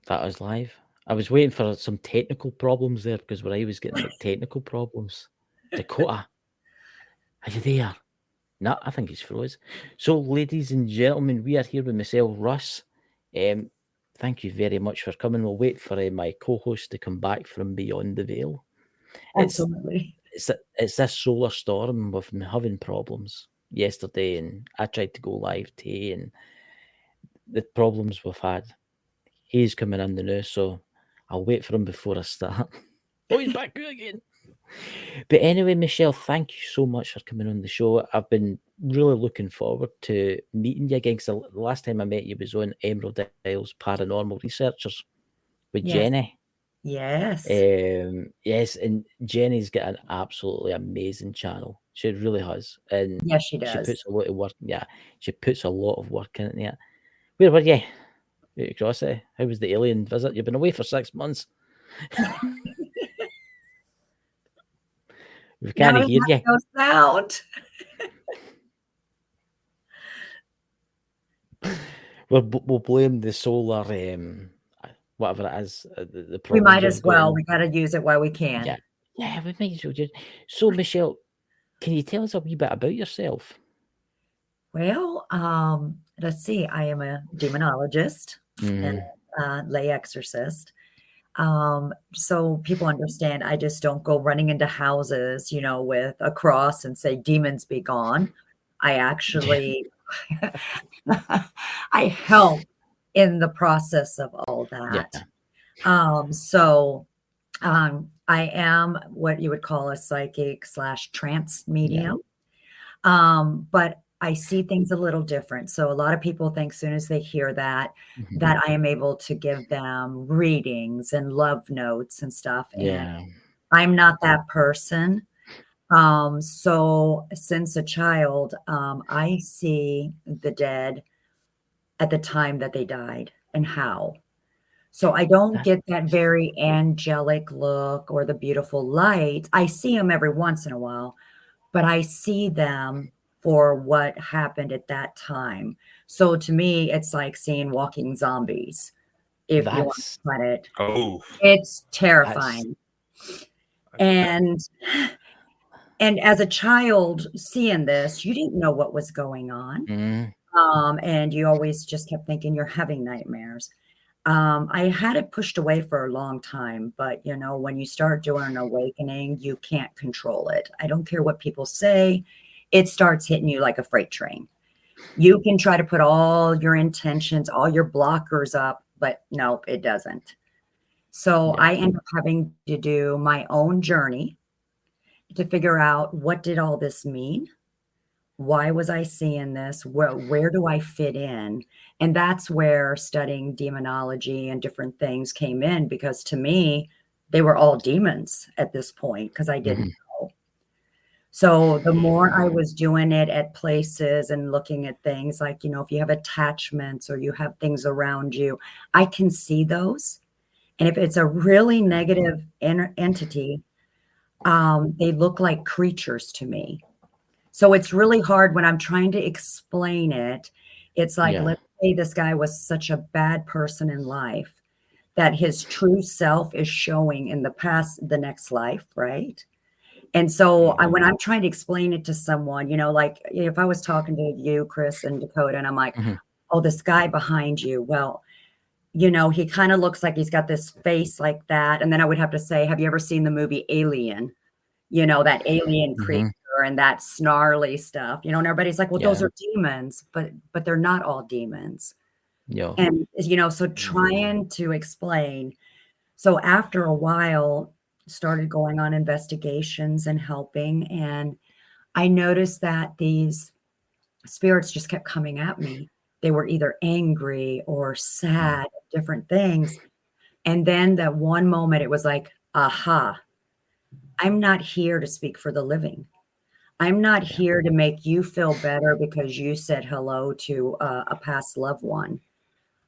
That is live. I was waiting for some technical problems there because where I was getting like technical problems. Dakota, are you there? No, I think he's froze. So, ladies and gentlemen, we are here with myself, Russ. Thank you very much for coming. We'll wait for my co-host to come back from beyond the veil. It's Absolutely. it's this solar storm. We've been having problems yesterday, and I tried to go live today, and the problems we've had. He's coming in the news, so I'll wait for him before I start. Oh, he's back again. But anyway, Michelle, thank you so much for coming on the show. I've been really looking forward to meeting you again. Because the last time I met you was on Emerald Isles Paranormal Researchers with Yes. Jenny. Yes. Yes, and Jenny's got an absolutely amazing channel. She really has, and Yes, she she does. puts a lot of work. Yeah, she puts a lot of work in it. Where were you? Out of curiosity, how was the alien visit? You've been away for 6 months. We Now can't he hear has you. no sound. We'll blame the solar, whatever it is, the We problems might we've as got. well. In. We got to use it while we Yeah, can. yeah, we might as well just. So, Michelle, can you tell us a wee bit about yourself? Well, let's see. I am a demonologist and Mm, lay exorcist. So people understand I just don't go running into houses, with a cross and say, demons be gone. I yeah, actually, I help in the process of all yeah, that. So I am what you would call a psychic slash trance yeah. medium. But I see things a little different. So a lot of people think as soon as they hear that, Mhm. that I am able to give them readings and love notes and stuff. And Yeah, I'm not that person. So since a child, I see the dead at the time that they died and how. So I don't that's get that very angelic look or the beautiful light. I see them every once in a while, but I see them for what happened at that time. So to me, it's like seeing walking zombies, if you want that's to put it. Oh, It's that's terrifying. that And as a child seeing this, you didn't know what was going on. mm, And you always just kept thinking you're having nightmares. I had it pushed away for a long time, but when you start doing an awakening, you can't control it. I don't care what people say, it starts hitting you like a freight train. You can try to put all your intentions, all your blockers up, but nope, it doesn't. So yeah, I end up having to do my own journey to figure out what did all this mean? Why was I seeing this? Where do I fit in? And that's where studying demonology and different things came in because to me, they were all demons at this point because I didn't mhm, know. So the more I was doing it at places and looking at things like, if you have attachments or you have things around you, I can see those. And if it's a really negative entity, they look like creatures to me. So it's really hard when I'm trying to explain it. It's like, yeah, let's say this guy was such a bad person in life that his true self is showing in the next life, right? And so when I'm trying to explain it to someone, like if I was talking to you, Chris and Dakota, and I'm like, mhm, oh, this guy behind you, well, he kind of looks like he's got this face like that. And then I would have to say, have you ever seen the movie Alien? That alien creature mhm, and that snarly stuff, and everybody's like, well, those yeah, are demons, but they're not all demons. yeah, And, so trying to explain. So after a while, started going on investigations and helping. And I noticed that these spirits just kept coming at me. They were either angry or mm, sad, different things. And then that one moment, it was like, aha, I'm not here to speak for the living. I'm not yeah, here to make you feel better because you said hello to a past loved one.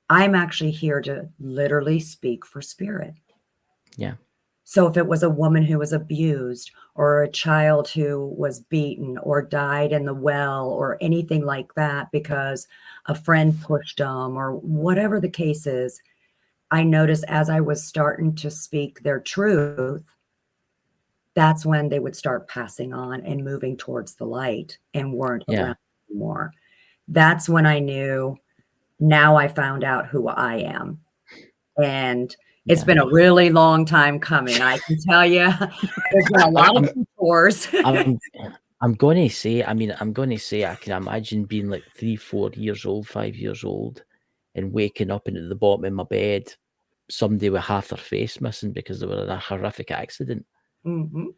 I'm actually here to literally speak for spirit. yeah, So if it was a woman who was abused or a child who was beaten or died in the well or anything like that because a friend pushed them or whatever the case is, I noticed as I was starting to speak their truth, that's when they would start passing on and moving towards the light and weren't Yeah. around anymore. That's when I knew, now I found out who I am. And it's Yeah. been a really long time coming. I can tell you, there's been a lot of detours. I'm gonna say, I'm gonna say I can imagine being like 3, 4 years old, 5 years old, and waking up and at the bottom of my bed, somebody with half their face missing because they were in a horrific accident. Mhm.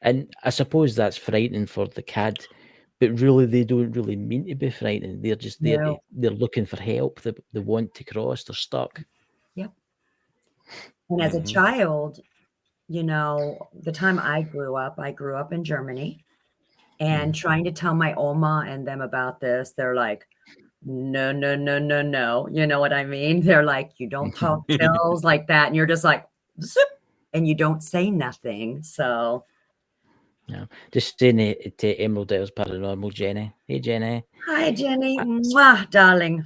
And I suppose that's frightening for the kid, but really they don't really mean to be frightening. They're just there. No. They're looking for help. They want to cross. They're stuck. Yep. And as a child, you know, the time I grew up in Germany, and trying to tell my Oma and them about this, they're like, no, no, no, no, no. You know what I mean? They're like, you don't talk chills like that. And you're just like, zip, and you don't say nothing. So, Yeah. Just saying it to Emerald Isles Paranormal, Jenny. Hey, Jenny. hi, Jenny. Mwah, darling.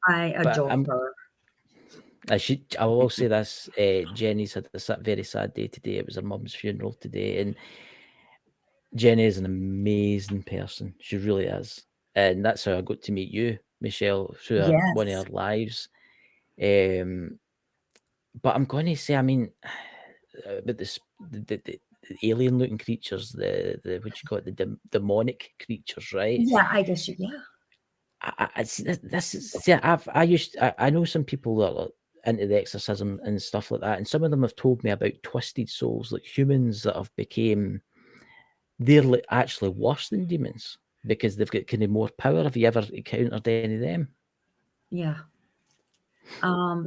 I But adore her. I will say this, Jenny's had a very sad day today. It was her mum's funeral today, and Jenny is an amazing person. She really is. And that's how I got to meet you, Michelle, through one of Yes. our lives. But I'm going to say, I mean, about the alien looking creatures, the what you call it, the demonic creatures, right? Yeah, I guess you, yeah. I see this is, see, I know some people that are into the exorcism and stuff like that, and some of them have told me about twisted souls, like humans that have became, they're like actually worse than demons because they've got kind of more power. Have you ever encountered any of them? Yeah.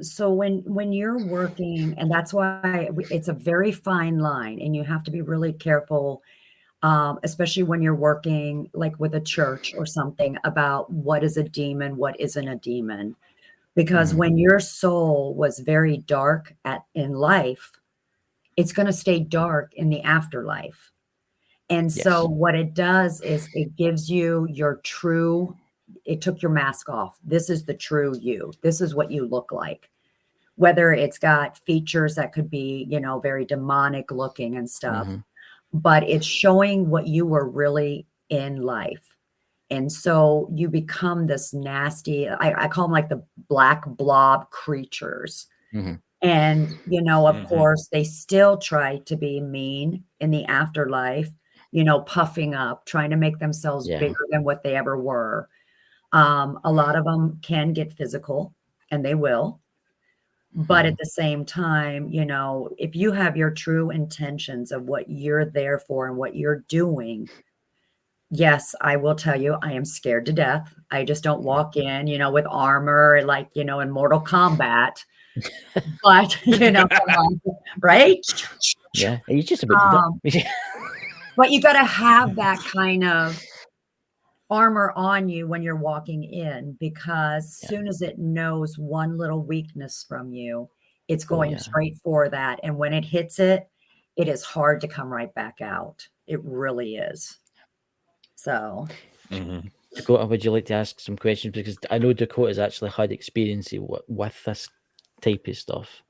So when you're working, and that's why it's a very fine line, and you have to be really careful, especially when you're working like with a church or something, about what is a demon, what isn't a demon. Because when your soul was very dark in life, it's going to stay dark in the afterlife. And so Yes. what it does is it gives you your true, it took your mask off. This is the true you. This is what you look like. Whether it's got features that could be, you know, very demonic looking and stuff, but it's showing what you were really in life. And so you become this nasty, I call them like the black blob creatures. And, you know, of course, they still try to be mean in the afterlife, you know, puffing up, trying to make themselves bigger than what they ever were. A lot of them can get physical, and they will. But at the same time, you know, if you have your true intentions of what you're there for and what you're doing, yes, I will tell you, I am scared to death. I just don't walk in, you know, with armor, like, you know, in Mortal Kombat. But, you know, right? Yeah, you just about But you got to have that kind of armor on you when you're walking in, because as soon as it knows one little weakness from you, it's going straight for that. And when it hits it, it is hard to come right back out. It really is. So, Dakota, would you like to ask some questions? Because I know Dakota's actually had experience with this type of stuff.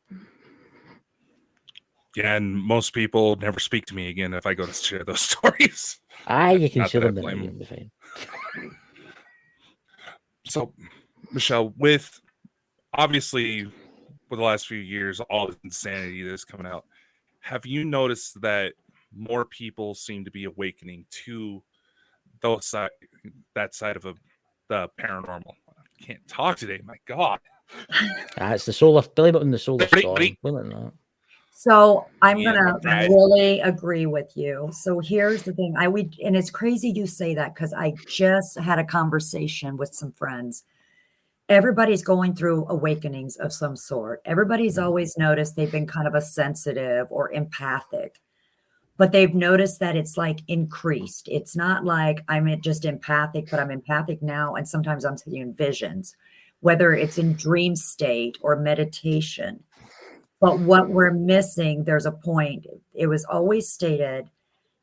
Yeah, and most people never speak to me again if I go to share those stories. You can Not share that them, I then blame you'll be fine. So, Michelle, with obviously with the last few years, all this insanity that's coming out, have you noticed that more people seem to be awakening to that side of the paranormal? I can't talk today. My God. It's the solar. Blame it on the solar Ready? storm. Blame it on that. So I'm Yeah, gonna right. really agree with you. So here's the thing. And it's crazy you say that, because I just had a conversation with some friends. Everybody's going through awakenings of some sort. Everybody's always noticed they've been kind of a sensitive or empathic, but they've noticed that it's like increased. It's not like I'm just empathic, but I'm empathic now. And sometimes I'm seeing visions, whether it's in dream state or meditation. But what we're missing, there's a point. It was always stated,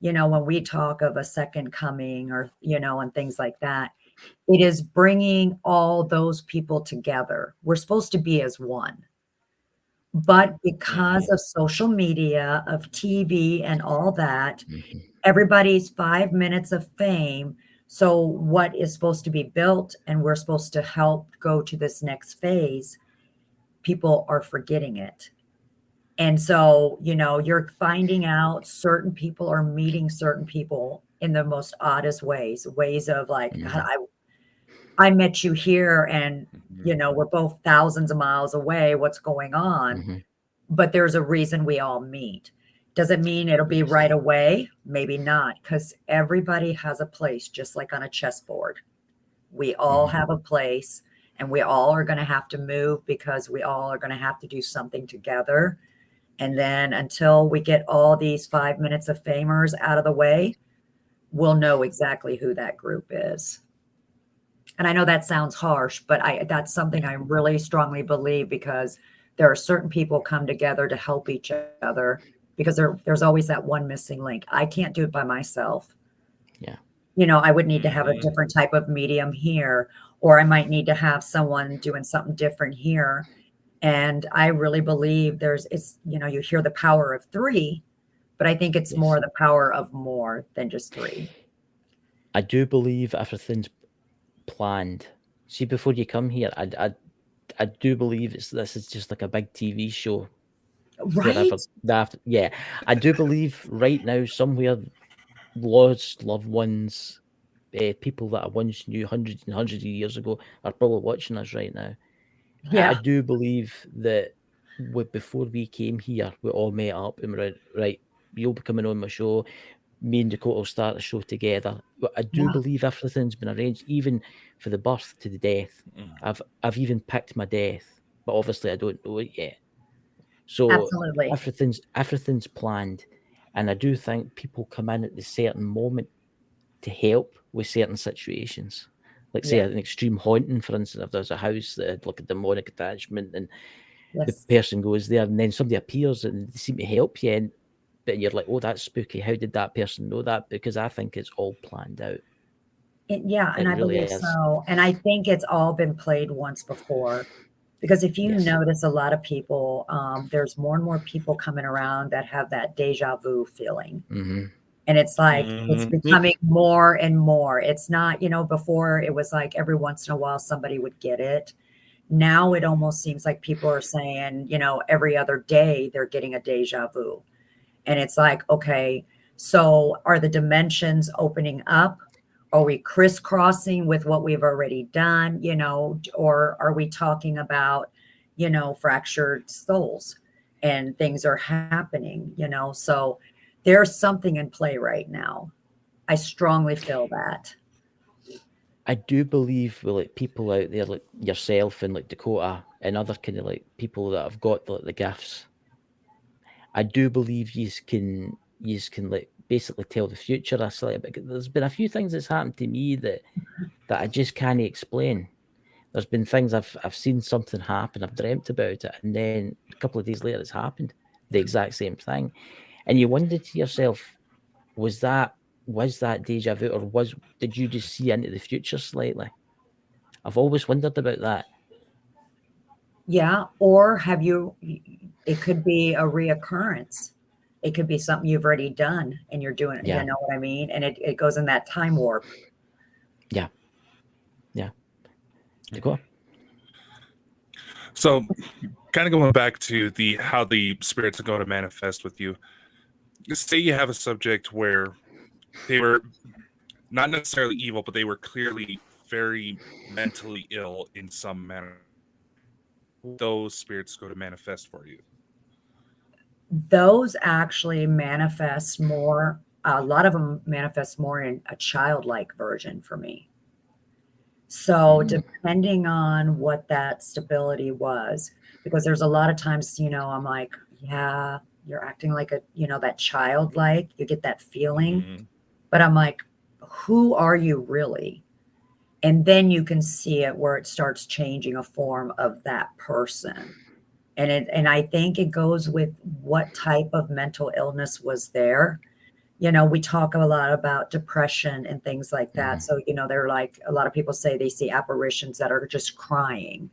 you know, when we talk of a second coming, or, you know, and things like that, It is bringing all those people together. We're supposed to be as one. But because of social media, of TV and all that, Mhm. everybody's 5 minutes of fame. So what is supposed to be built and we're supposed to help go to this next phase, people are forgetting it. And so, you're finding out certain people are meeting certain people in the most oddest ways of like, God, Mhm. I met you here and, Mhm. we're both thousands of miles away. What's going on? Mhm. But there's a reason we all meet. Does it mean it'll be Yes. right away? Maybe not, because everybody has a place, just like on a chessboard. We all Mhm. have a place, and we all are going to have to move because we all are going to have to do something together. And then until we get all these 5 minutes of famers out of the way, we'll know exactly who that group is. And I know that sounds harsh, but that's something Yeah. I really strongly believe because there are certain people come together to help each other because there's always that one missing link. I can't do it by myself. Yeah. I would need to have a Mhm. different type of medium here, or I might need to have someone doing something different here. And I really believe you hear the power of three, but I think it's Yes. more the power of more than just three. I do believe everything's planned. See, before you come here, I do believe this is just like a big TV show. Right? Wherever that, yeah, I do believe right now somewhere lost loved ones, people that I once knew hundreds and hundreds of years ago are probably watching us right now. I Yeah. do believe that before we came here, we all met up and we're right. You'll be coming on my show. Me and Dakota will start a show together. But I do Yeah. believe everything's been arranged, even for the birth to the death. Mhm. I've even picked my death, but obviously I don't know it yet. So Absolutely. everything's planned, and I do think people come in at the certain moment to help with certain situations. Like say Yeah. an extreme haunting, for instance, if there's a house that had like a demonic attachment, and the Yes. person goes there, and then somebody appears and they seem to help you, but you're like, oh, that's spooky. How did that person know that? Because I think it's all planned out. Yeah, and It I really believe is. so. And I think it's all been played once before. Because if you Yes. notice a lot of people, there's more and more people coming around that have that deja vu feeling. Hmm. And it's like it's Mhm. becoming more and more. It's not, before it was like every once in a while somebody would get it. Now it almost seems like people are saying, every other day they're getting a deja vu. And it's like, okay, so are the dimensions opening up? Are we crisscrossing with what we've already done, or are we talking about, fractured souls and things are happening, So there's something in play right now. I strongly feel that. I do believe with like people out there like yourself and like Dakota and other kind of like people that have got the gifts. I do believe you can like basically tell the future. I slightly bit. There's been a few things that's happened to me that I just can't explain. There's been things I've seen something happen, I've dreamt about it, and then a couple of days later it's happened. The exact same thing. And you wonder to yourself, was that was that deja vu, or did you just see into the future slightly? I've always wondered about that. Yeah. Or it could be a reoccurrence. It could be something you've already done and you're doing, you Yeah, know what I mean? And it goes in that time warp. yeah, yeah. Dakota? So, kind of going back to the how the spirits are going to manifest with you. Say you have a subject where they were not necessarily evil, but they were clearly very mentally ill in some manner. Those spirits go to manifest for you. Those actually manifest more. A lot of them manifest more in a childlike version for me. So Mm, depending on what that stability was, because there's a lot of times, I'm like, yeah, you're acting like that childlike, you get that feeling, Mm-hmm. but I'm like, who are you really? And then you can see it where it starts changing a form of that person. And I think it goes with what type of mental illness was there. We talk a lot about depression and things like that. Mhm. So, they're like, a lot of people say they see apparitions that are just crying.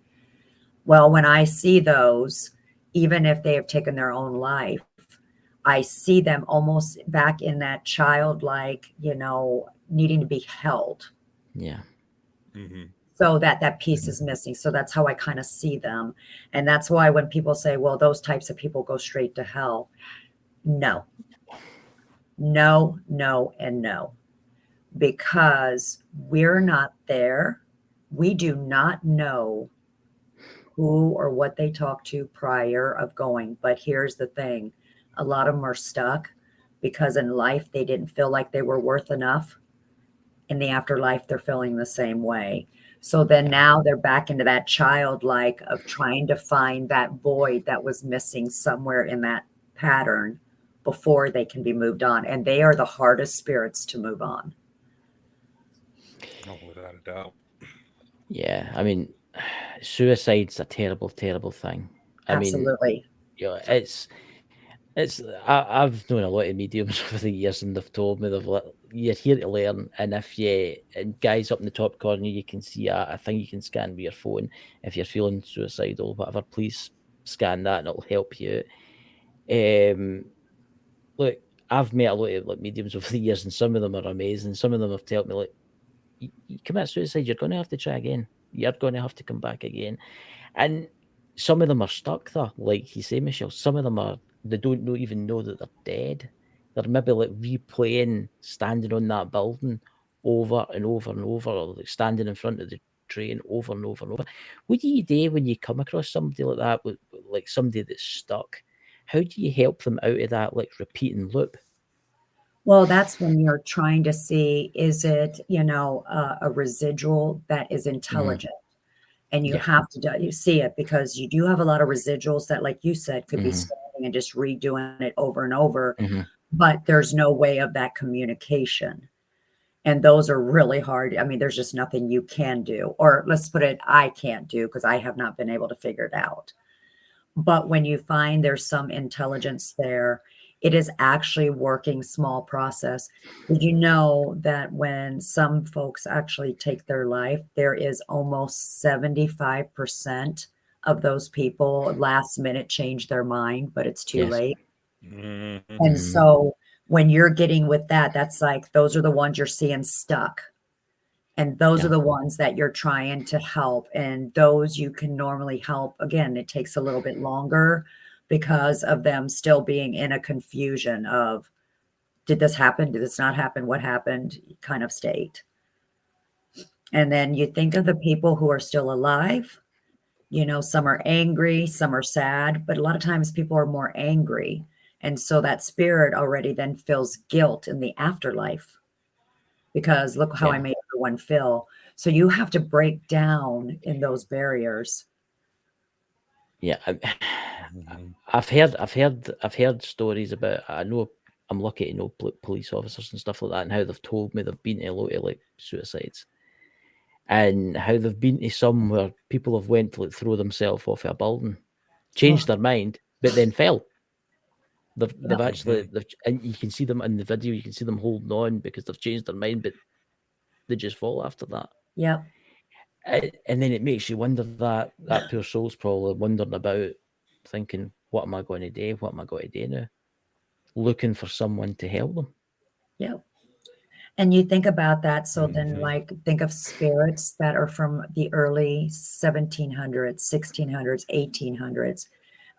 Well, when I see those, even if they have taken their own life, I see them almost back in that childlike, needing to be held. Yeah. Mm-hmm. So that piece is missing. So that's how I kind of see them. And that's why when people say, well, those types of people go straight to hell. No, no, no, and no. Because we're not there. We do not know who or what they talked to prior of going. But here's the thing, a lot of them are stuck because in life they didn't feel like they were worth enough. In the afterlife, they're feeling the same way. So then Yeah. now they're back into that childlike of trying to find that void that was missing somewhere in that pattern before they can be moved on. And they are the hardest spirits to move on. Oh, without a doubt. Yeah. I mean, suicide's a terrible, terrible thing. I mean, Absolutely. it's I've known a lot of mediums over the years, and they've told me you're here to learn, and if you and guys up in the top corner, you can see a thing you can scan with your phone. If you're feeling suicidal, whatever, please scan that, and it'll help you. Look, I've met a lot of like mediums over the years, and some of them are amazing. Some of them have told me like, you commit suicide, you're going to have to try again. You're going to have to come back again. And some of them are stuck there, like you say, Michelle. Some of them they don't even know that they're dead. They're maybe like replaying standing on that building over and over and over, or like standing in front of the train over and over and over. What do you do when you come across somebody like that, with like somebody that's stuck? How do you help them out of that like repeating loop? Well, that's when you're trying to see, is it, a residual that is Hmm. intelligent? And you Yeah. have to you see it because you do have a lot of residuals that, like you said, could be Hmm. standing and just redoing it over and over, Hmm. but there's no way of that communication. And those are really hard. I mean, there's just nothing you can do, or let's put it, I can't do because I have not been able to figure it out. But when you find there's some intelligence there, it is actually working small process. Did you know that when some folks actually take their life, there is almost 75% of those people last minute change their mind, but it's too Yes. late? Mm-hmm. And Hmm. so when you're getting with that, that's like those are the ones you're seeing stuck. And those are Yeah. the ones that you're trying to help, and those you can normally help. Again, it takes a little bit longer because of them still being in a confusion of, "Did this happen? Did this not happen? What happened?" kind of state. And then you think of the people who are still alive, some are angry, some are sad, but a lot of times people are more angry, and so that spirit already then feels guilt in the afterlife. Because look how I Yeah. made everyone feel. So you have to break down in those barriers. Yeah. Mm-hmm. I've heard stories about. I know I'm lucky to know police officers and stuff like that, and how they've told me they've been to a lot of like suicides, and how they've been to some where people have went to like throw themselves off a building, Oh, changed their mind, but then fell. They've yeah, actually Mm-hmm. and you can see them in the video. You can see them holding on because they've changed their mind, but they just fall after that. yeah, And then it makes you wonder that poor soul's probably wondering about, thinking, what am I going to do? What am I going to do now? Looking for someone to help them. yeah. And you think about that. So then, Mm-hmm. like, think of spirits that are from the early 1700s, 1600s, 1800s.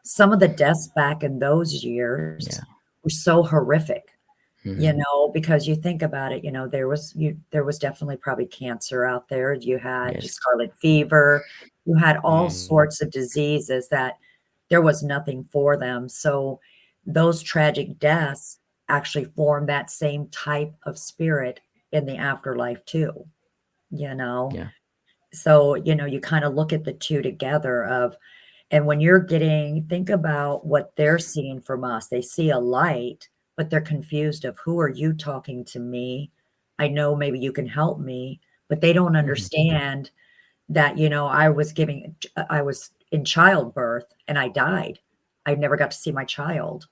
Some of the deaths back in those years Yeah. were so horrific. Hmm. Because you think about it, there was definitely probably cancer out there. You had Yes. scarlet fever, you had all Mm-hmm. sorts of diseases that there was nothing for them. So those tragic deaths actually form that same type of spirit in the afterlife too, you know. Yeah. So, you kind of look at the two together of, and when think about what they're seeing from us. They see a light, but they're confused of, who are you talking to me? I know maybe you can help me, but they don't Hmm. understand that, I was in childbirth and I died. I never got to see my child.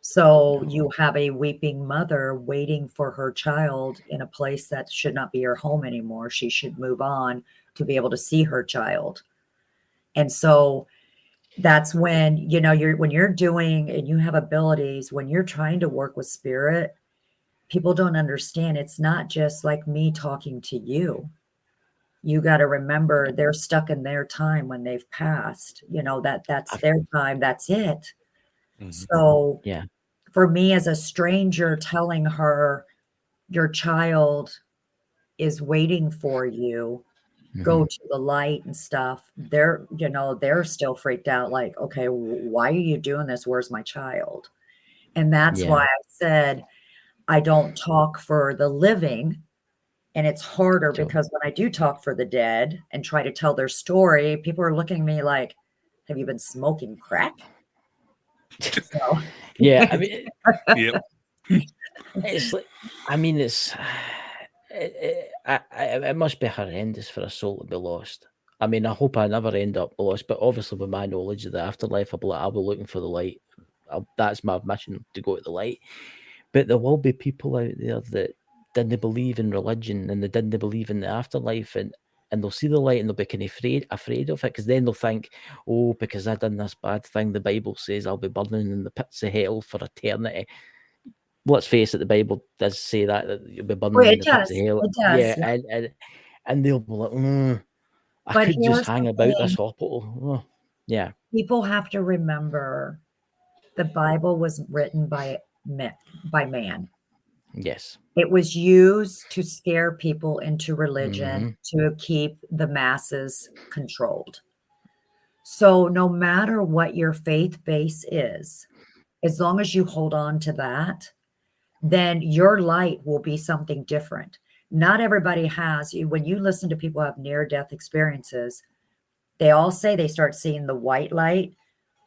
So you have a weeping mother waiting for her child in a place that should not be her home anymore. She should move on to be able to see her child. And so that's when, when you're doing and you have abilities, when you're trying to work with spirit, people don't understand. It's not just like me talking to you. You got to remember they're stuck in their time when they've passed, that's their time. That's it. So Yeah. for me as a stranger telling her your child is waiting for you, go to the light and stuff, they're still freaked out, like, okay, why are you doing this? Where's my child? And that's why Yeah. I said I don't talk for the living. And it's harder So, because when I do talk for the dead and try to tell their story, people are looking at me like, have you been smoking crack? So yeah, I mean, Yep. it's like, I mean, it must be horrendous for a soul to be lost. I mean, I hope I never end up lost, but obviously with my knowledge of the afterlife, I'll be looking for the light. That's my mission, to go to the light. But there will be people out there that didn't believe in religion and they didn't believe in the afterlife, and they'll see the light and they'll be kind of afraid of it, because then they'll think, oh, because I done this bad thing, the Bible says I'll be burning in the pits of hell for eternity. Let's face it, the Bible does say that you'll be burning well, in it the pits of does. hell. It Yeah, does. Yeah. and they'll be like, I But could just here's hang the about this thing. hospital. Oh, yeah. People have to remember the Bible was written by man. Yes. It was used to scare people into religion, Mm-hmm. to keep the masses controlled. So no matter what your faith base is, as long as you hold on to that, then your light will be something different. Not everybody has. When you listen to people who have near-death experiences, they all say they start seeing the white light,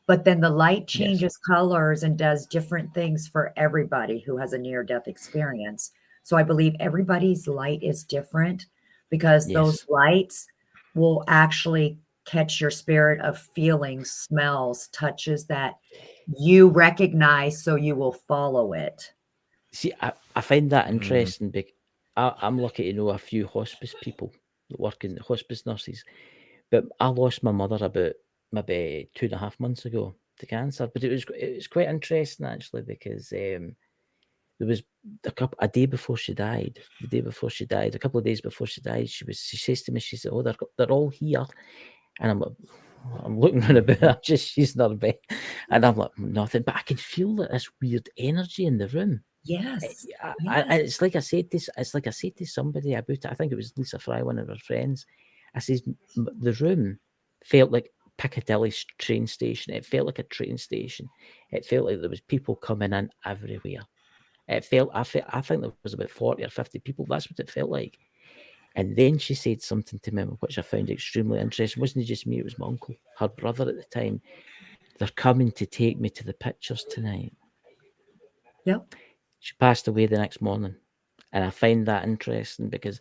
but then the light Yes. changes colors and does different things for everybody who has a near-death experience. So I believe everybody's light is different, because those Yes. lights will actually catch your spirit of feelings, smells, touches that you recognize, so you will follow it. See, I find that Mm. interesting because I'm lucky to know a few hospice people that work in hospice nurses. But I lost my mother about maybe 2.5 months ago to cancer. But it was quite interesting actually, because there was a day before she died. The day before she died, a couple of days before she died, she says to me, she said, "Oh, they're all here," and I'm looking around about. I'm just using her bed, and I'm like, nothing. But I can feel that this weird energy in the room. Yes. And it's like I said to somebody about it. I think it was Lisa Fry, one of her friends. I says, the room felt like Piccadilly train station. It felt like a train station. It felt like there was people coming in everywhere. I think there was about 40 or 50 people. That's what it felt like. And then she said something to me, which I found extremely interesting. It wasn't just me, it was my uncle, her brother at the time. They're coming to take me to the pictures tonight. Yep. She passed away the next morning. And I find that interesting because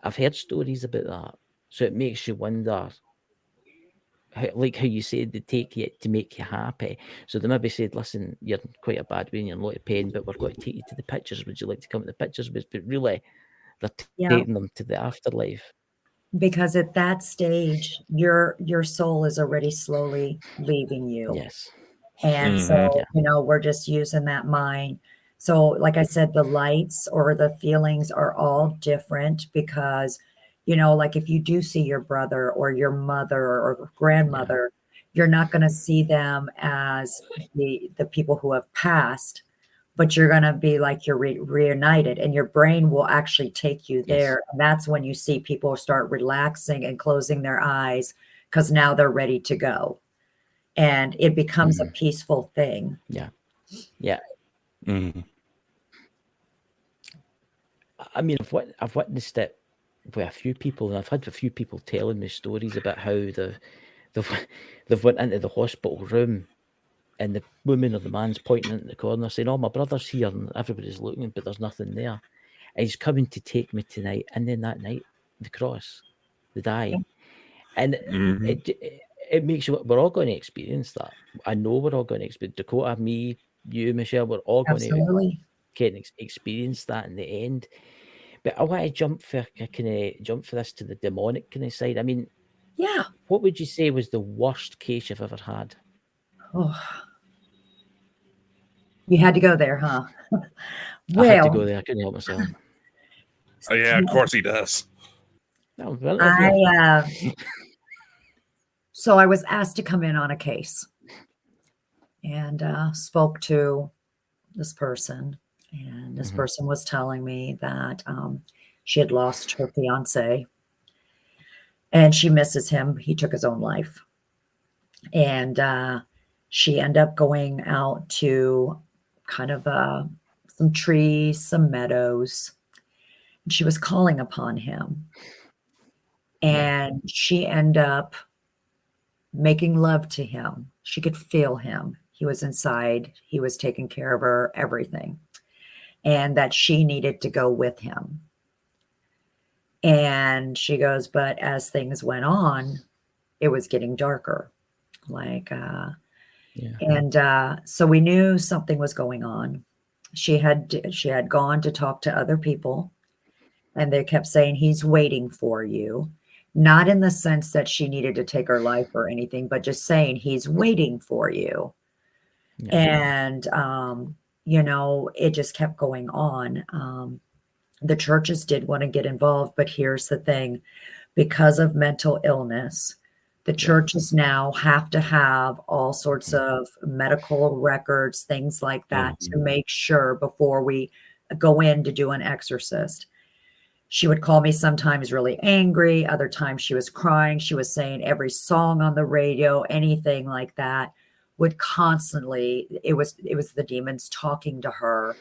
I've heard stories about that. So it makes you wonder, like how you said they take you to make you happy. So they maybe said, listen, you're in quite a bad way and you're in a lot of pain, but we're going to take you to the pictures. Would you like to come to the pictures? But really, they're Yeah. taking them to the afterlife. Because at that stage, your soul is already slowly leaving you. Yes. And so, Mhm. Yeah. we're just using that mind. So, like I said, the lights or the feelings are all different because, like if you do see your brother or your mother or grandmother, you're not going to see them as the people who have passed, but you're going to be like you're reunited, and your brain will actually take you Yes. there. And that's when you see people start relaxing and closing their eyes because now they're ready to go. And it becomes a peaceful thing. Yeah. Yeah. Mhm. I mean, I've witnessed it with a few people, and I've had a few people telling me stories about how they've they've went into the hospital room, and the woman or the man's pointing into the corner saying, "Oh, my brother's here," and everybody's looking, but there's nothing there. And he's coming to take me tonight. And then that night, the cross, they die, and Mhm. it makes you. We're all going to experience that. I know we're all going to experience. Dakota, me, you, Michelle, we're all going to Absolutely. get and experience that in the end. But I want to jump for this to the demonic kind of side. I mean, Yeah. what would you say was the worst case you've ever had? Oh, you had to go there, huh? I had to Well, go there. I couldn't help myself. Oh yeah, of course he does. No, well, I so I was asked to come in on a case and spoke to this person, and this person was telling me that she had lost her fiance and she misses him. He took his own life, and she ended up going out to kind of some trees, some meadows. And she was calling upon him, and she ended up making love to him. She could feel him. He was inside. He was taking care of her, everything. And that she needed to go with him. And she goes, but as things went on, it was getting darker. Like, so we knew something was going on. She had gone to talk to other people, and they kept saying, he's waiting for you. Not in the sense that she needed to take her life or anything, but just saying he's waiting for you. And, it just kept going on. The churches did want to get involved, but here's the thing. Because of mental illness, the churches now have to have all sorts of medical records, things like that, to make sure before we go in to do an exorcist. She would call me sometimes really angry. Other times she was crying. She was saying every song on the radio, anything like that, would constantly, it was the demons talking to her,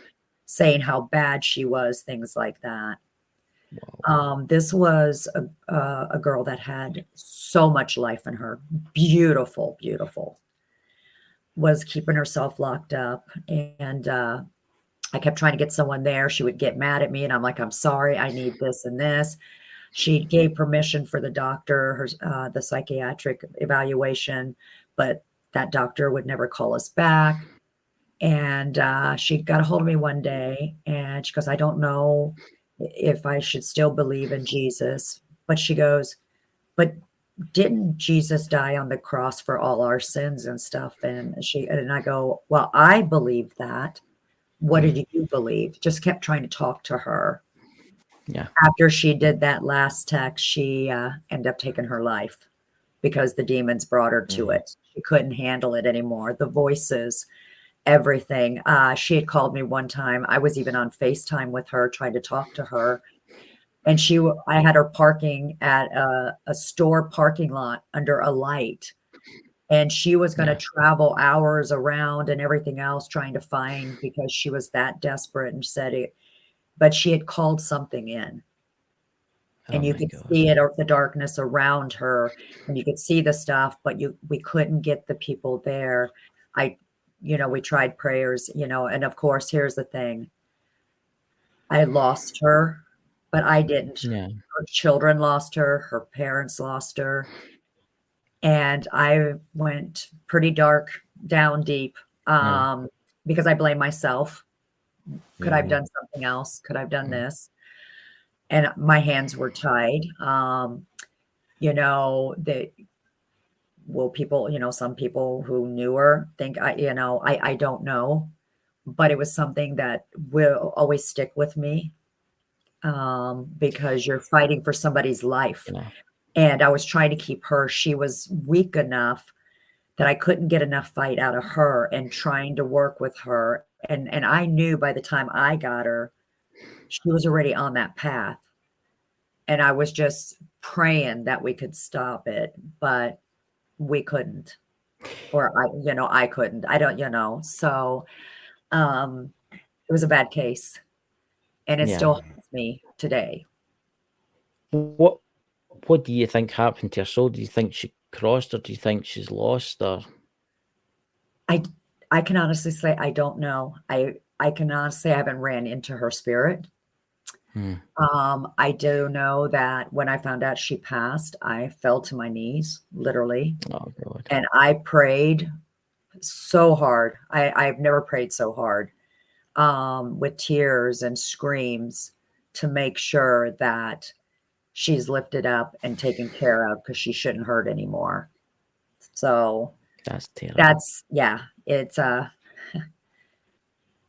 saying how bad she was, things like that. Wow. This was a girl that had so much life in her. Beautiful, beautiful. Was keeping herself locked up. And I kept trying to get someone there. She would get mad at me, and I'm like, I'm sorry, I need this and this. She gave permission for the doctor, the psychiatric evaluation, but that doctor would never call us back. And she got a hold of me one day, and she goes, I don't know if I should still believe in Jesus. But she goes, but didn't Jesus die on the cross for all our sins and stuff? And I go, well, I believe that. What did you believe? Just kept trying to talk to her. Yeah. After she did that last text, she ended up taking her life because the demons brought her to it. She couldn't handle it anymore. The voices, everything. She had called me one time. I was even on FaceTime with her, trying to talk to her. And I had her parking at a store parking lot under a light. And she was going to travel hours around and everything else trying to find, because she was that desperate, and said it. But she had called something in. And you could see it, or the darkness around her, and you could see the stuff, but we couldn't get the people there. We tried prayers, and of course, here's the thing. I lost her, but I didn't. Yeah. Her children lost her. Her parents lost her. And I went pretty dark, down deep, because I blame myself. Could I have done something else? Could I have done this? And my hands were tied. People, some people who knew her think I don't know, but it was something that will always stick with me, because you're fighting for somebody's life. And I was trying to keep her. She was weak enough that I couldn't get enough fight out of her, and trying to work with her. And I knew by the time I got her, she was already on that path. And I was just praying that we could stop it, but we couldn't. Or I couldn't. I don't. So it was a bad case. And it still haunts me today. What do you think happened to her soul? Do you think she crossed, or do you think she's lost, or? I can honestly say I don't know. I can honestly, I haven't ran into her spirit. I do know that when I found out she passed, I fell to my knees, literally. Oh, God. And I prayed so hard. I've never prayed so hard, with tears and screams to make sure that she's lifted up and taken care of because she shouldn't hurt anymore. So That's terrible. that's, yeah, it's, there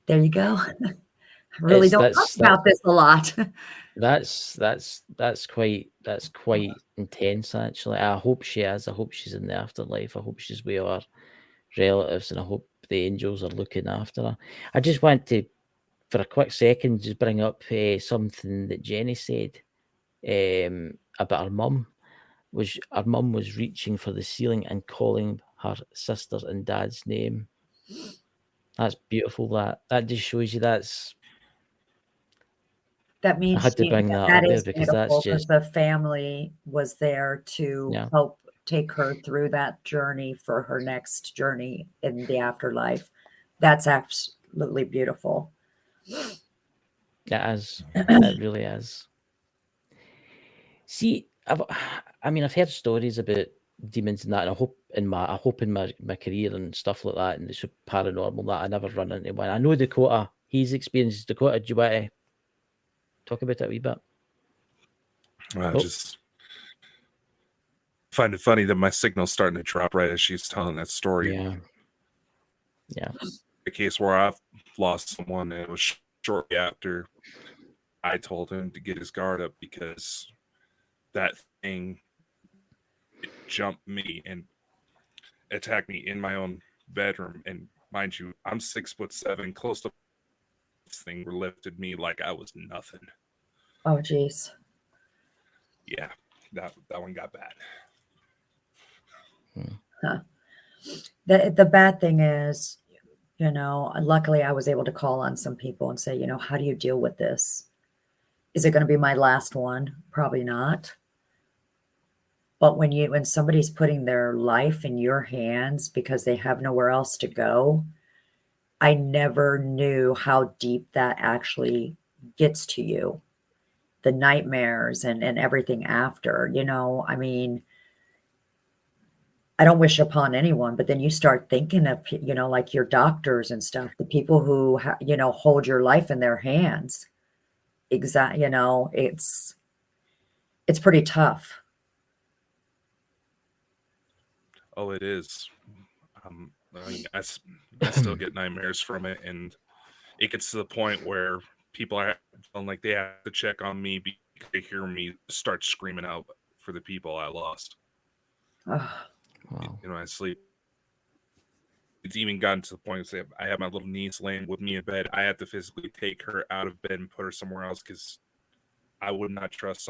you go. I really It's don't talk about this a lot. that's quite intense actually. I hope she is. I hope she's in the afterlife. I hope she's with her relatives, and I hope the angels are looking after her. I just want to, for a quick second, just bring up something that Jenny said about her mum. Her mum was reaching for the ceiling and calling her sister and dad's name. That's beautiful. That just shows you that's. That I means had to bring that that up there is because that's beautiful because just the family was there to yeah. help take her through that journey for her next journey in the afterlife. That's absolutely beautiful. It is. It really is. See, I've heard stories about demons and that, and I hope in my career and stuff like that, and it's paranormal that I never run into one. I know Dakota, he's experienced. Dakota, do you want to talk about it a wee bit? I just find it funny that my signal's starting to drop right as she's telling that story. Yeah. The case where I've lost someone, and it was shortly after I told him to get his guard up because that thing jumped me and attacked me in my own bedroom. And mind you, I'm 6'7", close to this thing lifted me like I was nothing. Oh, geez. Yeah, that one got bad. Huh. The bad thing is, luckily I was able to call on some people and say, how do you deal with this? Is it going to be my last one? Probably not. But when somebody's putting their life in your hands because they have nowhere else to go, I never knew how deep that actually gets to you. The nightmares and everything after, I mean, I don't wish upon anyone, but then you start thinking of, like your doctors and stuff, the people who, hold your life in their hands. It's pretty tough. Oh, it is. I still get nightmares from it, and it gets to the point where people are feeling like they have to check on me because they hear me start screaming out for the people I lost. Oh, Wow. I sleep. It's even gotten to the point where I have my little niece laying with me in bed. I have to physically take her out of bed and put her somewhere else because I would not trust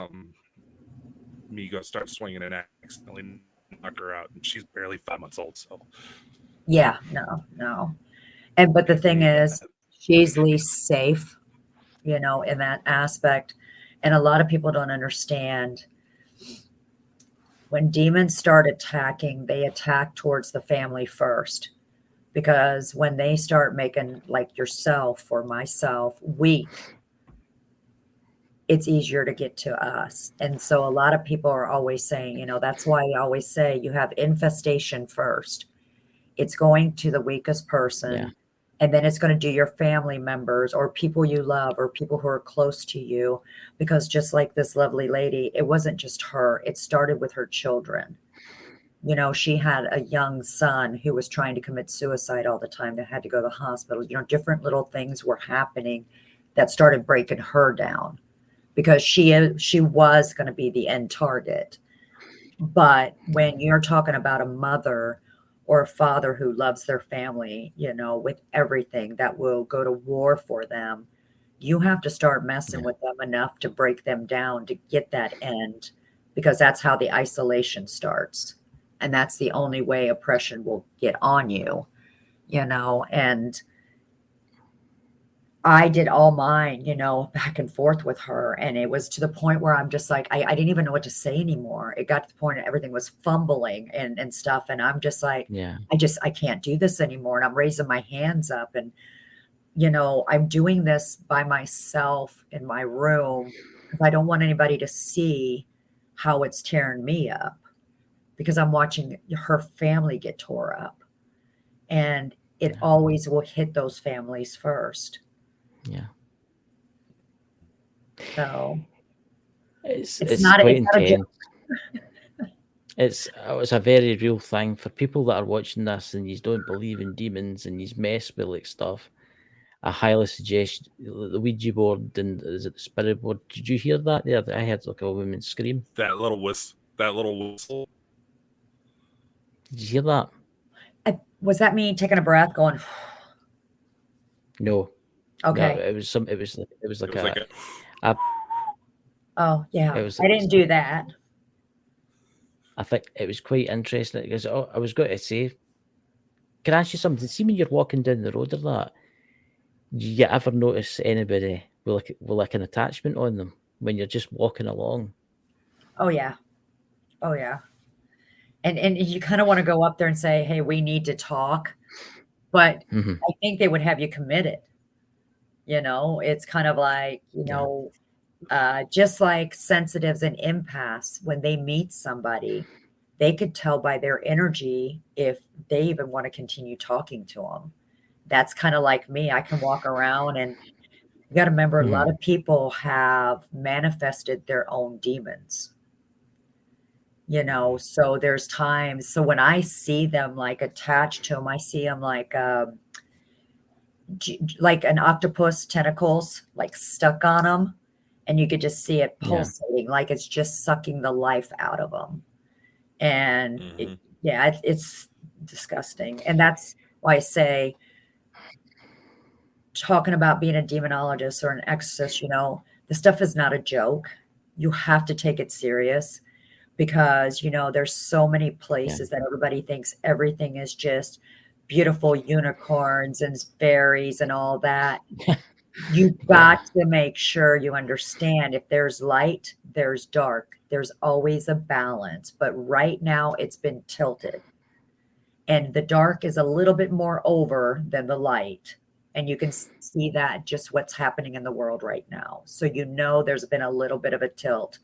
me go start swinging and accidentally knock her out. And she's barely 5 months old, so yeah, no. But the thing is, she's least safe, in that aspect. And a lot of people don't understand when demons start attacking, they attack towards the family first. Because when they start making like yourself or myself weak, it's easier to get to us. And so a lot of people are always saying, that's why I always say you have infestation first. It's going to the weakest person. Yeah. And then it's going to do your family members or people you love or people who are close to you. Because just like this lovely lady, it wasn't just her. It started with her children. She had a young son who was trying to commit suicide all the time that had to go to the hospital. Different little things were happening that started breaking her down because she was going to be the end target. But when you're talking about a mother or a father who loves their family, with everything that will go to war for them, you have to start messing with them enough to break them down to get that end, because that's how the isolation starts. And that's the only way oppression will get on you, and I did all mine, back and forth with her. And it was to the point where I'm just like, I didn't even know what to say anymore. It got to the point that everything was fumbling and stuff. And I'm just like, Yeah. I can't do this anymore. And I'm raising my hands up and, I'm doing this by myself in my room because I don't want anybody to see how it's tearing me up because I'm watching her family get tore up. and it Yeah. always will hit those families first. Yeah. So It's it's it's not quite it's not a joke. intense. It's a very real thing for people that are watching this and you don't believe in demons and you mess with like stuff. I highly suggest the Ouija board and is it the spirit board? Did you hear that? Yeah, I heard like a woman scream. That little whistle. Did you hear that? Was that me taking a breath, going, No, no. okay? It was some. It was It like was like a a. Oh yeah, It was. I didn't do that. I think it was quite interesting because I was going to say, can I ask you something? See, when you're walking down the road or that, do you ever notice anybody with an attachment on them when you're just walking along? Oh yeah, oh yeah. And you kind of want to go up there and say, hey, we need to talk, but Hmm. I think they would have you committed. It's kind of like, Yeah, just like sensitives and empaths, when they meet somebody, they could tell by their energy if they even want to continue talking to them. That's kind of like me. I can walk around, and you got to remember, a lot hmm, of people have manifested their own demons. So there's times, so when I see them like attached to them, I see them like an octopus tentacles, like stuck on them, and you could just see it yeah, pulsating, like it's just sucking the life out of them. And mm-hmm. yeah, it's disgusting. And that's why I say, talking about being a demonologist or an exorcist, the stuff is not a joke. You have to take it serious, because there's so many yeah, places that everybody thinks everything is just beautiful unicorns and fairies and all that. You've yeah, got to make sure you understand, if there's light, there's dark. There's always a balance, but right now it's been tilted, and the dark is a little bit more over than the light. And you can see that just what's happening in the world right now. So there's been a little bit of a tilt,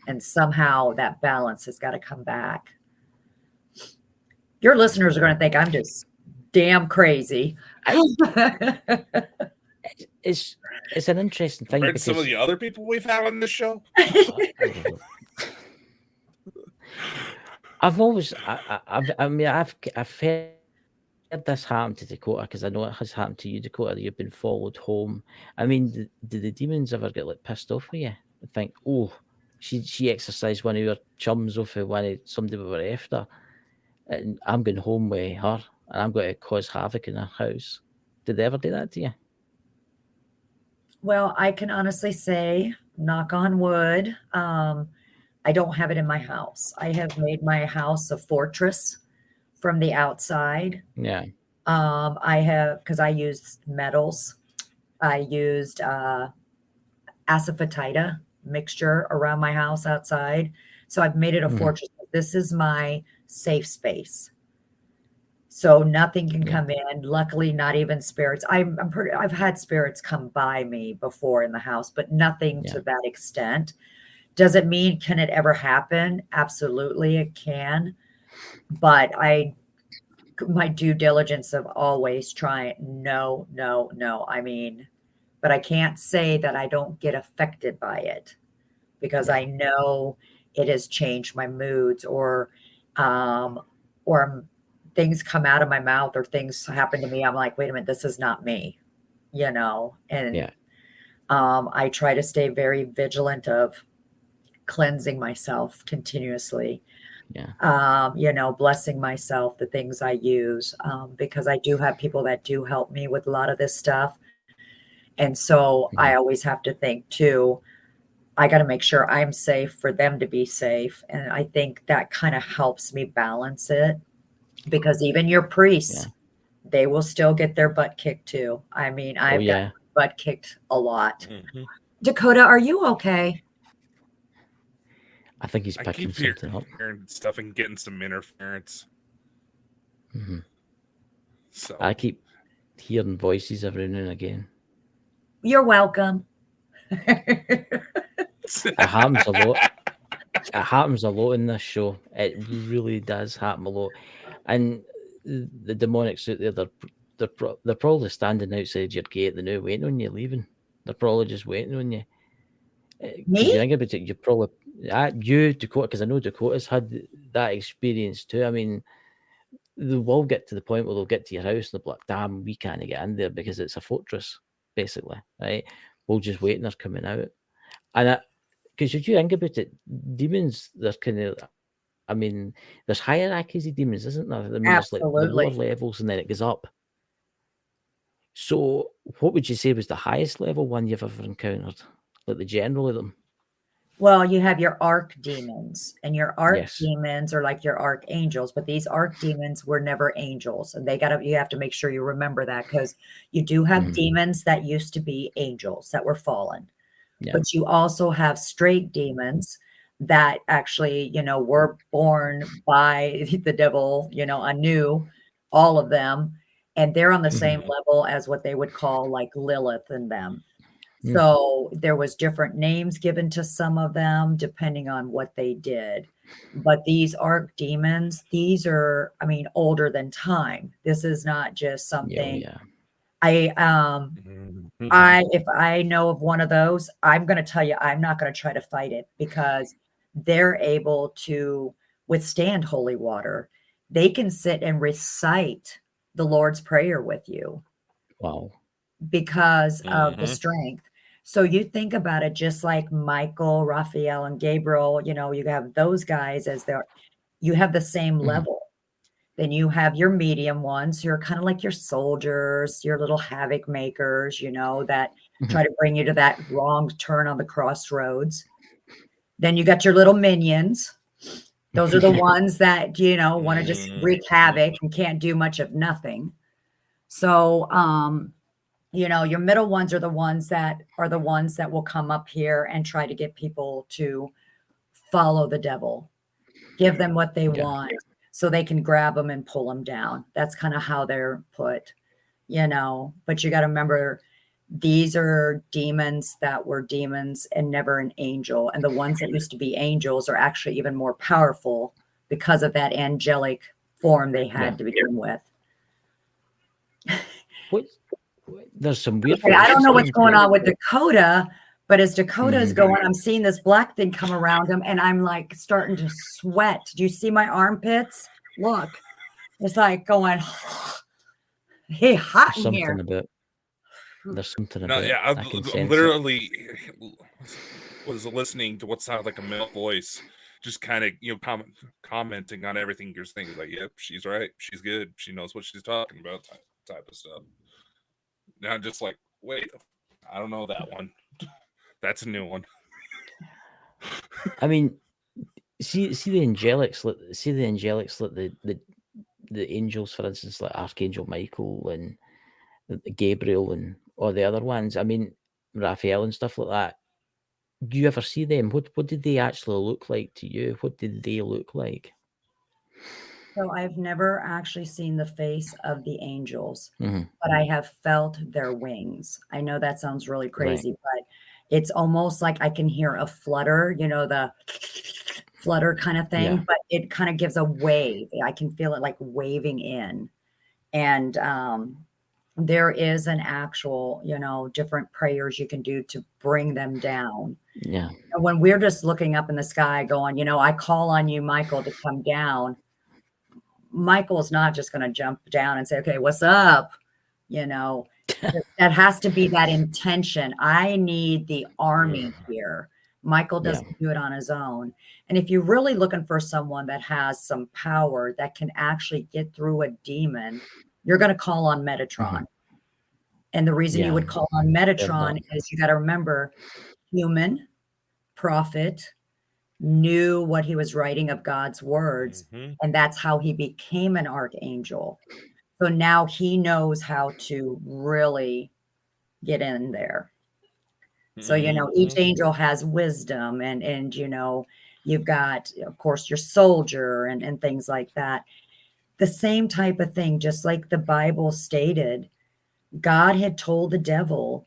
and somehow that balance has got to come back. Your listeners are going to think I'm just damn crazy. I, it's it's an interesting thing Compared to some of because the other people we've had on this show. I don't know. I've always, I mean, I've heard this happen to Dakota because I know it has happened to you, Dakota. You've been followed home. I mean, do the demons ever get like pissed off with you? And think, oh, she exercised one of your chums off of one of somebody we were after, and I'm going home with her, and I'm going to cause havoc in her house. Did they ever do that to you? Well, I can honestly say, knock on wood, I don't have it in my house. I have made my house a fortress from the outside. Yeah. I have, because I used metals. I used asafoetida mixture around my house outside. So I've made it a Hmm. fortress. This is my safe space. So nothing can Yeah. come in. Luckily, not even spirits. I've had spirits come by me before in the house, but nothing Yeah. to that extent. Does it mean, can it ever happen? Absolutely, it can. But my due diligence of always trying, no, no, no. I mean, but I can't say that I don't get affected by it, because Yeah. I know it has changed my moods, um, or things come out of my mouth, or things happen to me. I'm like, wait a minute, this is not me, and Yeah. I try to stay very vigilant of cleansing myself continuously, Yeah. blessing myself, the things I use, because I do have people that do help me with a lot of this stuff. And so I Yeah. always have to think too, I got to make sure I'm safe for them to be safe. And I think that kind of helps me balance it, because even your Yeah. priests, they will still get their butt kicked too. I mean, Oh I've got yeah. my butt kicked a lot. Mm-hmm. Dakota, are you okay? I think he's I picking keep something up. hearing stuff and getting some interference. Hmm. So I keep hearing voices every now and again. You're welcome. It happens a lot. It happens a lot in this show. It really does happen a lot. And the demonics out there, they're probably standing outside your gate. They're now waiting on you leaving. They're probably just waiting on you. Because you Me? think about it, you probably you Dakota, because I know Dakota's had that experience too. I mean, they will get to the point where they'll get to your house and they'll be like, "Damn, we can't get in there because it's a fortress, basically, right? We'll just wait and they're coming out." And because if you think about it, demons, they're kind of, I mean, there's hierarchies of demons, isn't there? I mean, there's like the lower Absolutely. levels and then it goes up. So, what would you say was the highest level one you've ever encountered? Like the general of them? Well, you have your archdemons, and your Yes. archdemons are like your archangels, but these archdemons were never angels, and you have to make sure you remember that, because you do have Mhm. demons that used to be angels that were fallen, Yeah. but you also have straight demons that actually, were born by the devil, anew, all of them, and they're on the same Mhm. level as what they would call like Lilith and them. Mm. So there was different names given to some of them depending on what they did. But these archdemons, these are, I mean, older than time. This is not just Yeah, something yeah. if I know of one of those, I'm going to tell you, I'm not going to try to fight it, because they're able to withstand holy water. They can sit and recite the Lord's Prayer with you Wow. because of the strength. So you think about it, just like Michael, Raphael, and Gabriel, you have those guys you have the same Mhm. level. Then you have your medium ones who are kind of like your soldiers, your little havoc makers, that Mhm. try to bring you to that wrong turn on the crossroads. Then you got your little minions. Those are the ones that, want to just wreak havoc and can't do much of nothing. So, your middle ones are the ones that will come up here and try to get people to follow the devil, give them what they Yeah. want so they can grab them and pull them down. That's kind of how they're put, but you got to remember, these are demons that were demons and never an angel. And the ones that used to be angels are actually even more powerful because of that angelic form they had Yeah. to begin with. What? There's some weird Okay, I don't voices know what's coming going through. on with Dakota, but as Dakota is Mhm. going, I'm seeing this black thing come around him, and I'm like starting to sweat. Do you see my armpits? Look, it's like going, hey, hot There's in something here. about. There's something No, about. yeah, I can I'm sense it. literally was listening to what sounded like a male voice, just kind of commenting on everything you're saying. Like, yep, she's right, she's good, she knows what she's talking about, type of stuff. Now I'm just like, wait, I don't know that one. That's a new one. I mean, see the angelics. See the angelics, like the angels, for instance, like Archangel Michael and Gabriel and all the other ones. I mean, Raphael and stuff like that. Do you ever see them? What did they actually look like to you? What did they look like? So I've never actually seen the face of the angels, Mhm. but I have felt their wings. I know that sounds really Right. crazy, but it's almost like I can hear a flutter, the flutter kind of thing, Yeah. but it kind of gives a wave. I can feel it like waving in. And there is an actual, different prayers you can do to bring them down. Yeah. And when we're just looking up in the sky going, I call on you, Michael, to come down, Michael's not just going to jump down and say, okay, what's up? That has to be that intention. I need the army here. Michael Yeah. doesn't do it on his own. And if you're really looking for someone that has some power that can actually get through a demon, you're going to call on Metatron. Mhm. And the reason you Yeah. would call on Heard Metatron that. is you got to remember, human, prophet, knew what he was writing of God's words, and that's how he became an archangel. So now he knows how to really get in there. So, each angel has wisdom and you've got, of course, your soldier and things like that. The same type of thing, just like the Bible stated, God had told the devil,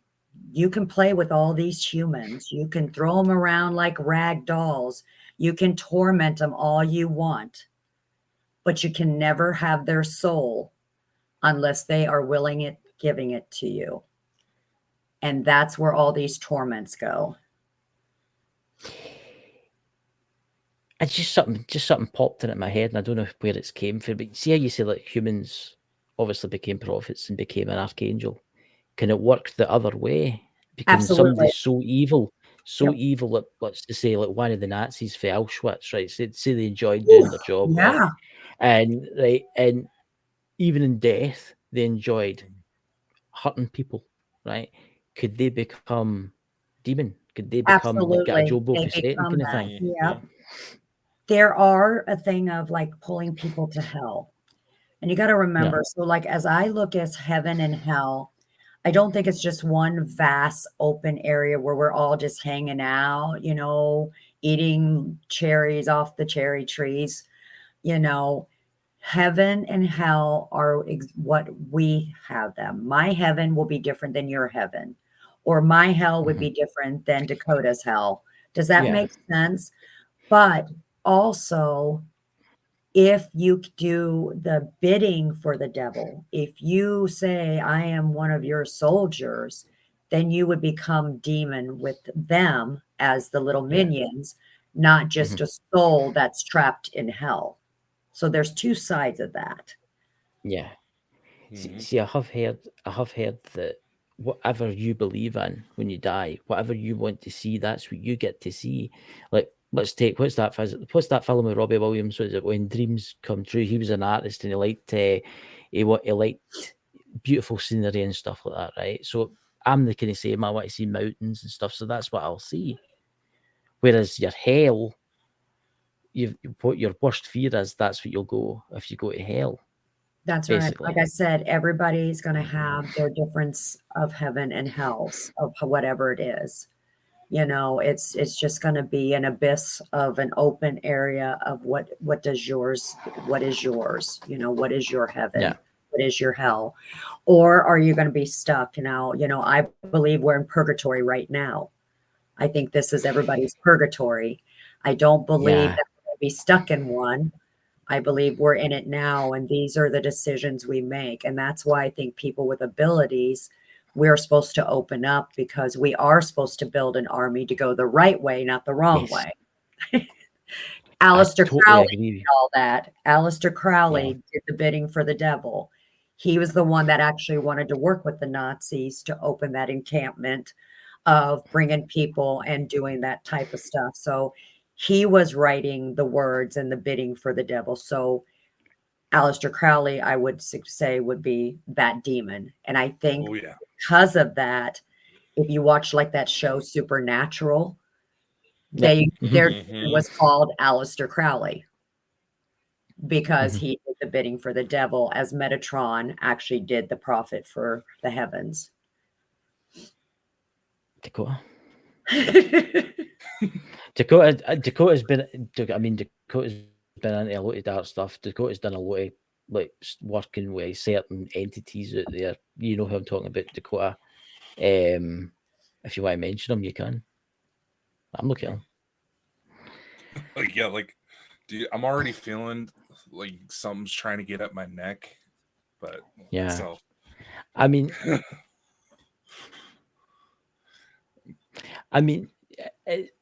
you can play with all these humans. You can throw them around like rag dolls. You can torment them all you want. but you can never have their soul unless they are giving it to you. And that's where all these torments go. It's just something popped into my head, and I don't know where it's came from. But see how you say like humans obviously became prophets and became an archangel. Can it work the other way? Because Absolutely. somebody's so evil that, let's just say, like one of the Nazis for Auschwitz, right? Say they enjoyed doing their job, Yeah. right? And even in death, they enjoyed hurting people, right? Could they become demon? Could they become like get a Absolutely. job They for Satan become kind of that. thing? Yeah. There are a thing of like pulling people to hell. And you got to remember, so like as I look at heaven and hell, I don't think it's just one vast open area where we're all just hanging out, you know, eating cherries off the cherry trees. You know, heaven and hell are what we have them. My heaven will be different than your heaven, or my hell would be different than Dakota's hell. Does that make sense? But also, if you do the bidding for the devil, if you say, I am one of your soldiers, then you would become demon with them as the little minions, not just a soul that's trapped in hell. So there's two sides of that. Yeah. See, I have heard that whatever you believe in when you die, whatever you want to see, that's what you get to see. Like, let's take what's that film with Robbie Williams? Was it When Dreams Come True? He was an artist and he liked beautiful scenery and stuff like that, right? So I'm the kind of same. I want to see mountains and stuff, so that's what I'll see. Whereas your hell, what your worst fear is, that's what you'll go if you go to hell. That's basically. right. Like I said, everybody's going to have their difference of heaven and hell, of whatever it is. You know, it's just going to be an abyss of an open area of what is yours? You know, what is your heaven? Yeah. What is your hell? Or are you going to be stuck? Now, you know, I believe we're in purgatory right now. I think this is everybody's purgatory. I don't believe that we're going to be stuck in one. I believe we're in it now, and these are the decisions we make. And that's why I think people with abilities, we're supposed to open up, because we are supposed to build an army to go the right way, not the wrong way. Aleister Crowley did all that. Aleister Crowley did the bidding for the devil. He was the one that actually wanted to work with the Nazis to open that encampment of bringing people and doing that type of stuff. So he was writing the words and the bidding for the devil. So Aleister Crowley, I would say, would be that demon. And I think because of that, if you watch like that show Supernatural, their was called Aleister Crowley, because he did the bidding for the devil, as Metatron actually did the prophet for the heavens. Dakota. Dakota's been into a lot of dark stuff. Dakota's done a lot of like working with certain entities out there. You know who I'm talking about, Dakota. If you want to mention them, you can. I'm looking at them. Yeah, like, dude, I'm already feeling like something's trying to get up my neck, but so. I mean,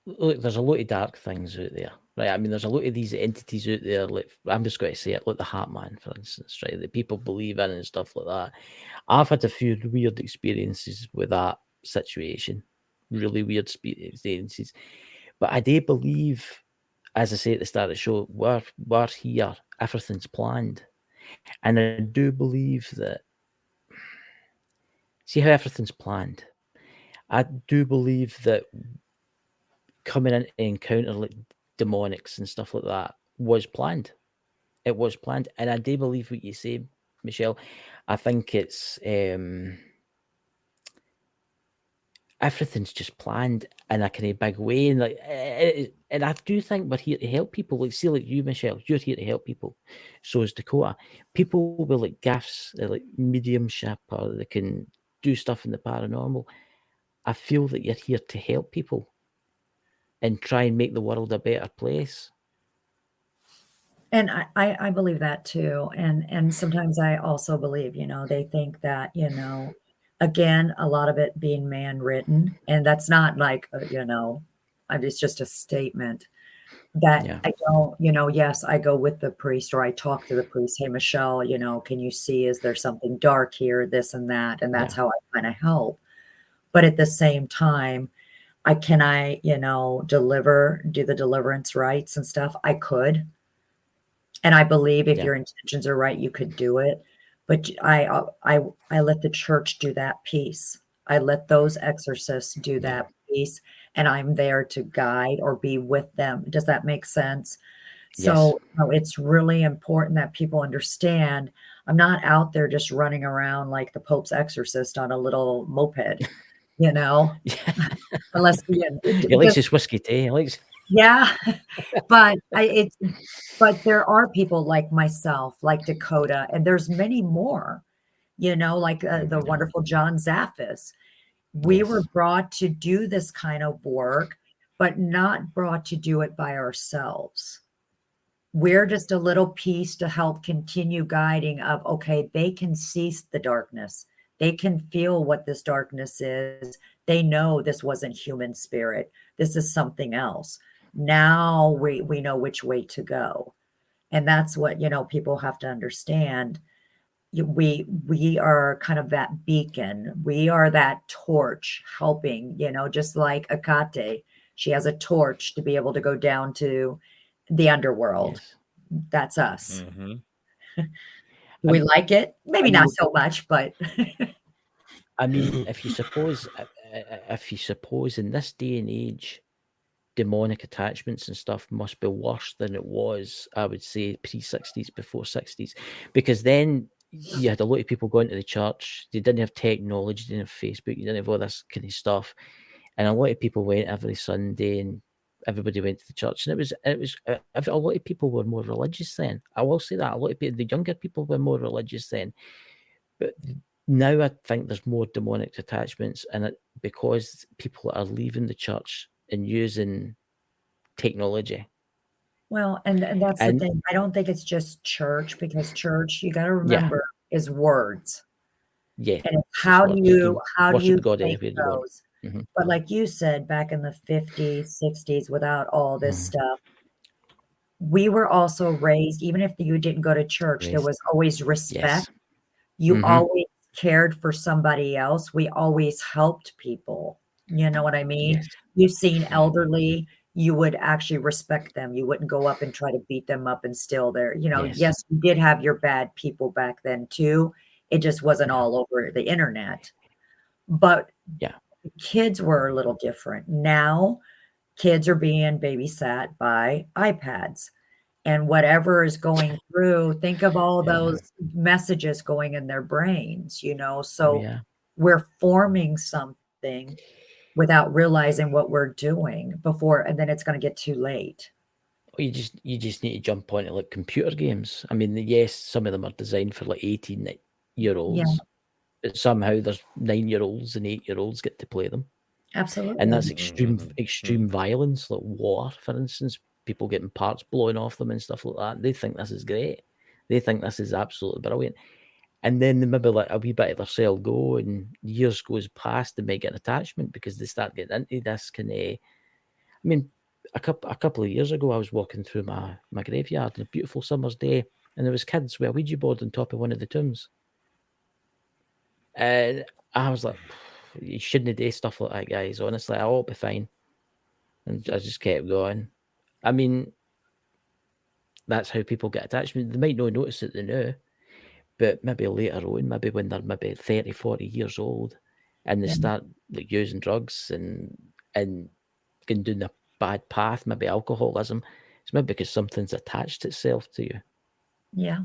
look, there's a lot of dark things out there, right? I mean, there's a lot of these entities out there, like, I'm just going to say it, like the Heartman, for instance, right? That people believe in and stuff like that. I've had a few weird experiences with that situation, really weird experiences. But I do believe, as I say at the start of the show, we're here, everything's planned. And I do believe that, see how everything's planned? I do believe that coming in to encounter like demonics and stuff like that was planned. It was planned. And I do believe what you say, Michelle. I think it's everything's just planned in a kind of big way, and like, and I do think we're here to help people. Like, see, like you, Michelle, you're here to help people. So is Dakota. People with like gifts, like mediumship, or they can do stuff in the paranormal. I feel that you're here to help people and try and make the world a better place. And I believe that too, and sometimes I also believe, they think that, again, a lot of it being man-written, and that's not like, it's just a statement that Yeah, I don't, yes, I go with the priest or I talk to the priest, "Hey, Michelle, can you see, is there something dark here, this and that?" And that's yeah, how I kinda help. But at the same time, do the deliverance rites and stuff? I could. And I believe if yeah, your intentions are right, you could do it. But I let the church do that piece. I let those exorcists do yeah. that piece, and I'm there to guide or be with them. Does that make sense? Yes. So, it's really important that people understand I'm not out there just running around like the Pope's exorcist on a little moped, you know? Unless, yeah, He it likes just his whiskey tea. He likes. yeah, but but there are people like myself, like Dakota, and there's many more, like, the Yeah. wonderful John Zaffis. We were Yes. brought to do this kind of work, but not brought to do it by ourselves. We're just a little piece to help continue guiding of, okay, they can see the darkness. They can feel what this darkness is. They know this wasn't human spirit. This is something else. Now we know which way to go. And that's what, people have to understand. We are kind of that beacon. We are that torch helping, just like Akate. She has a torch to be able to go down to the underworld. Yes. That's us. Mm-hmm. Do I we mean, like it? I Maybe not mean, so much, but I mean, if you suppose in this day and age, demonic attachments and stuff must be worse than it was, I would say, pre-60s, before 60s, because then you had a lot of people going to the church. They didn't have technology, they didn't have Facebook, you didn't have all this kind of stuff, and a lot of people went every Sunday, and everybody went to the church, and it was a lot of people were more religious then. I will say that a lot of people, the younger people, were more religious then. But now I think there's more demonic attachments, and because people are leaving the church and using technology. well, and that's the And thing. I don't think it's just church because church, you got to yeah, remember, is words. yeah, And it's it's how do words. You you can how do worship you God take anywhere you want. those? Hmm. But like you said, back in the 50s, 60s, without all this Hmm. stuff, we were also raised, even if you didn't go to church, there Raised. was always respect. Yes. You Hmm. always cared for somebody else. We always helped people. You know what I mean? Yes. You've seen Hmm. elderly, you would actually respect them. You wouldn't go up and try to beat them up and steal their, Yes. yes, you did have your bad people back then too. It just wasn't Yeah. all over the internet. But Yeah. kids were a little different. Now, kids are being babysat by iPads and whatever is going through, think of all Yeah. those messages going in their brains, Oh so yeah. we're forming something without realizing what we're doing before, and then it's going to get too late. Or you just need to jump onto like computer games. I mean, yes, some of them are designed for like 18-year Yeah, olds, but somehow there's 9-year olds and 8-year olds get to play them. And absolutely. that's extreme Mm-hmm. extreme violence, like war, for instance, people getting parts blown off them and stuff like that. They think this is great. They think this is absolutely brilliant. And then they maybe let a wee bit of their cell go, and years goes past, they might get an attachment because they start getting into this kind of. I mean, a couple of years ago, I was walking through my graveyard on a beautiful summer's day, and there was kids with a Ouija board on top of one of the tombs, and I was like, "You shouldn't do stuff like that, guys. Honestly, I'll be fine." And I just kept going. I mean, that's how people get attachment. They might not notice it now, but maybe later on, maybe when they're maybe 30, 40 years old, and they Yeah, start like using drugs and going down a bad path, maybe alcoholism, it's maybe because something's attached itself to you. yeah.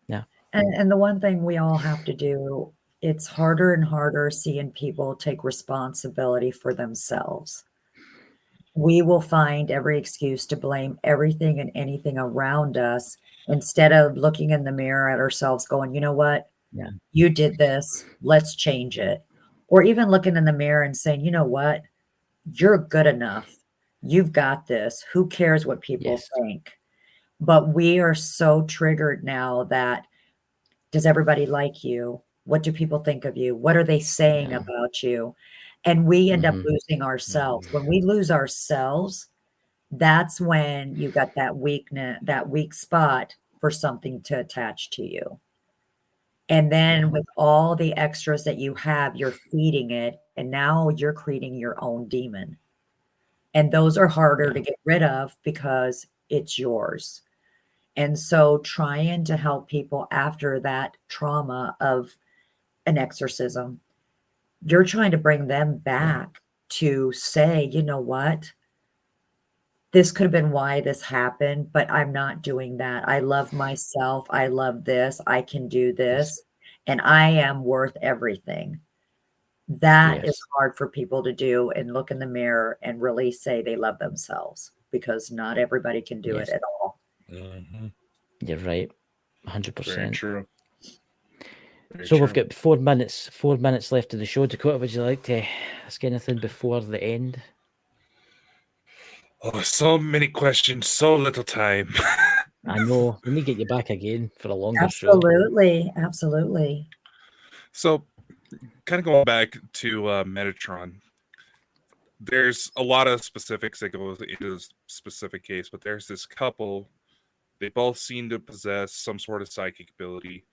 Yeah. And the one thing we all have to do, it's harder and harder seeing people take responsibility for themselves. We will find every excuse to blame everything and anything around us instead of looking in the mirror at ourselves going, "You know what? Yeah. You did this. Let's change it." Or even looking in the mirror and saying, "You know what? You're good enough. You've got this. Who cares what people Yes. think?" But we are so triggered now that does everybody like you? What do people think of you? What are they saying Yeah. about you? And we end up Mhm. losing ourselves. When we lose ourselves, that's when you got that weak spot for something to attach to you. And then Yeah. with all the extras that you have, you're feeding it, and now you're creating your own demon. And those are harder to Yeah. get rid of because it's yours. And so trying to help people after that trauma of an exorcism, you're trying to bring them Yeah. back to say, you know what? This could have been why this happened, but I'm not doing that. I love myself. I love this. I can do Yes. this. And I am worth everything. That is Yes. hard for people to do and look in the mirror and really say they love themselves because not everybody can do it Yes. at all. Mhm. You're right. Very 100%. true. Very So we've true. got 4 minutes left of the show. Dakota, would you like to ask anything before the end? Oh, so many questions, so little time. I know. We need to get you back again for a longer show. Absolutely. Absolutely. So, kind of going back to Metatron, there's a lot of specifics that goes into this specific case, but there's this couple. They both seem to possess some sort of psychic ability.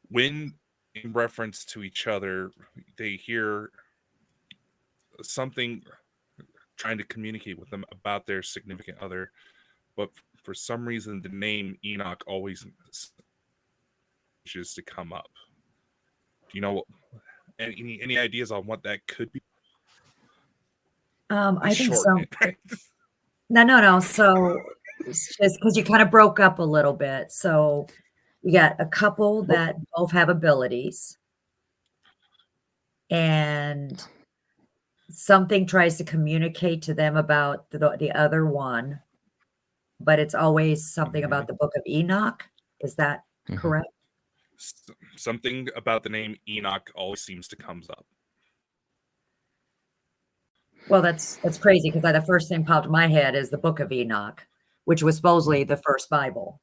When in reference to each other, they hear something trying to communicate with them about their significant other, but for some reason, the name Enoch always manages to come up. Do you know any ideas on what that could be? I think Short, so. right? No. So it's just because you kind of broke up a little bit. So you got a couple that both have abilities, and something tries to communicate to them about the other one, but it's always something about the Book of Enoch. Is that Mhm. correct? Something about the name Enoch always seems to comes up. Well, that's crazy because the first thing popped in my head is the Book of Enoch, which was supposedly the first Bible,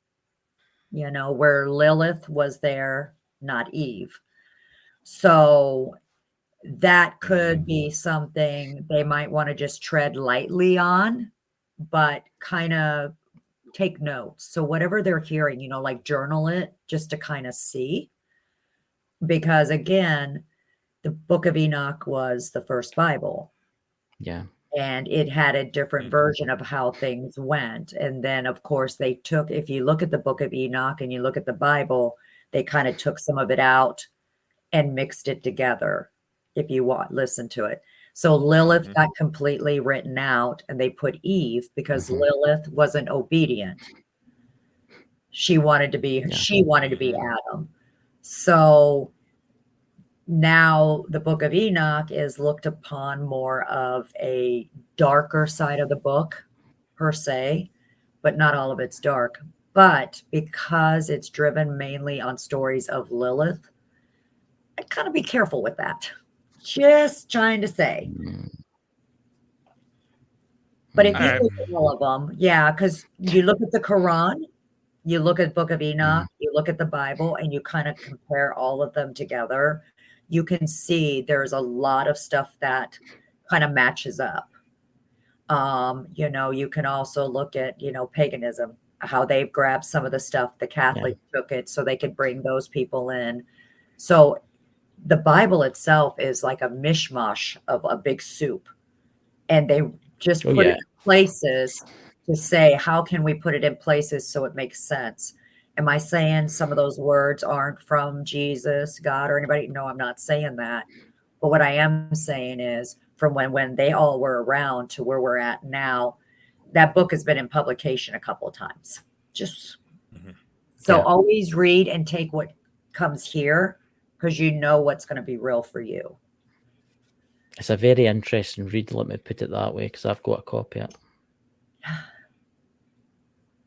where Lilith was there, not Eve. So that could be something they might want to just tread lightly on, but kind of take notes. So whatever they're hearing, like journal it just to kind of see. Because again, the Book of Enoch was the first Bible. Yeah. And it had a different version of how things went. And then, of course, if you look at the Book of Enoch and you look at the Bible, they kind of took some of it out and mixed it together, if you listen to it. So Lilith got completely written out and they put Eve because Lilith wasn't obedient. She wanted to be Adam. So now the Book of Enoch is looked upon more of a darker side of the book per se, but not all of it's dark. But because it's driven mainly on stories of Lilith, I kind of be careful with that. Just trying to say. But if you Alright. look at all of them, yeah, because you look at the Quran, you look at Book of Enoch, you look at the Bible, and you kind of compare all of them together, you can see there's a lot of stuff that kind of matches up. You can also look at, paganism, how they've grabbed some of the stuff, the Catholics took it so they could bring those people in. So the Bible itself is like a mishmash of a big soup. And they just Oh put it yeah. in places to say, how can we put it in places so it makes sense? Am I saying some of those words aren't from Jesus, God, or anybody? No, I'm not saying that. But what I am saying is from when they all were around to where we're at now, that book has been in publication a couple of times. Just so Yeah. always read and take what comes here because you know what's going to be real for you. It's a very interesting read, let me put it that way, because I've got a copy of it.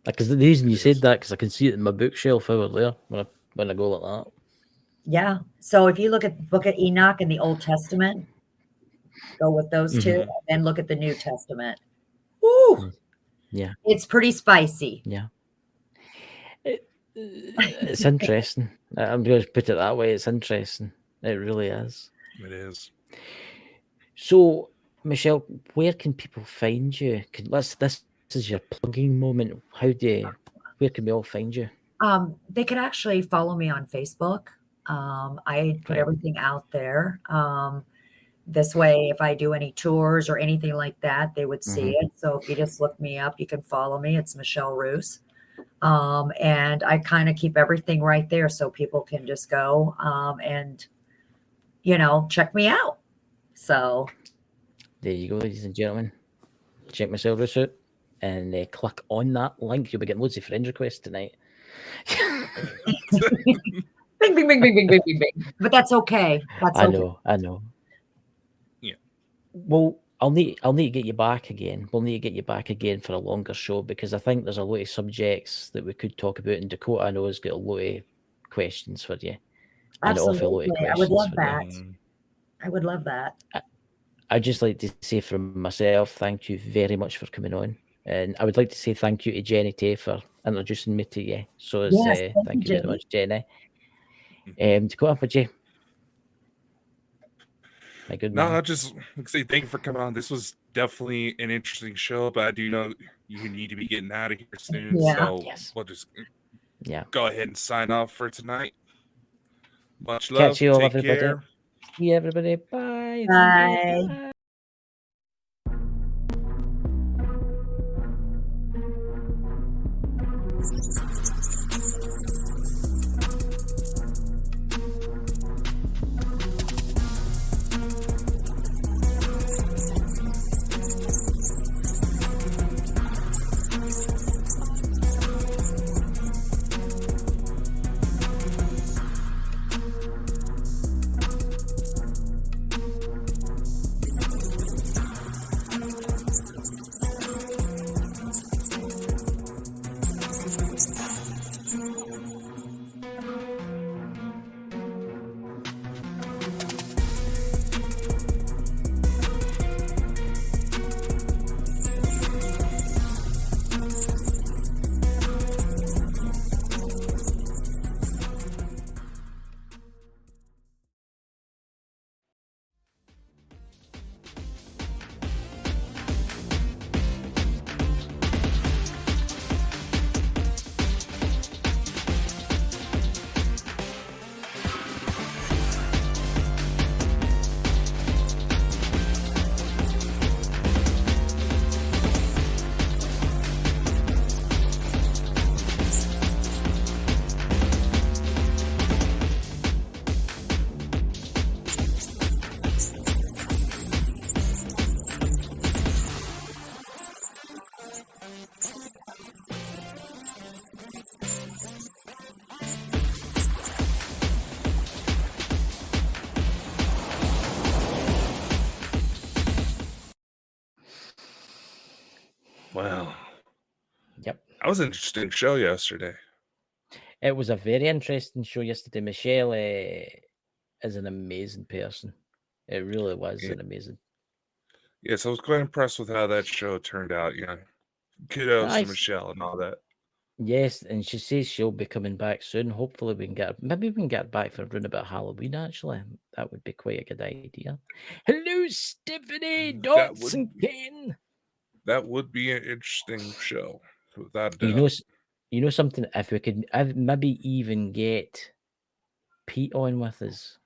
Because the reason you said that, because I can see it in my bookshelf over there when I go like that. Yeah. So if you look at the Book of Enoch in the Old Testament, go with those two, and then look at the New Testament. Woo! Yeah. It's pretty spicy. Yeah. It's interesting. I'm going to put it that way. It's interesting. It really is. It is. So, Michelle, where can people find you? This is your plugging moment. Where can we all find you? They could actually follow me on Facebook. I put Right. everything out there. This way, if I do any tours or anything like that, they would see it. So if you just look me up, you can follow me. It's Michelle Roos. And I kind of keep everything right there so people can just go and, check me out. So There you go, ladies and gentlemen. Check Michelle Roos out and click on that link. You'll be getting loads of friend requests tonight. bing, bing, bing, bing, bing, bing, bing, bing. But that's okay. That's I okay. know. Yeah. Well, I'll need to get you back again. We'll need to get you back again for a longer show because I think there's a lot of subjects that we could talk about. And Dakota, I know, has got a lot of questions for you. And an awful lot of Absolutely. I would questions love for that. Mm. I would love that. I'd just like to say from myself, thank you very much for coming on. And I would like to say thank you to Jenny Tay for introducing me to you. So Yes. thank you very much, Jenny. Mhm. Dakota, would you? My good No, man. I just say thank you for coming on. This was definitely an interesting show, but I do know you need to be getting out of here soon. Yeah. So Yes. we'll just Yeah. go ahead and sign off for tonight. Much Catch love. you all, Take everybody. care. See you, everybody. Bye. Thank you. Bye. Bye. Well, Yep. that was an interesting show yesterday. It was a very interesting show yesterday. Michelle is an amazing person. It really was Yeah. an amazing. Yes, I was quite impressed with how that show turned out. Kudos to Nice. Michelle and all that. Yes, and she says she'll be coming back soon. Hopefully, maybe we can get her back for around about Halloween. Actually, that would be quite a good idea. Hello, Stephanie, That Dots, would and Ken. that would be an interesting show, without a You doubt. know, you know something. If we could maybe even get Pete on with us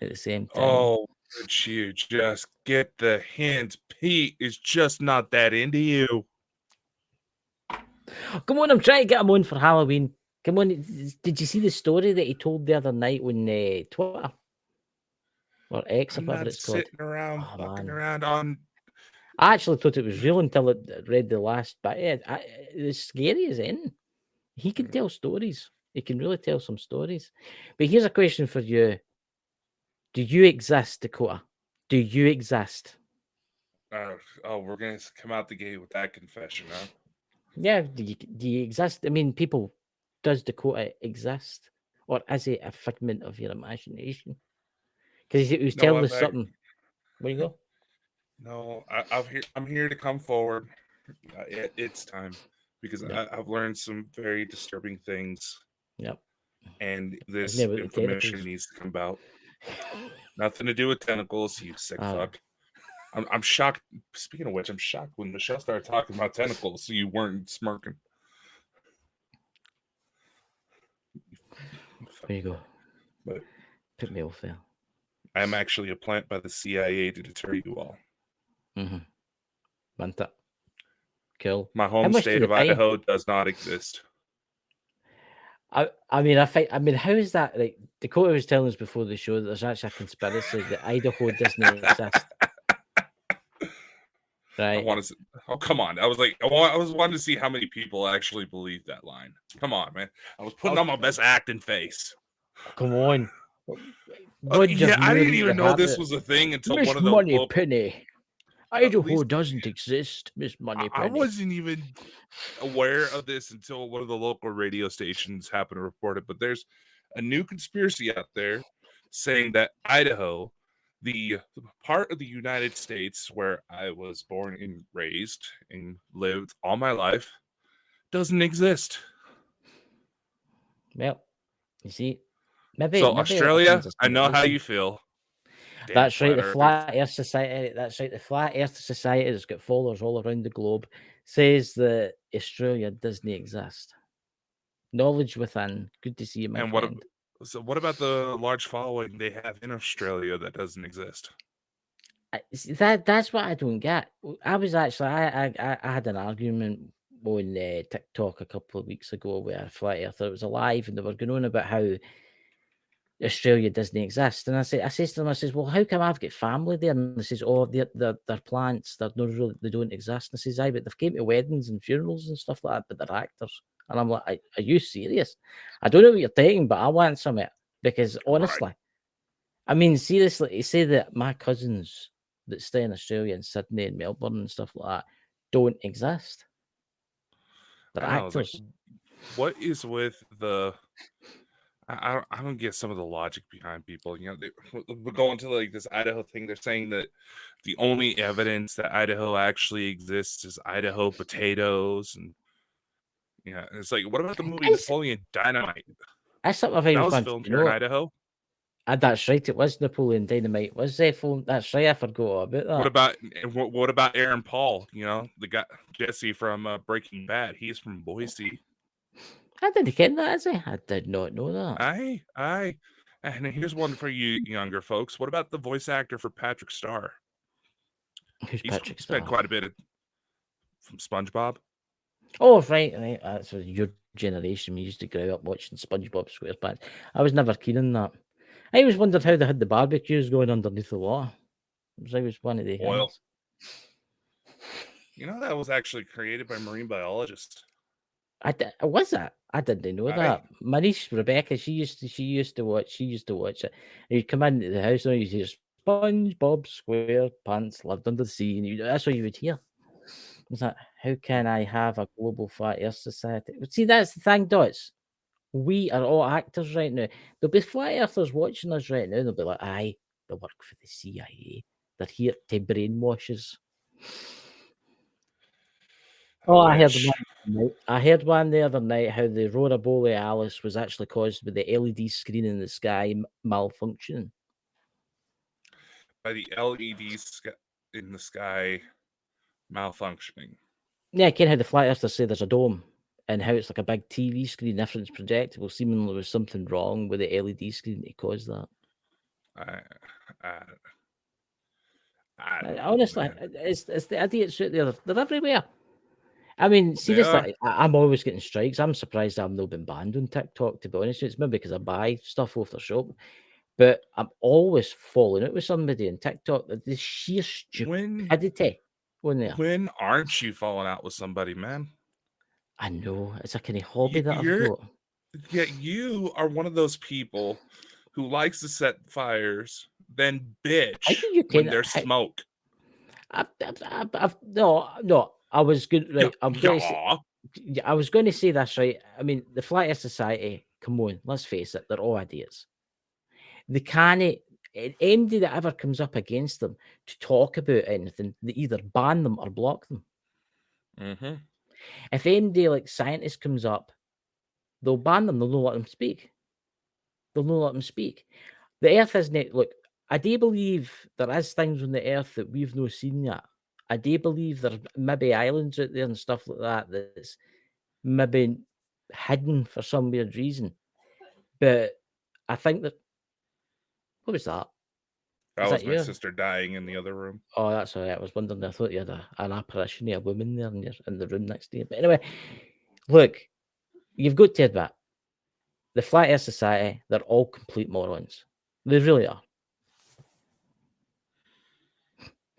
at the same time. Oh, would you just get the hint? Pete is just not that into you. Come on, I'm trying to get him on for Halloween. Come on, did you see the story that he told the other night on Twitter or X or I'm whatever not it's called? sitting around Oh fucking man, around on. I actually thought it was real until I read the last bit. It's scary as in. He can tell stories. He can really tell some stories. But here's a question for you: do you exist, Dakota? Do you exist? We're gonna come out the gate with that confession, huh? Yeah, do you exist? I mean, people, does Dakota exist? Or is it a figment of your imagination? Because he was No, telling I'm us back. something. Where you go? No, I'm here to come forward. It's time. because Yep. I've learned some very disturbing things, Yep. and this Isn't it about the information tentacles? needs to come about. Nothing to do with tentacles, you sick Ah. fuck. I'm shocked. Speaking of which, I'm shocked when Michelle started talking about tentacles, so you weren't smirking. There you go. But Put me off there. I'm actually a plant by the CIA to deter you all. Mm-hmm. Want it? Cool. My How home much state do of they pay? Idaho does not exist. I mean, how is that? Like Dakota was telling us before the show that there's actually a conspiracy that Idaho doesn't exist. I Right? want to. Oh, come on! I was wanting to see how many people actually believe that line. Come on, man! I was putting on my best acting face. Come on. Roger Yeah, I didn't knew even the know this habit. was a thing until Miss one of the Money local. Penny. At Idaho least doesn't exist, Miss Money I Penny. wasn't even aware of this until one of the local radio stations happened to report it. But there's a new conspiracy out there saying that Idaho, the part of the United States where I was born and raised and lived all my life, doesn't exist. Well, you see, maybe So maybe Australia, things are I know how simulation. you feel. Damn That's right. The earthers. Flat Earth Society. That's right. The Flat Earth Society has got followers all around the globe. Says that Australia doesn't exist. Knowledge within. Good to see you, my And friend. what about the large following they have in Australia that doesn't exist? See, that's what I don't get. I was actually I had an argument on TikTok a couple of weeks ago where Flat Earther was alive and they were going on about how Australia doesn't exist. And I says to them, I says, well, how come I've got family there? And they says, oh, they're plants. They're not really, they don't exist. And I says, aye, but they've came to weddings and funerals and stuff like that, but they're actors. And I'm like, are you serious? I don't know what you're taking, but I want some of it. Because honestly, Right. I mean, seriously, you say that my cousins that stay in Australia and Sydney and Melbourne and stuff like that don't exist. They're I know, actors. like, what is with the? I don't get some of the logic behind people. You know, we're going to like this Idaho thing. They're saying that the only evidence that Idaho actually exists is Idaho potatoes, and yeah, it's like, what about the movie It's- Napoleon Dynamite? That's something I That was fancy filmed to here in know. Idaho. That's right. It was Napoleon Dynamite. Was film? That's right. I forgot all about that. What about Aaron Paul? You know, the guy Jesse from Breaking Bad. He's from Boise. I didn't get that, is it? I did not know that. Aye. And here's one for you younger folks. What about the voice actor for Patrick Star? Who's Patrick spent Star? quite a bit from SpongeBob. Oh, right. That's your generation. We used to grow up watching SpongeBob SquarePants. I was never keen on that. I always wondered how they had the barbecues going underneath the water. I was one of the Oil. things. You know, that was actually created by marine biologists. Was that? I didn't know that. My niece Rebecca, she used to watch it. And you'd come into the house and you'd hear SpongeBob SquarePants lived under the sea, and that's what you would hear. It's like, how can I have a global flat earth society? But see, that's the thing, Dots. We are all actors right now. There'll be flat earthers watching us right now. They'll be like, aye, they work for the CIA. They're here to brainwash us. I heard one the other night how the aurora borealis was actually caused by the LED screen in the sky malfunctioning. By the LEDs in the sky malfunctioning. Yeah, I can how the flat earthers say there's a dome and how it's like a big TV screen, everything's projectable. Seemingly there was something wrong with the LED screen to cause that. Honestly, it's the idiots out there. They're everywhere. I mean, seriously, I'm always getting strikes. I'm surprised I've not been banned on TikTok, to be honest. It's maybe because I buy stuff off their shop. But I'm always falling out with somebody on TikTok. The sheer stupidity on there. When aren't you falling out with somebody, man? I know. It's a kind of hobby that I've got. Yeah, you are one of those people who likes to set fires, then bitch when there's smoke. No. I was good. Right. I was going to say this, right? I mean, the Flat Earth Society, come on, let's face it, they're all idiots. They can't, anybody that ever comes up against them to talk about anything, they either ban them or block them. Mm-hmm. If any day like scientist comes up, they'll ban them. They'll not let them speak. They'll not let them speak. The Earth isn't. Look, I do believe there is things on the Earth that we've not seen yet. I do believe there may be islands out there and stuff like that that's maybe hidden for some weird reason. But I think that. What was that? That Is was that my you? sister dying in the other room. Oh, that's all right. I was wondering. I thought you had an apparition of a woman there in the room next to you. But anyway, look, you've got to admit, the Flat Earth Society, they're all complete morons. They really are.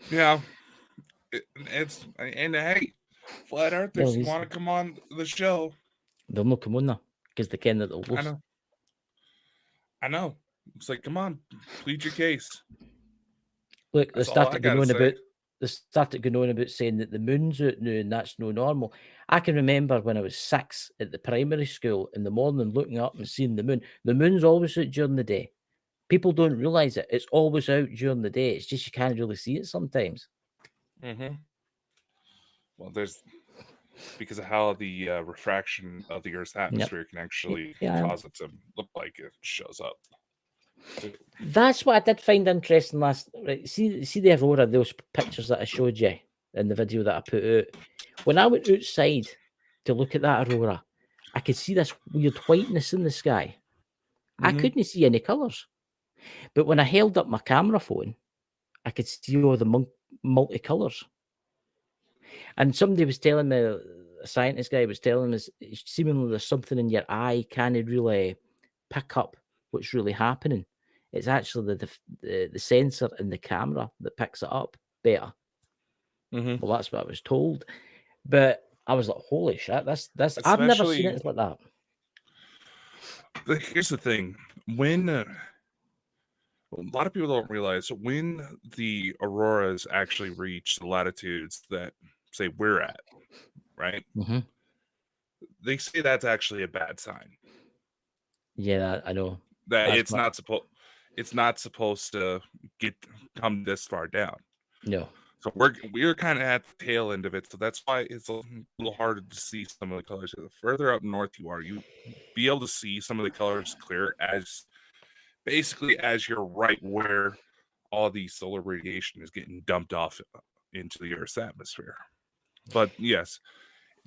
Yeah, and hey, flat earthers, Well, you want to come on the show? they'll not come on there because they ken that they'll lose. I know. It's like, come on, plead your case. Look, they That's all I started going gotta on say. about. They started going on about saying that the moon's out now and that's no normal. I can remember when I was 6 at the primary school in the morning looking up and seeing the moon. The moon's always out during the day. People don't realise it. It's always out during the day. It's just you can't really see it sometimes. Mm-hmm. Well, there's because of how the refraction of the Earth's atmosphere can actually cause it to look like it shows up. That's what I did find interesting last. Right, see the aurora, those pictures that I showed you in the video that I put out. When I went outside to look at that aurora, I could see this weird whiteness in the sky. I couldn't see any colours. But when I held up my camera phone, I could see all the multicolours. And somebody was telling me, a scientist guy was telling me, seemingly there's something in your eye can't really pick up what's really happening. It's actually the sensor in the camera that picks it up better. Well, that's what I was told. But I was like, holy shit, this I've never seen it like that. Here's the thing. When a lot of people don't realize when the auroras actually reach the latitudes that say we're at, right? Mm-hmm. They say that's actually a bad sign. Yeah, I know. That it's not supposed to come this far down. No. So we're kind of at the tail end of it. So that's why it's a little harder to see some of the colors. The further up north you are, you be able to see some of the colors clear as you're right where all the solar radiation is getting dumped off into the Earth's atmosphere. But yes,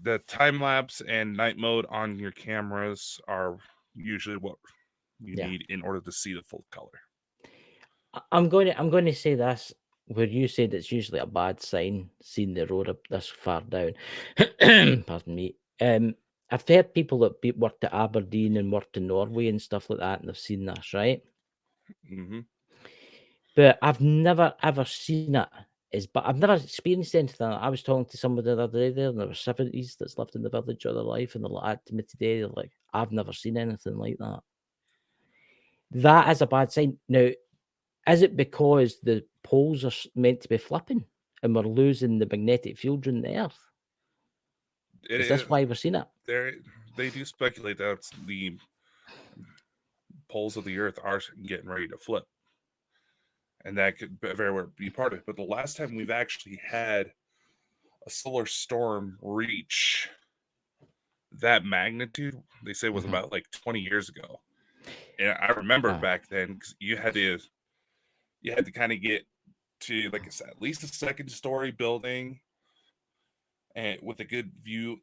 the time lapse and night mode on your cameras are usually what you need in order to see the full color. I'm going to say this, where you said it's usually a bad sign seeing the aurora this far down. Pardon me. I've heard people that worked at Aberdeen and worked in Norway and stuff like that, and they've seen this, right? Mm-hmm. But I've never ever seen it. But I've never experienced anything. I was talking to somebody the other day there, and they were 70s that's lived in the village all their life, and they're like to me today, they're like, I've never seen anything like that. That is a bad sign. Now, is it because the poles are meant to be flipping and we're losing the magnetic field around the Earth? Is this why we're seeing it? They do speculate that the poles of the Earth are getting ready to flip. And that could very well be part of it. But the last time we've actually had a solar storm reach that magnitude, they say was about like 20 years ago. And I remember back then, because you had to kind of get to like at least a second story building and with a good view,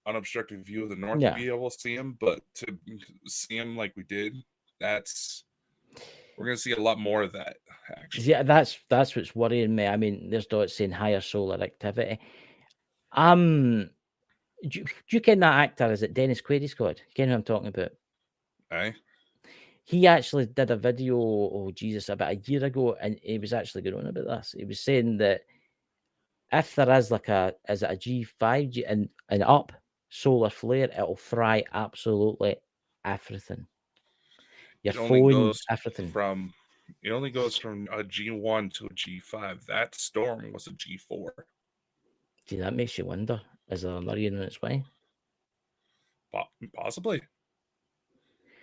unobstructed view of the north to be able to see them. But to see them like we did, we're going to see a lot more of that, actually. Yeah, that's what's worrying me. I mean, there's dots saying higher solar activity. Do you ken that actor? Is it Dennis Quaid's squad? You ken who I'm talking about? Aye. He actually did a video, about a year ago, and he was actually going on about this. He was saying that if there is like a G5 and up solar flare, it'll fry absolutely everything. Your phone, everything. It only goes from a G1 to a G5. That storm was a G4. See, that makes you wonder, is there a Meridian on its way? Possibly.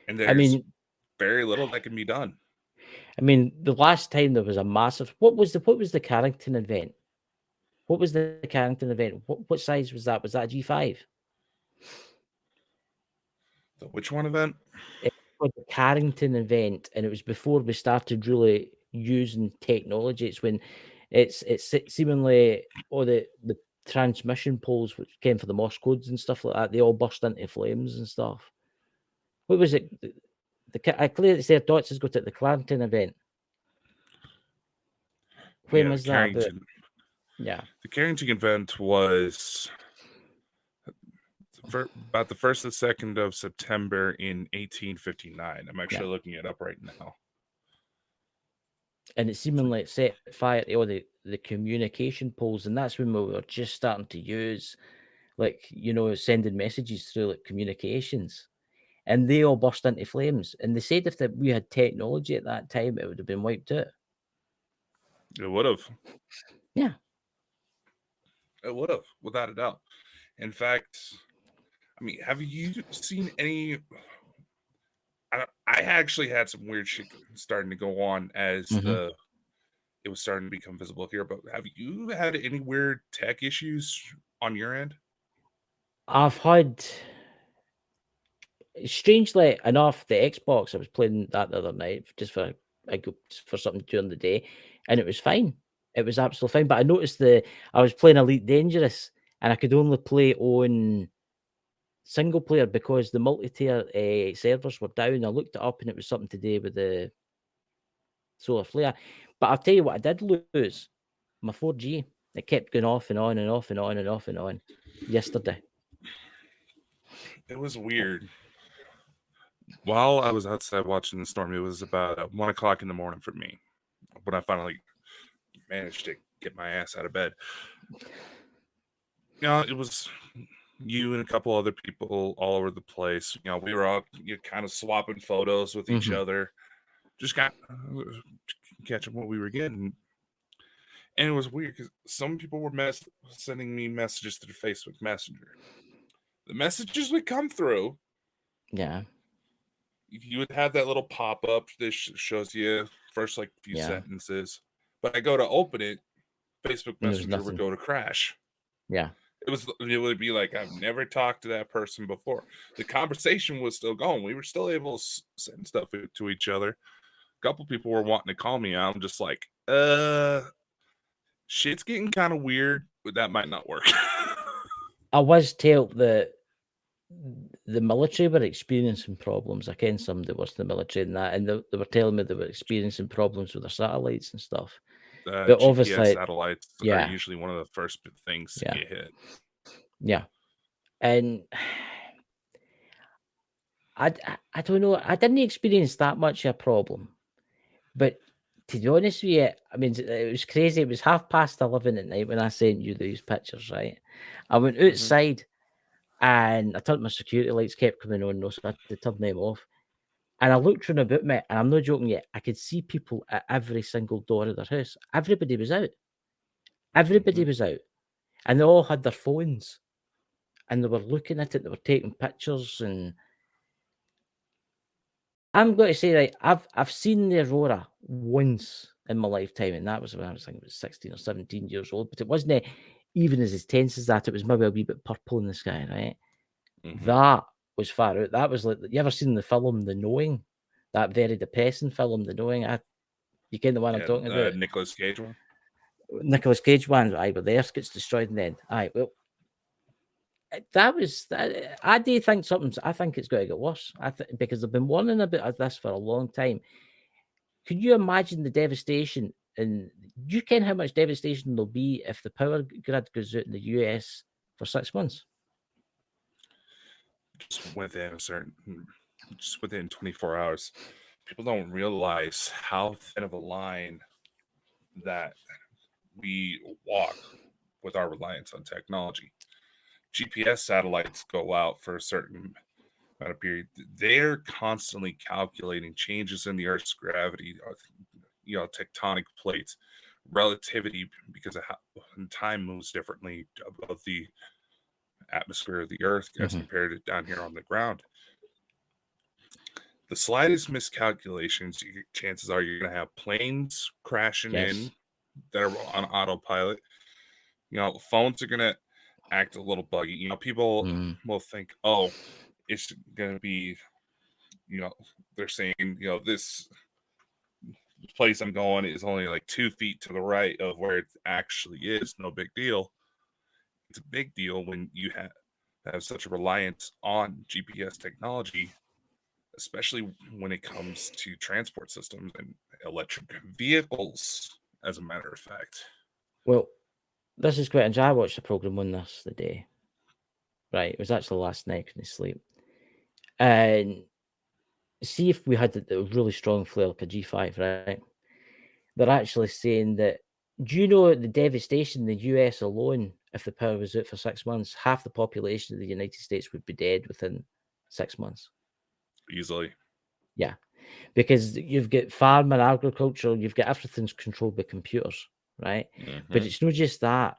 And there's very little that can be done. I mean, the last time there was a massive... What was the Carrington event? What was the Carrington event? What size was that? Was that a G5? The which one event? It was the Carrington event, and it was before we started really using technology. It's when it's seemingly all the transmission poles which came for the Morse codes and stuff like that, they all burst into flames and stuff. What was it? I clearly said Dots has got at the Carrington event. When was that about? Yeah. The Carrington event was about the 1st and 2nd of September in 1859. I'm actually looking it up right now. And it seemingly set fire to all the communication poles, and that's when we were just starting to use, like, you know, sending messages through like communications, and they all burst into flames. And they said if we had technology at that time, it would have been wiped out. It would have. Yeah. It would have, without a doubt. In fact, I mean, have you seen any? I actually had some weird shit starting to go on as it was starting to become visible here. But have you had any weird tech issues on your end? I've had, strangely enough, the Xbox. I was playing that the other night just for something during the day, and it was fine. It was absolutely fine. But I noticed I was playing Elite Dangerous, and I could only play on single player because the multi-tier servers were down. I looked it up, and it was something to do with the solar flare. But I'll tell you what, I did lose my 4G. It kept going off and on and off and on and off and on yesterday. It was weird. While I was outside watching the storm, it was about 1 o'clock in the morning for me when I finally managed to get my ass out of bed. You know, it was you and a couple other people all over the place. You know, we were all kind of swapping photos with each other, just kind of catching what we were getting. And it was weird because some people were sending me messages through Facebook Messenger. The messages would come through. Yeah. You would have that little pop-up that shows you first like few sentences. But I go to open it, Facebook Messenger would go to crash. Yeah. It would be like, I've never talked to that person before. The conversation was still going. We were still able to send stuff to each other. A couple people were wanting to call me out. I'm just like, shit's getting kind of weird, but that might not work. I was told that the military were experiencing problems. I ken somebody that was in the military and that, and they were telling me they were experiencing problems with their satellites and stuff. But GPS obviously, satellites are usually one of the first things to get hit. Yeah. And I don't know. I didn't experience that much of a problem. But to be honest with you, I mean, it was crazy. It was 11:30 at night when I sent you these pictures, right? I went outside and I turned my security lights, kept coming on, so I had to turn them off. And I looked round about me, and I'm not joking yet, I could see people at every single door of their house. Everybody was out. Everybody was out. And they all had their phones. And they were looking at it, they were taking pictures, and I'm going to say, right, I've seen the aurora once in my lifetime, and that was when I was, I think it was 16 or 17 years old, but it wasn't even as intense as that. It was maybe a wee bit purple in the sky, right? That was far out. That was like, you ever seen the film The Knowing? That very depressing film, The Knowing? You get the one I'm talking about? Nicolas Cage one? Nicolas Cage one, aye, where the Earth gets destroyed in the end. Aye, well, that was that. I do think I think it's going to get worse. Because they've been warning about this for a long time. Could you imagine the devastation? And you ken how much devastation there'll be if the power grid goes out in the US for 6 months? Just within 24 hours. People don't realize how thin of a line that we walk with our reliance on technology. GPS satellites go out for a certain amount of period. They're constantly calculating changes in the Earth's gravity, tectonic plates, relativity, because of how time moves differently above the atmosphere of the Earth as compared to down here on the ground. The slightest miscalculations, chances are you're going to have planes crashing in that are on autopilot. Phones are gonna act a little buggy. People will think, oh, it's gonna be, they're saying, this place I'm going is only like 2 feet to the right of where it actually is. No big deal. It's a big deal when you have such a reliance on GPS technology, especially when it comes to transport systems and electric vehicles, as a matter of fact. Well, this is quite interesting. I watched a program on this the day. Right, it was actually last night, couldn't sleep. And see if we had a really strong flare like a G5, right? They're actually saying that. Do you know the devastation in the US alone? If the power was out for 6 months, half the population of the United States would be dead within 6 months. Easily. Yeah, because you've got farm and agriculture, you've got everything's controlled by computers, right? But it's not just that.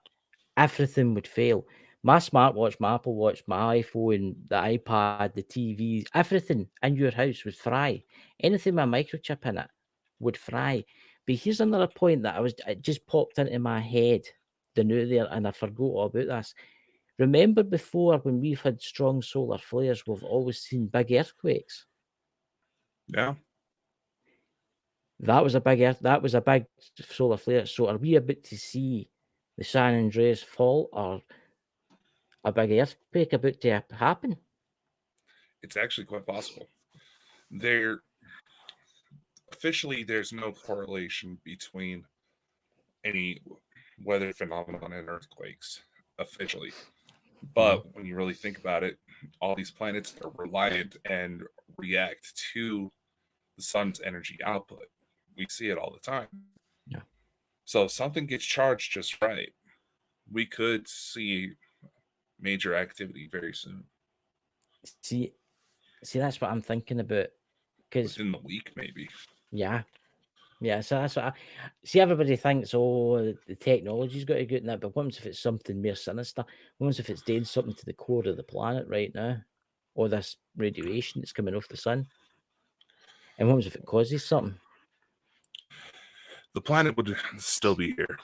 Everything would fail. My smartwatch, my Apple Watch, my iPhone, the iPad, the TVs, everything in your house would fry. Anything with a microchip in it would fry. But here's another point that it just popped into my head the new there, and I forgot all about this. Remember before when we've had strong solar flares, we've always seen big earthquakes. Yeah. That was a big solar flare. So are we about to see the San Andreas fault or a big earthquake about to happen? It's actually quite possible. Officially, there's no correlation between any weather phenomenon and earthquakes, officially. But when you really think about it, all these planets are reliant and react to the sun's energy output. We see it all the time. Yeah. So if something gets charged just right, we could see major activity very soon. See, that's what I'm thinking about. Because Within the week, maybe. yeah. So that's what see. Everybody thinks, oh, the technology's got to go in that, but what if it's something more sinister? What if it's doing something to the core of the planet right now, or this radiation that's coming off the sun? And what if it causes something? The planet would still be here.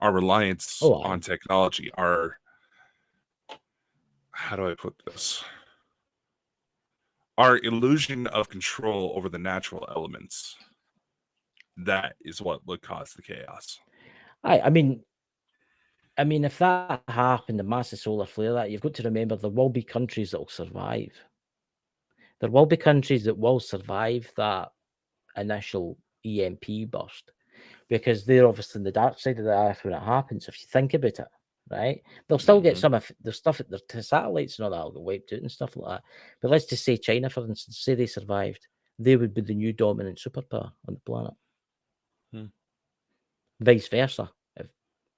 Our reliance Oh, on technology, how do I put this? Our illusion of control over the natural elements. That is what would cause the chaos. I mean, if that happened, a massive solar flare, that you've got to remember there will be countries that will survive. There will be countries that will survive that initial EMP burst because they're obviously in the dark side of the earth when it happens. If you think about it, right? They'll still get some of the stuff, their satellites and all that will get wiped out and stuff like that. But let's just say China, for instance, say they survived, they would be the new dominant superpower on the planet. Vice versa. If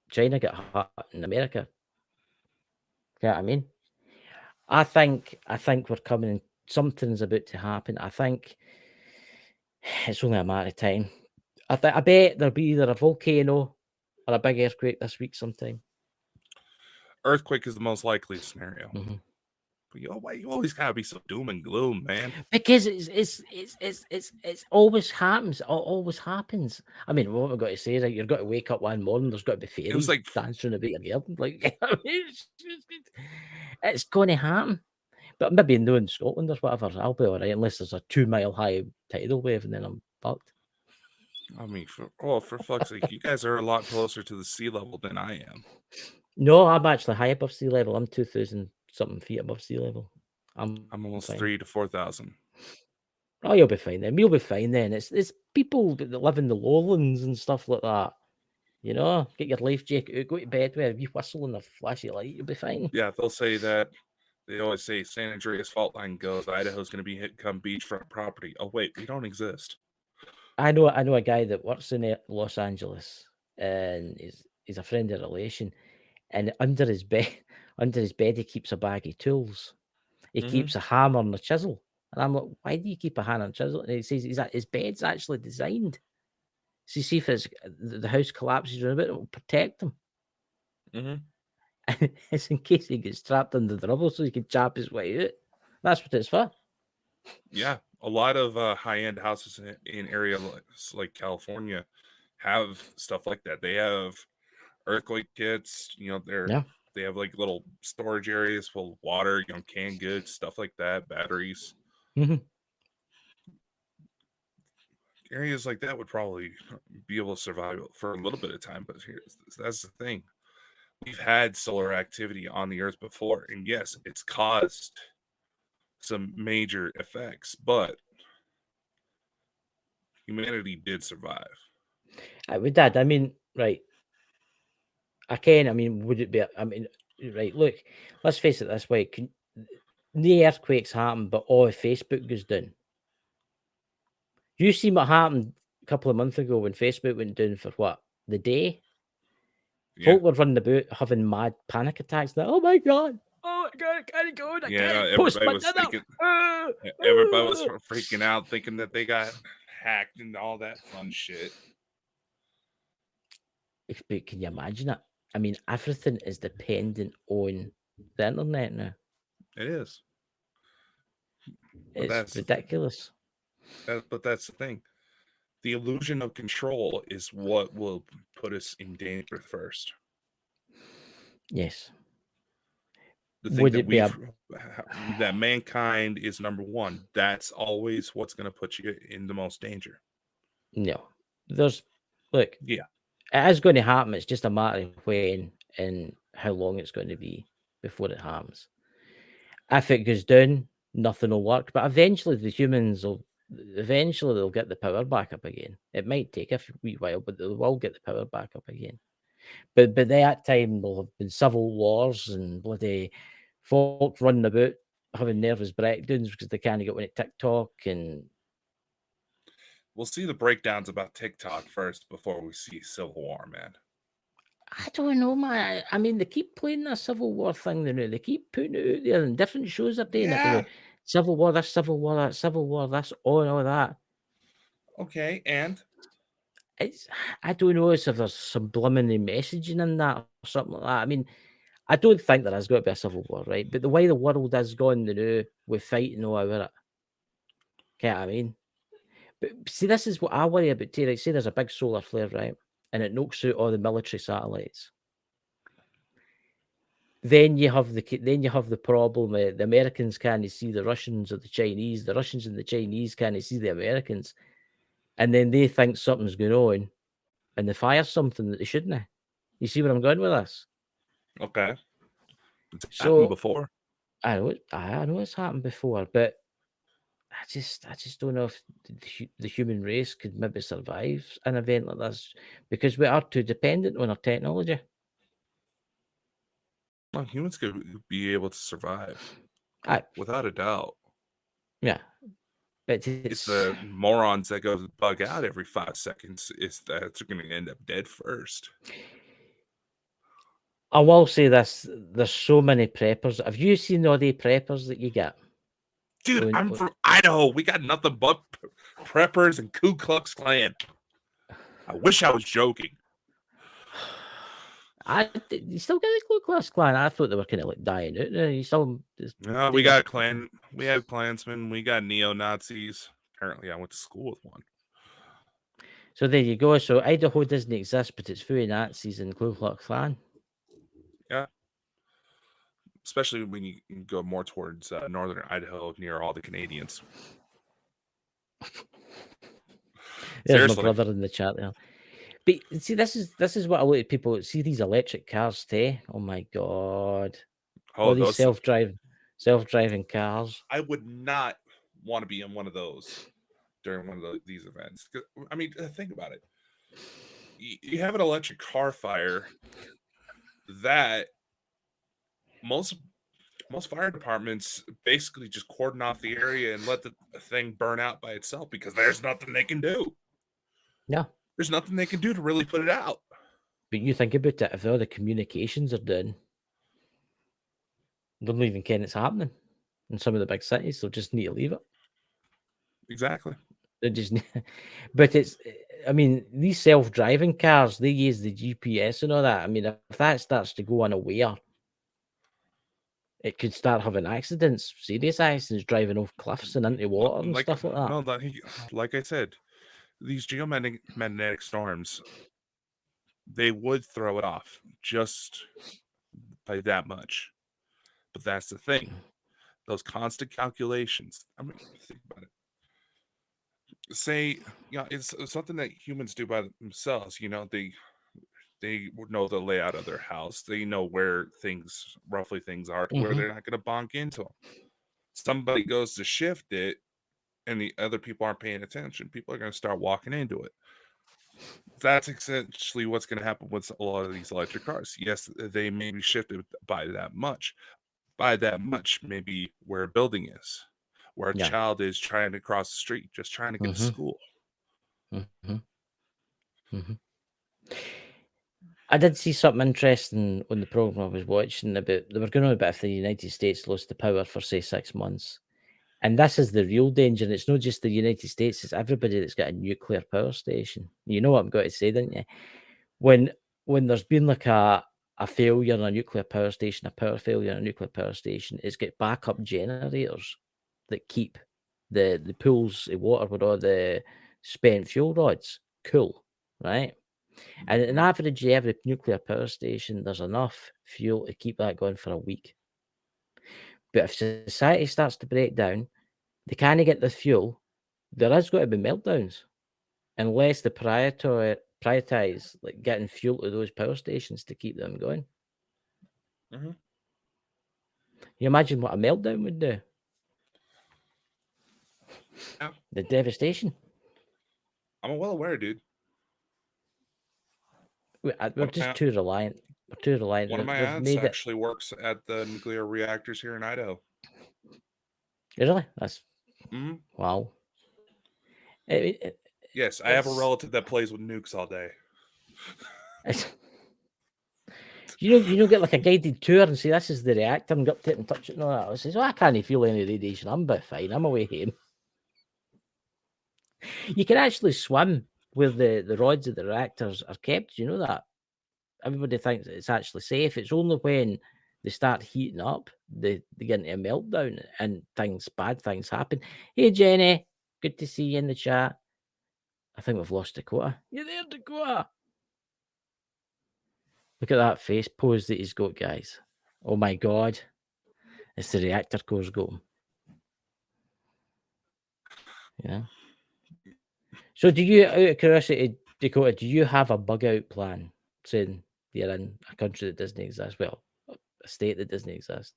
China get hurt in America, you know what I mean? I think we're coming. Something's about to happen. I think it's only a matter of time. I bet there'll be either a volcano or a big earthquake this week sometime. Earthquake is the most likely scenario. But why you always gotta be so doom and gloom, man? Because it's always happens. It always happens. I mean, what we've got to say is like you've got to wake up one morning. There's got to be fairies like dancing about your garden. Like it's going to happen. But maybe in Scotland or whatever, I'll be all right unless there's a 2 mile high tidal wave and then I'm fucked. I mean, for fuck's sake, you guys are a lot closer to the sea level than I am. No, I'm actually high above sea level. I'm 2,000 something feet above sea level. I'm almost fine. 3,000 to 4,000. Oh, you'll be fine then. You'll be fine then. It's people that live in the lowlands and stuff like that. You know, get your life jacket out, go to bed with a wee whistle and a flashy light. You'll be fine. Yeah, they'll say that. They always say San Andreas fault line goes. Idaho's going to be come beachfront property. Oh wait, we don't exist. I know a guy that works in Los Angeles, and he's a friend of relation. And under his bed, he keeps a bag of tools. He keeps a hammer and a chisel. And I'm like, why do you keep a hammer and chisel? And he says his bed's actually designed. So you see if the house collapses around it, it will protect him. And it's in case he gets trapped under the rubble so he can chop his way out. That's what it's for. Yeah, a lot of high-end houses in areas like California have stuff like that. They have earthquake kits. Yeah. They have like little storage areas full of water, canned goods, stuff like that, batteries. Hmm. Areas like that would probably be able to survive for a little bit of time. But that's the thing. We've had solar activity on the Earth before, and yes, it's caused some major effects, but humanity did survive. With that, I mean, right. I mean, would it be? I mean, right. Look, let's face it this way: the earthquakes happen, but all of Facebook goes down. You see what happened a couple of months ago when Facebook went down for what, the day? Yeah, Folk were running about having mad panic attacks. Like, oh my god, I can't go, I yeah. can't post my dinner. Everybody was freaking out, thinking that they got hacked and all that fun shit. But can you imagine it? I mean, everything is dependent on the internet now. It is, but It's ridiculous. but that's the thing. The illusion of control is what will put us in danger first. Yes. The thing Would that it be that mankind is number one. That's always what's going to put you in the most danger. No. Look, Yeah. it is going to happen. It's just a matter of when and how long it's going to be before it happens. If it goes down, nothing will work. But eventually they'll get the power back up again. It might take a wee while, but they will get the power back up again. But by that time there'll have been civil wars and bloody folk running about having nervous breakdowns because they can't get on TikTok. And we'll see the breakdowns about TikTok first before we see Civil War, man. I don't know, man. I mean, they keep playing that Civil War thing now. They keep putting it out there, and different shows are doing it. Civil War, this Civil War, that Civil War, this, all that. Okay, and I don't know if there's subliminal messaging in that or something like that. I mean, I don't think there has got to be a civil war, right? But the way the world has gone now, we're fighting all over it. Get what I mean? But see, this is what I worry about too. Like, say there's a big solar flare, right? And it knocks out all the military satellites. Then you have the problem. The Americans can't see the Russians or the Chinese. The Russians and the Chinese can't see the Americans, and then they think something's going on, and they fire something that they shouldn't. You see where I'm going with this? Okay. It's happened before. I know it's happened before, but I just don't know if the human race could maybe survive an event like this because we are too dependent on our technology. Well, humans could be able to survive, without a doubt. Yeah, but it's the morons that go bug out every 5 seconds that's going to end up dead first. I will say this: there's so many preppers. Have you seen all the preppers that you get? Dude, I'm from Idaho. We got nothing but preppers and Ku Klux Klan. I wish I was joking. You still get the Ku Klux Klan? I thought they were kind of like dying out. You still? No, we got Klan. We have Klansmen. We got neo-Nazis. Apparently, I went to school with one. So there you go. So Idaho doesn't exist, but it's full of Nazis and Ku Klux Klan. Yeah. Especially when you go more towards northern Idaho, near all the Canadians. There's my brother in the chat there. But see, this is what a lot of people see these electric cars too. Oh my god! All these self-driving cars. I would not want to be in one of those during one of these events. I mean, think about it. You have an electric car fire that most fire departments basically just cordon off the area and let the thing burn out by itself because there's nothing they can do. No. There's nothing they can do to really put it out. But you think about it, if all the communications are done, they don't even care it's happening. In some of the big cities, they'll just need to leave it. Exactly. They just but I mean, these self-driving cars, they use the GPS and all that. I mean, if that starts to go unaware, it could start having accidents, serious accidents, driving off cliffs and into water and stuff like that. No, like I said, these geomagnetic storms, they would throw it off just by that much. But that's the thing. Those constant calculations. I mean, think about it. Say, it's something that humans do by themselves. They know the layout of their house. They know where roughly things are, to where Mhm. they're not going to bonk into them. Somebody goes to shift it, and the other people aren't paying attention. People are going to start walking into it. That's essentially what's going to happen with a lot of these electric cars. Yes, they may be shifted by that much. By that much, maybe where a building is, where a Yeah. child is trying to cross the street, just trying to get to Mhm. school. Mhm. Mhm. I did see something interesting on the program I was watching about. They were going on about if the United States lost the power for say 6 months, and this is the real danger. And it's not just the United States; it's everybody that's got a nuclear power station. You know what I'm going to say, don't you? When there's been like a failure in a nuclear power station, a power failure in a nuclear power station, it's got backup generators that keep the pools of water with all the spent fuel rods cool, right? And on average, every nuclear power station, there's enough fuel to keep that going for a week. But if society starts to break down, they can't get the fuel, there is going to be meltdowns unless they prioritize like getting fuel to those power stations to keep them going. Mhm. You imagine what a meltdown would do? Yeah, The devastation. I'm well aware, dude. We're just too reliant. We're too reliant. One of my They've aunts made it. actually works at the nuclear reactors here in Idaho. Really? That's Hmm. wow. Yes, I have a It's relative that plays with nukes all day. it's you know, get like a guided tour and say this is the reactor and go up to it and touch it and all that. I says, I can't feel any radiation. I'm about fine. I'm away home. You can actually swim where the rods of the reactors are kept. You know that? Everybody thinks it's actually safe. It's only when they start heating up, they get into a meltdown and bad things happen. Hey Jenny, good to see you in the chat. I think we've lost Dakota. You there, Dakota? Look at that face pose that he's got, guys. Oh my god. It's the reactor core's got him. Yeah. So do you, out of curiosity, Dakota, do you have a bug out plan saying you're in a country that doesn't exist? Well, a state that doesn't exist.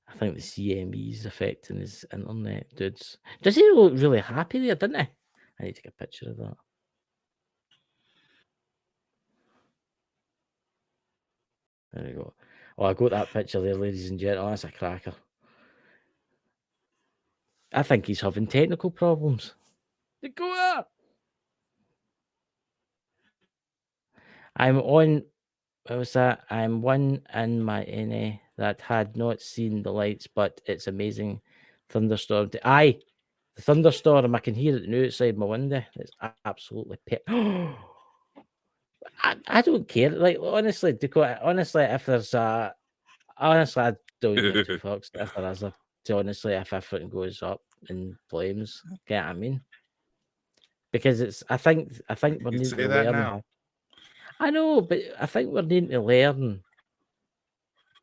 I think the CME is affecting his internet, dudes. Does he look really happy there, didn't he? I need to take a picture of that. There we go. Oh, I got that picture there, ladies and gentlemen. That's a cracker. I think he's having technical problems. Dakota! I'm on. What was that? I'm one in my NA that had not seen the lights, but it's amazing. Thunderstorm. Aye, the thunderstorm. I can hear it now outside my window. It's absolutely I don't care. Like honestly, Dakota. Honestly, if there's a, honestly, I don't give two fucks if there is a. Honestly, if everything goes up in flames, get what I mean? Because it's. I think we're You needing say to that learn. now. I know, but I think we're needing to learn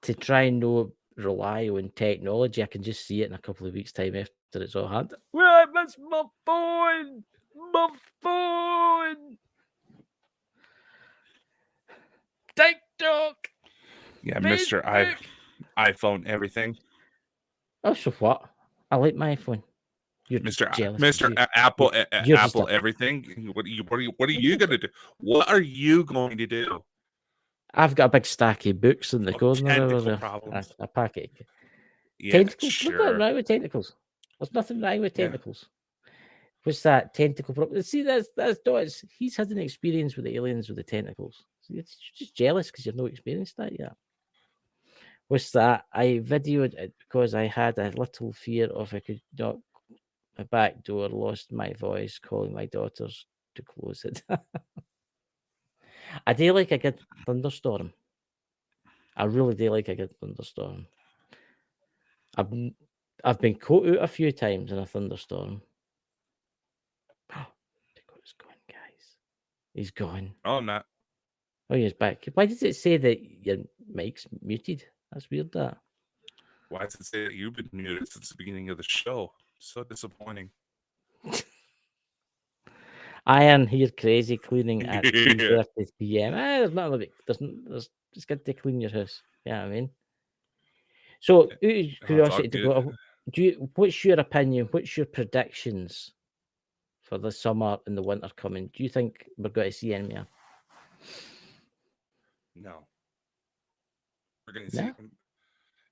to try and not rely on technology. I can just see it in a couple of weeks' time after it's all happened. Well, I miss my phone. My phone. TikTok. Yeah, Facebook. Mr. iPhone everything. Oh, so what? I like my iPhone. You're just Mr. jealous. Mr. You, Apple you're just Apple a. everything. What are you gonna do? What are you going to do? I've got a big stack of books in the Oh, corner over tentacle there. problems. A packet. Yeah, Tentacles? There's nothing sure. wrong with tentacles. There's nothing wrong with Yeah. tentacles. What's that tentacle problem? See, that's Dots. He's had an experience with the aliens with the tentacles. So you're just jealous because you've not experienced that yet. What's that? I videoed it because I had a little fear of I could not my back door, lost my voice, calling my daughters to close it. I do like a good thunderstorm. I really do like a good thunderstorm. I've been caught out a few times in a thunderstorm. He's gone. Oh, I'm not. Oh, he's back. Why does it say that your mic's muted? That's weird, that. Why does it say that you've been muted since the beginning of the show? So disappointing. Iron here, crazy cleaning at Yeah. 2:30 p.m. There's not a bit. It's good to clean your house. Yeah, I mean. So, out of it's all curiosity, to good. go, what's your opinion? What's your predictions for the summer and the winter coming? Do you think we're going to see any more? No. We're going to see No.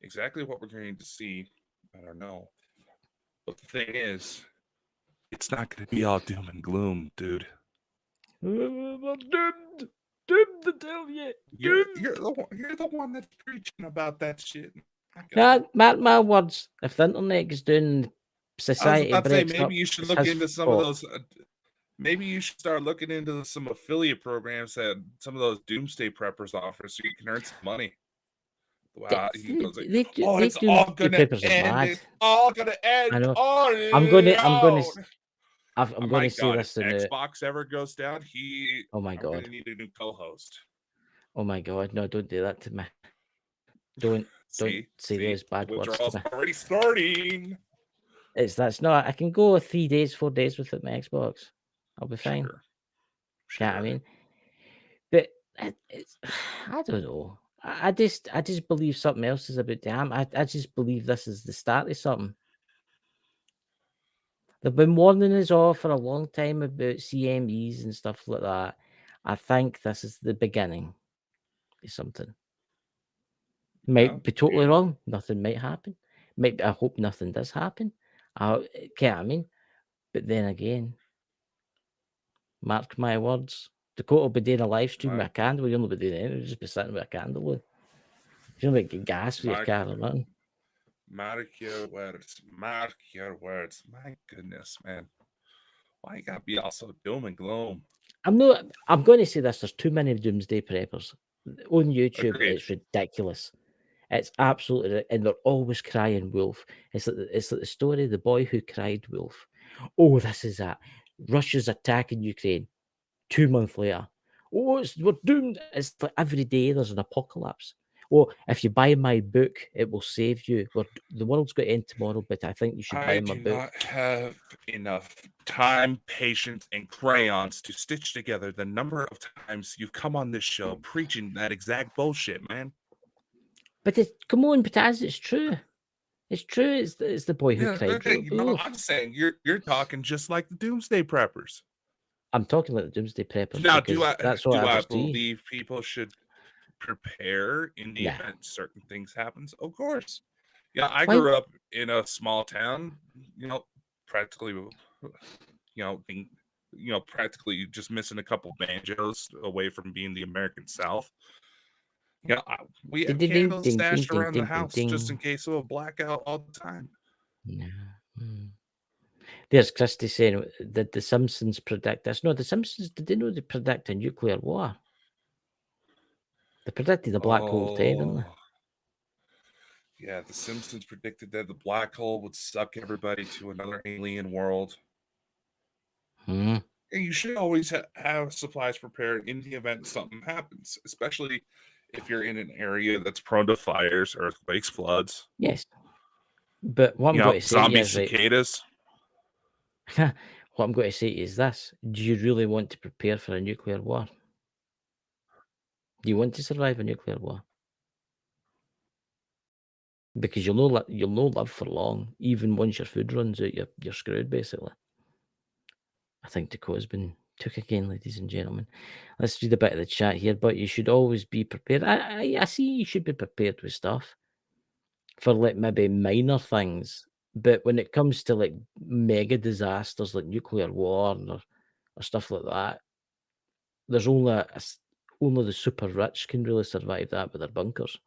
exactly what we're going to see. I don't know. But the thing is, it's not going to be all doom and gloom, dude. We're doomed. Doomed to tell you. You're the one that's preaching about that shit. Mark my words. If the internet goes down, society I was about to say, breaks up. maybe you should it's look his into some fault. of those. Maybe you should start looking into some affiliate programs that some of those doomsday preppers offer, so you can earn some money. Wow, he goes like, "Oh, it's all gonna end. It's all gonna end." I know. Oh, I'm going to say God, this. if Xbox ever goes down, Oh my I'm God. gonna need a new co-host. Oh my God! No, don't do that to me. Don't say those bad words to me. Already starting. That's not. I can go 3 days, 4 days without my Xbox. I'll be fine. Sure. Yeah, I mean, but it's I don't know. I just believe something else is about to happen. I just believe this is the start of something. They've been warning us all for a long time about CMEs and stuff like that. I think this is the beginning of something. Might be totally wrong. Nothing might happen. I hope nothing does happen. Okay, I mean, but then again, mark my words. Dakota will be doing a live stream with a candle. You'll not be doing anything. You'll just be sitting with a candle on. You'll not get gas for your car or nothing. Mark your words. Mark your words. My goodness, man. Why you gotta be all so doom and gloom? I'm going to say this. There's too many doomsday preppers on YouTube. Agreed. It's ridiculous. It's absolutely, and they're always crying wolf. It's like the story of the boy who cried wolf. Oh, this is that. Russia's attacking Ukraine. 2 months later. Oh, we're doomed. It's like every day there's an apocalypse. Oh, if you buy my book, it will save you. The world's going to end tomorrow, but I think you should buy my book. I do not have enough time, patience, and crayons to stitch together the number of times you've come on this show preaching that exact bullshit, man. But come on, but as it's true. It's true. It's the boy who cried. Okay, I'm saying you're talking just like the doomsday preppers. I'm talking like the doomsday preppers. Now, that's what I believe people should prepare in the event certain things happens? Of course. Yeah, I grew up in a small town. Practically, practically just missing a couple banjos away from being the American South. Yeah, we have candles stashed around the house just in case of a blackout all the time. Yeah. There's Christy saying, did the Simpsons predict this? No, the Simpsons, did they know they predict a nuclear war? They predicted the black hole 10, didn't they? Yeah, the Simpsons predicted that the black hole would suck everybody to another alien world. And you should always have supplies prepared in the event something happens, especially if you're in an area that's prone to fires, earthquakes, floods. Yes. But what I'm going to say zombie cicadas. What I'm going to say is this. Do you really want to prepare for a nuclear war? Do you want to survive a nuclear war? Because you'll not live for long. Even once your food runs out, you're screwed, basically. I think Dakota's been took again, ladies and gentlemen. Let's read a bit of the chat here, but you should always be prepared. I see you should be prepared with stuff for like maybe minor things. But when it comes to like mega disasters like nuclear war or stuff like that, there's only the super rich can really survive that with their bunkers.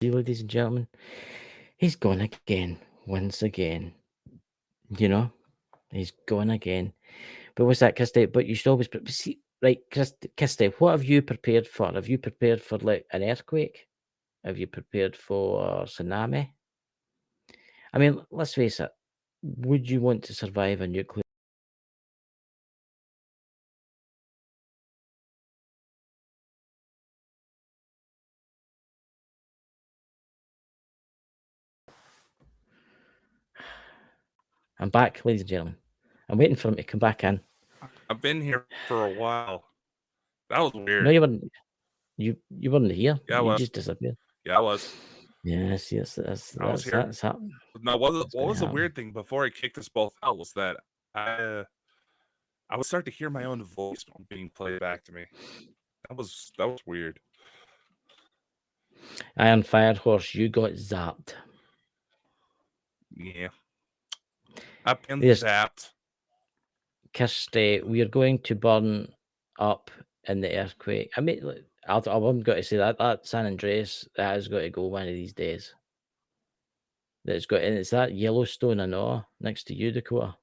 See, ladies and gentlemen, he's gone again, once again. He's gone again. But what's that, Kirsty? But you should always see, right, Kirsty, what have you prepared for? Have you prepared for like an earthquake? Have you prepared for tsunami? I mean, let's face it, Would you want to survive a nuclear? I'm back, ladies and gentlemen. I'm waiting for him to come back in. I've been here for a while. That was weird. No, you weren't. You weren't here. Yeah, I You was. just disappeared. Yeah, I was. Yes, I was here. that's happening. No, what That's was the happen. weird thing before I kicked us both out was that I would start to hear my own voice being played back to me. That was weird. Iron Fire Horse, you got zapped. Yeah. I've been There's- zapped. Kirsty, we are going to burn up in the earthquake. I mean, I'm going to say that San Andreas, that has got to go one of these days. That's got, and it's that Yellowstone, I know, next to you, Dakota.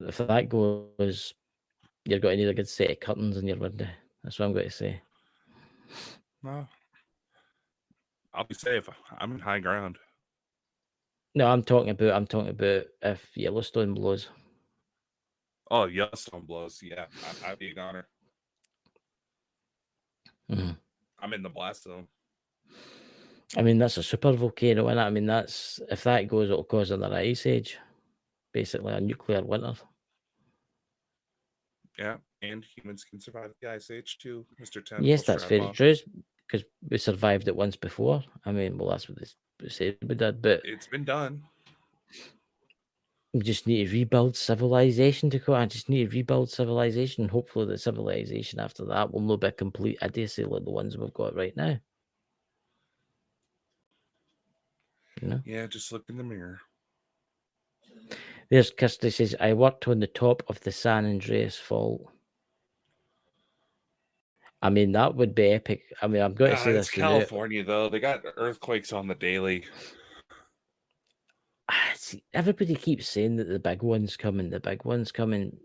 If that goes, you're going to need a good set of curtains in your window. That's what I'm going to say. No. I'll be safe. I'm in high ground. No, I'm talking about if Yellowstone blows. Oh, Yellowstone blows. Yeah, I'd be a goner. Mm-hmm. I'm in the blast zone. I mean, that's a super volcano, isn't it? I mean, that's if that goes, it'll cause another ice age, basically a nuclear winter. Yeah, and humans can survive the ice age too, Mr. Yes, that's very Strappa. true, because we survived it once before. I mean, well, that's what they said we did, but It's been done. we just need to rebuild civilization, Dakota. I just need to rebuild civilization. Hopefully, the civilization after that will not be a complete idiocy like the ones we've got right now. You know? Yeah, just look in the mirror. There's Kirsty says, I worked on the top of the San Andreas fault. I mean, that would be epic. I mean, I'm going to say It's this. California, though. They got earthquakes on the daily. See, everybody keeps saying that the big one's coming. The big one's coming.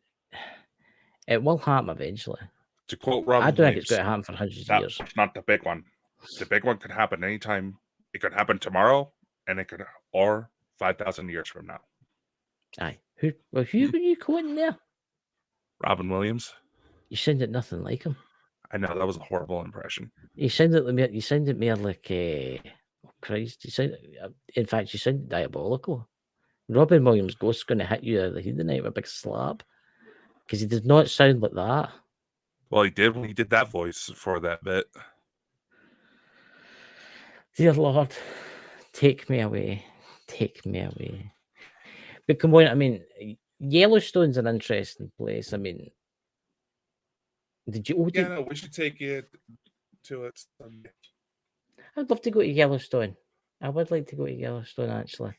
It will happen eventually. To quote Robin I don't think it's going to happen for hundreds of years. That's not the big one. The big one could happen anytime. It could happen tomorrow, and it could, or 5,000 years from now. Aye. Who were you quoting there? Robin Williams. You sounded nothing like him. I know, that was a horrible impression. You sounded more like oh Christ. In fact, you sounded diabolical. Robin Williams' ghost's going to hit you out of the head tonight with a big slap because he does not sound like that. Well, he did when he did that voice for that bit. Dear Lord, take me away. Take me away. But come on, I mean, Yellowstone's an interesting place. I mean, No, we should take it to it someday. I'd love to go to Yellowstone. I would like to go to Yellowstone, actually.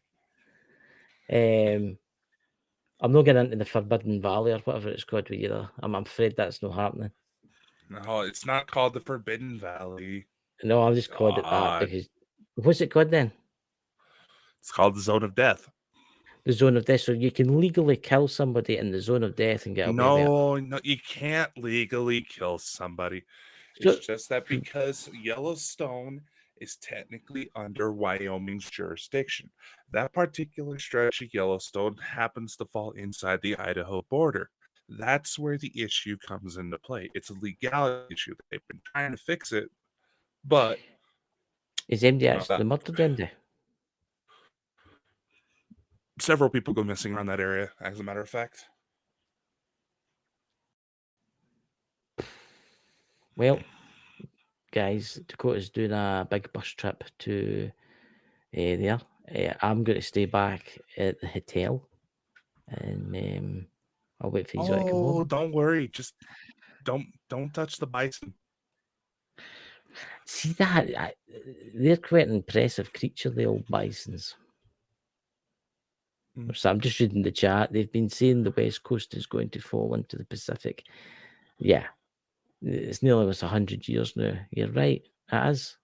I'm not getting into the Forbidden Valley or whatever it's called either. I'm afraid that's not happening. No, it's not called the Forbidden Valley. No, I'll just call it that because what's it called then? It's called the Zone of Death. The Zone of Death. So you can legally kill somebody in the Zone of Death and get away with it. No, you can't legally kill somebody. So- It's just that because Yellowstone is technically under Wyoming's jurisdiction. That particular stretch of Yellowstone happens to fall inside the Idaho border. That's where the issue comes into play. It's a legality issue. They've been trying to fix it, but Is MD actually murdered MD? several people go missing around that area, as a matter of fact. Well, guys, Dakota's doing a big bus trip to there. I'm going to stay back at the hotel, and I'll wait for you to come home. Don't worry. Just don't touch the bison. See that? They're quite an impressive creature, the old bisons. So I'm just reading the chat. They've been saying the West Coast is going to fall into the Pacific. Yeah, it's nearly almost 100 years now. You're right, it is.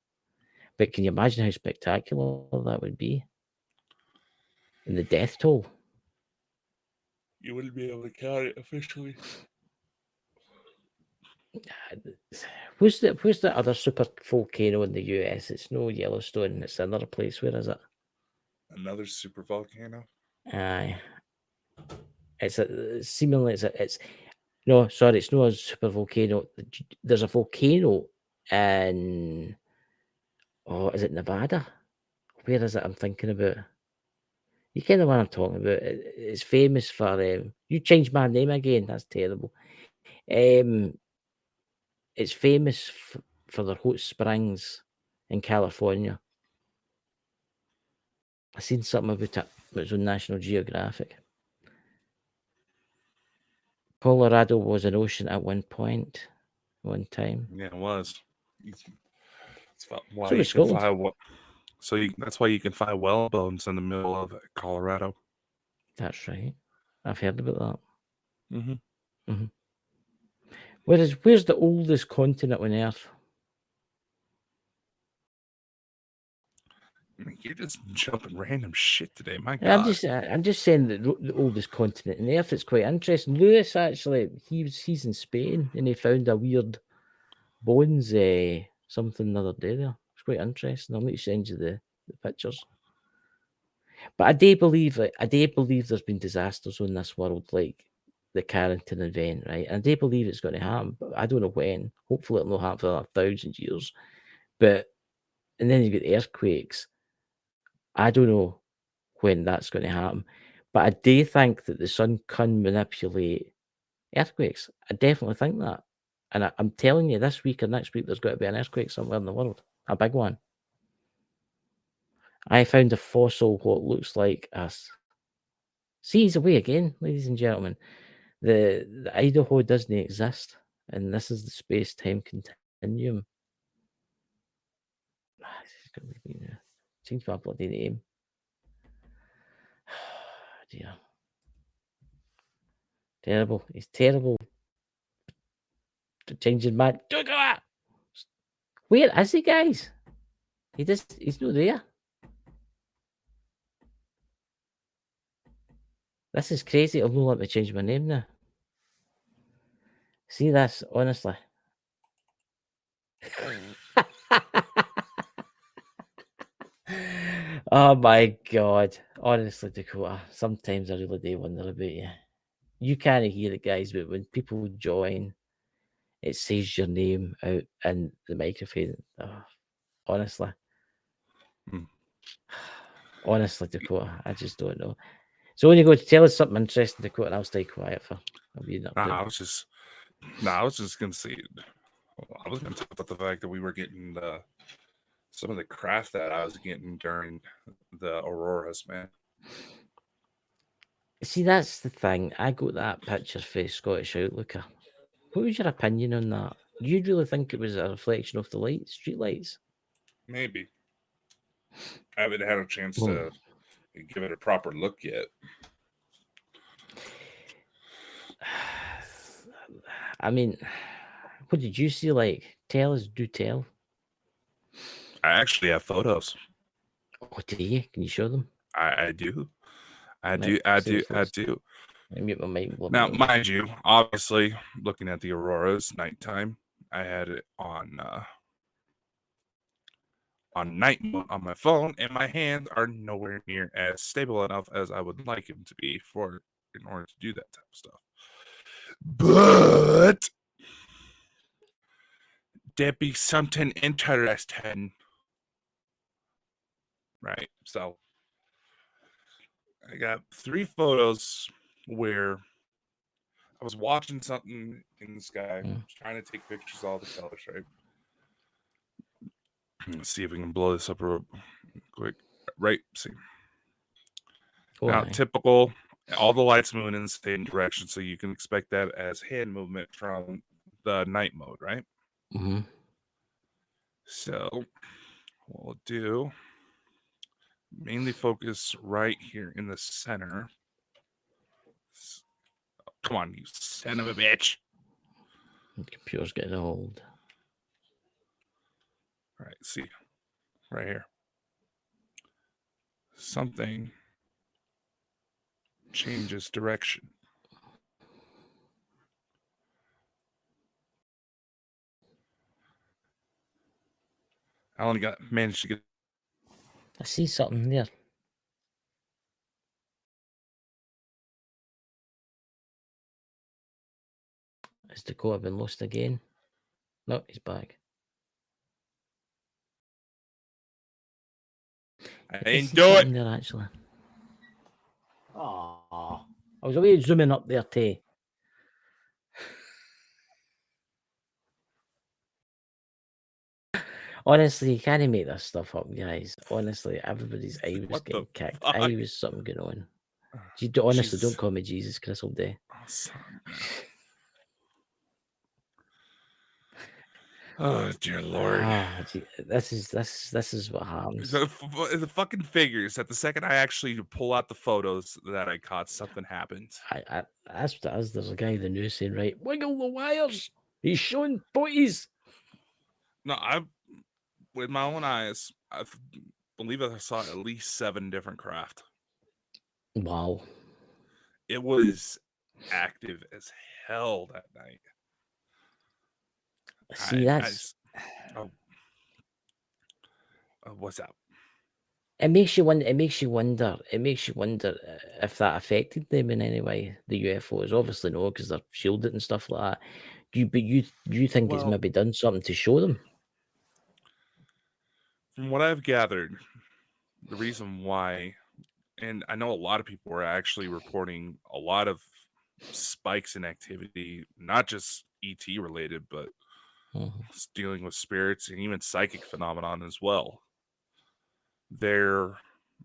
But can you imagine how spectacular that would be? And the death toll. You wouldn't be able to count it officially. Who's the other super volcano in the US? It's no Yellowstone. It's another place. Where is it? Another super volcano. Aye. Seemingly it's no, sorry, it's not a super volcano. There's a volcano in, oh, is it Nevada? Where is it? I'm thinking about. You kind of what I'm talking about. It's famous for you changed my name again. That's terrible. It's famous for their hot springs in California. I seen something about it. It was on National Geographic. Colorado was an ocean at one time. Yeah, it was. Why So you was can Scotland. find what? That's why you can find whale bones in the middle of Colorado. That's right. I've heard about that. Mm-hmm. Where's the oldest continent on Earth? You're just jumping random shit today. My I'm God. just saying that the oldest continent on Earth. It's quite interesting. Lewis actually, he's in Spain and he found a weird bones something the other day there. It's quite interesting. I'll need to send you the pictures. But I do believe there's been disasters on this world, like the Carrington event, right? And I do believe it's going to happen, but I don't know when. Hopefully it'll not happen for 1,000 years. But and then you get the earthquakes. I don't know when that's going to happen. But I do think that the sun can manipulate earthquakes. I definitely think that. And I'm telling you, this week or next week, there's got to be an earthquake somewhere in the world. A big one. I found a fossil, what looks like us. See, he's away again, ladies and gentlemen. The Idaho doesn't exist, and this is the space-time continuum. Change my bloody name. Dear. Terrible. He's terrible. Changing my. Where is he, guys? He's not there. This is crazy. It'll not let me change my name now. See this, honestly. Oh my God. Honestly, Dakota, sometimes I really do wonder about you. You can't hear it, guys, but when people join, it says your name out in the microphone. Oh, honestly. Honestly, Dakota, I just don't know. So when you go to tell us something interesting, Dakota, and I'll stay quiet for a wee up I was just gonna say, I was gonna talk about the fact that we were getting some of the craft that I was getting during the auroras, man. See, that's the thing. I got that picture for Scottish Outlooker. What was your opinion on that? Do you really think it was a reflection of the lights, street lights? Maybe. I haven't had a chance Well, to give it a proper look yet. I mean, what did you see? Like, tell us, do tell. I actually have photos. Oh, do you? Can you show them? I do. I Right, do. let's mute my mic. Now, mind you, obviously, looking at the auroras nighttime, I had it on night mode on my phone, and my hands are nowhere near as stable enough as I would like them to be in order to do that type of stuff. But there'd be something interesting, right? So I got 3 photos where I was watching something in the sky, trying to take pictures of all the colors, right? Let's see if we can blow this up real quick. Right, see. Now, typical, all the lights moving in the same direction, so you can expect that as hand movement from the night mode, right? Mm-hmm. So, what we'll do, mainly focus right here in the center. Come on, you son of a bitch. The computer's getting old. All right, see, right here. Something changes direction. I only managed to get. I see something there. Has Dakota been lost again? No, he's back. I I didn't see do something it. there actually. Oh, I was away zooming up there too. Honestly, you can't make this stuff up, guys. Honestly, everybody's eye was What the getting kicked. fuck? Eye was something going on. Honestly, Jesus. don't call me Jesus, Chris all day. Oh, son. Oh dear Lord. Ah, this is what happens. The fucking figures that the second I actually pull out the photos that I caught, something happened. That's what it is. There's a guy in the news saying, right, wiggle the wires. He's showing booties. No, with my own eyes, I believe I saw at least 7 different craft. Wow. It was active as hell that night. See, that's what's up? it makes you wonder. It makes you wonder if that affected them in any way. The UFOs, obviously no, because they're shielded and stuff like that. Do you think it's Well, maybe done something to show them? From what I've gathered, the reason why, and I know a lot of people were actually reporting a lot of spikes in activity, not just ET related, but dealing with spirits and even psychic phenomenon as well. There's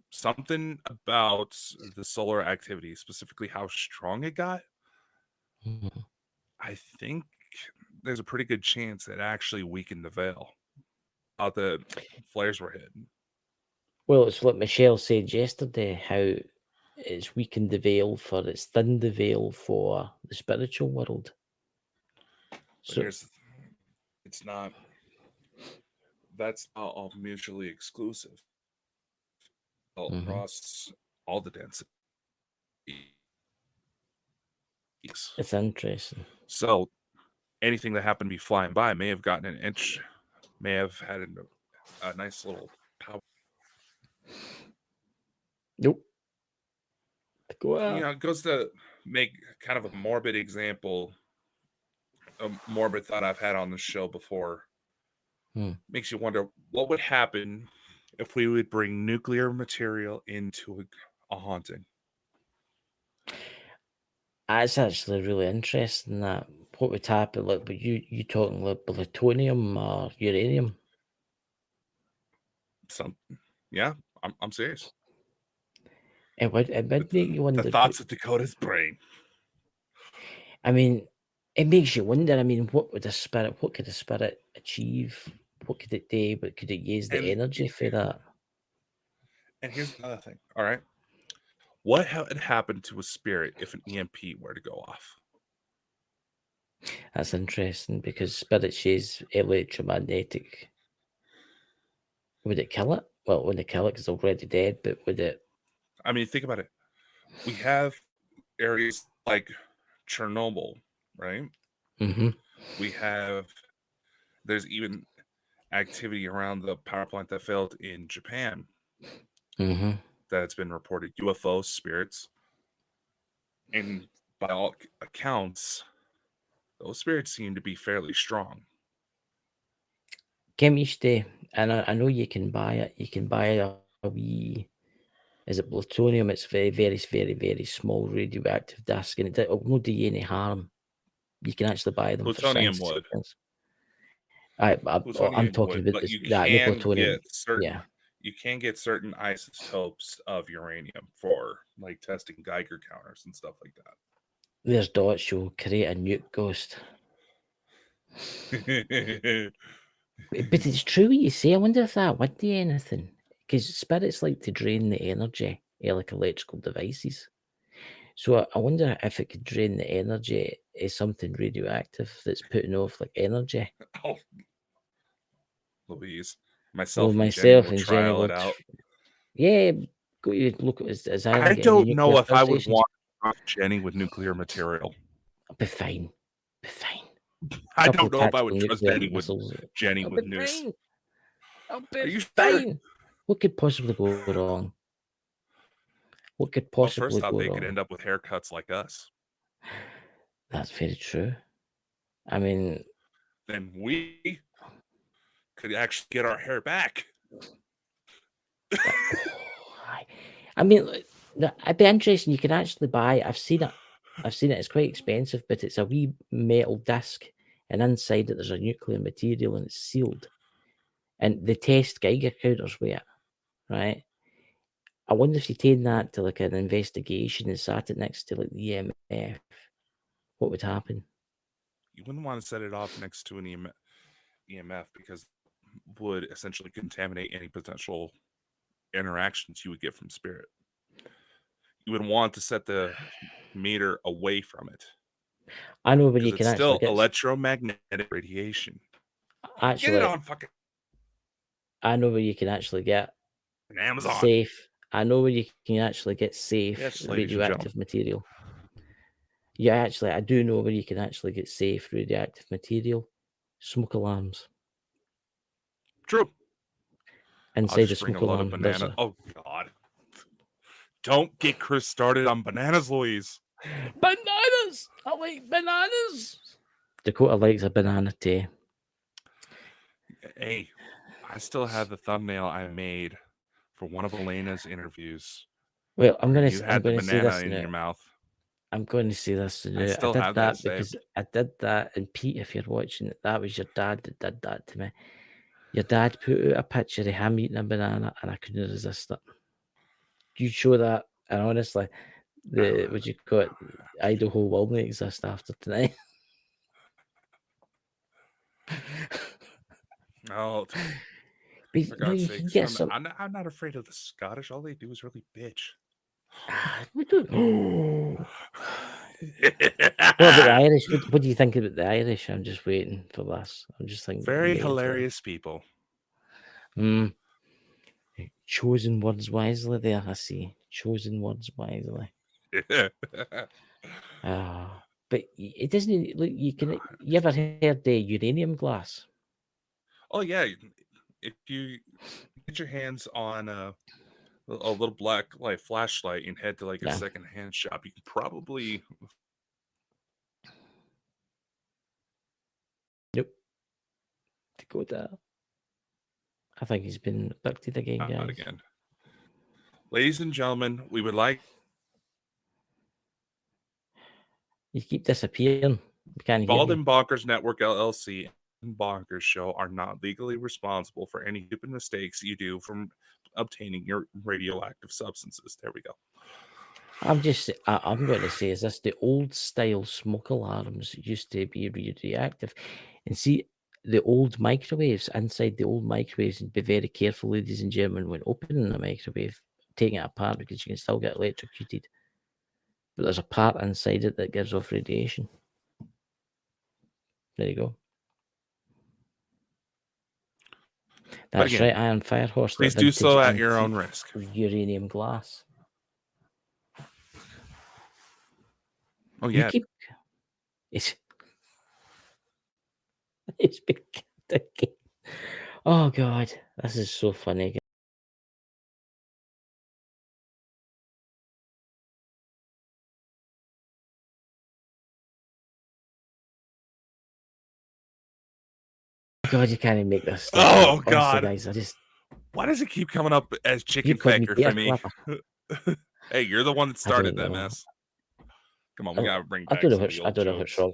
something about the solar activity, specifically how strong it got. I think there's a pretty good chance it actually weakened the veil out the flares were hitting. Well, it's what Michelle said yesterday, how it's weakened the veil it's thinned the veil for the spiritual world. But So it's not. That's not all mutually exclusive. Across all the density. It's interesting. So anything that happened to be flying by may have gotten an inch, may have had a nice little power. Nope. It goes to make kind of a morbid example, a morbid thought I've had on the show before. Makes you wonder what would happen if we would bring nuclear material into a haunting. That's actually really interesting. That what would happen? Like, but you talking like plutonium or uranium? Yeah, I'm serious. It would make you wonder. The thoughts of Dakota's brain. I mean, it makes you wonder. I mean, what could a spirit achieve? What could it do? But could it use the energy for that? And here's another thing. All right. What would happen to a spirit if an EMP were to go off? That's interesting because spirits use electromagnetic. Would it kill it? Well, it wouldn't kill it because it's already dead, but would it? I mean, think about it. We have areas like Chernobyl, right? There's even activity around the power plant that failed in Japan that's been reported. UFO spirits. And by all accounts, those spirits seem to be fairly strong. Chemistry, and I know you can buy it. You can buy a wee. Is it plutonium? It's very, very, very, very small radioactive disc, and it will not do you any harm. You can actually buy them Plutonium for would. I'm talking about but this. you No plutonium. You can get certain isotopes of uranium for like testing Geiger counters and stuff like that. There's dots. You'll create a nuke ghost. But it's true what you say. I wonder if that would do anything. Because spirits like to drain the energy of like electrical devices. So I wonder if it could drain the energy of something radioactive that's putting off like energy. Oh, Louise, myself and Jenny will trial it out. Yeah, go look at his island. I don't know if I would want Jenny with nuclear material. I'll be fine. Be fine. I don't know if I would trust Jenny with nukes. I'll be fine. What could possibly go wrong? What could possibly go wrong? Well, first off, they wrong? could end up with haircuts like us. That's very true. I mean, then we could actually get our hair back. I mean, it'd be interesting. You can actually buy. I've seen it. It's quite expensive, but it's a wee metal disc, and inside it there's a nuclear material, and it's sealed. And they test Geiger counters with it, right? I wonder if you take that to like an investigation and sat it next to like the EMF, what would happen? You wouldn't want to set it off next to an EMF because it would essentially contaminate any potential interactions you would get from spirit. You would want to set the meter away from it I know where because you can it's actually still get. electromagnetic radiation. Get it Actually, on fucking I know where you can actually get Amazon. safe. I know where you can actually get safe Yes, ladies and radioactive material. Yeah, actually, I do know where you can actually get safe radioactive material. Smoke alarms. True. I'll Inside the just bring a smoke load of alarm, there's bananas. Oh, God. Don't get Chris started on bananas, Louise. bananas! I like bananas! Dakota likes a banana tea. Hey, I still have the thumbnail I made for one of Elena's interviews. Well, I'm where going you to had the say banana this in now. your mouth. I'm going to say this now. I still did have that that because saved. I did that, and Pete, if you're watching it, that was your dad that did that to me. Your dad put out a picture of him eating a banana, and I couldn't resist it. You show that, and honestly, what you call it, Idaho will only exist after tonight. Oh, But for no, God's you sake! can get some. I'm not afraid of the Scottish. All they do is really bitch. We don't. What about the Irish? What do you think about the Irish? I'm just waiting for this. I'm just thinking. Very hilarious people. Choosing words wisely there, I see. Choosing words wisely. But it doesn't look. You ever heard the uranium glass? Oh yeah, if you get your hands on a little black light flashlight and head to like a Yeah. secondhand shop, you can probably. Nope. Dakota. I think he's been abducted again, guys. Not again. Ladies and gentlemen, we would like. You keep disappearing. We can't hear Bald you. and Bonkers Network LLC and Bonkers Show are not legally responsible for any stupid mistakes you do from obtaining your radioactive substances. There we go. I'm going to say, is this the old style smoke alarms used to be radioactive? And see, the old microwaves, inside the old microwaves, and be very careful, ladies and gentlemen, when opening a microwave, taking it apart because you can still get electrocuted. But there's a part inside it that gives off radiation. There you go. That's again, right, Iron Firehorse. Please do so at your own risk. Uranium glass. Oh yeah. It's been again. Oh God, this is so funny. God, you can't even make this stuff Oh up. Honestly, God, guys, why does it keep coming up as chicken called me fecker bear for me? Hey, you're the one that started that mess. Come on, we gotta bring back some of the old know what's wrong.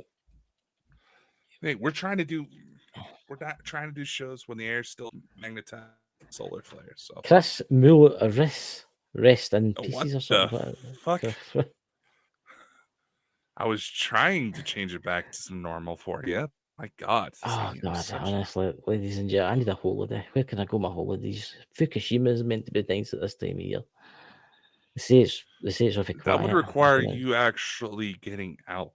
Hey, we're not trying to do shows when the air's still magnetized solar flares. So Chris Mull rest in pieces or something. Fuck. I was trying to change it back to some normal for you. My God. Oh God, honestly, ladies and gentlemen, I need a holiday. Where can I go my holidays? Fukushima is meant to be nice at this time of year. They say it's really quiet. That would require you actually getting out.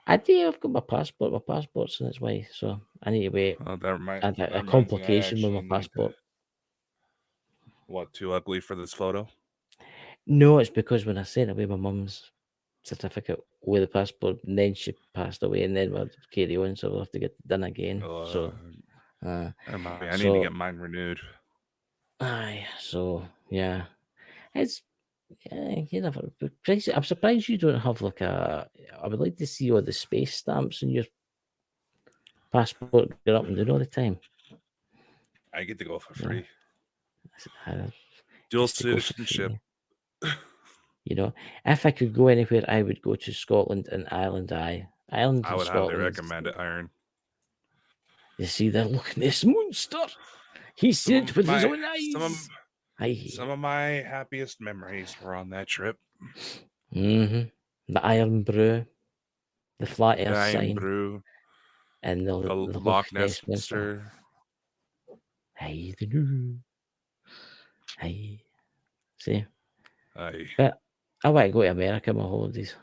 I do. I've got my passport. My passport's on its way, so I need to wait. A complication with my passport. What? Too ugly for this photo? No, it's because when I sent away my mum's certificate with the passport, and then she passed away, and then we'll carry on, so we'll have to get it done again. I need to get mine renewed. Aye, so yeah, it's Yeah, you never. I'm surprised you don't have like a. I would like to see all the space stamps in your passport get up and down all the time. I get to go for Yeah. free. I Dual just to go for citizenship. free. You know, if I could go anywhere, I would go to Scotland and Ireland. Ireland I and would highly Scotland. recommend it, Iron. You see, they're looking this monster. He Some said of with his my own eyes. some of my happiest memories were on that trip. The Iron Brew, the Flat The Earth Iron sign, Brew, and the the Loch Loch Ness Ness monster. Monster. Hey, the new. Hey, see, I but I want to go to America on my holidays.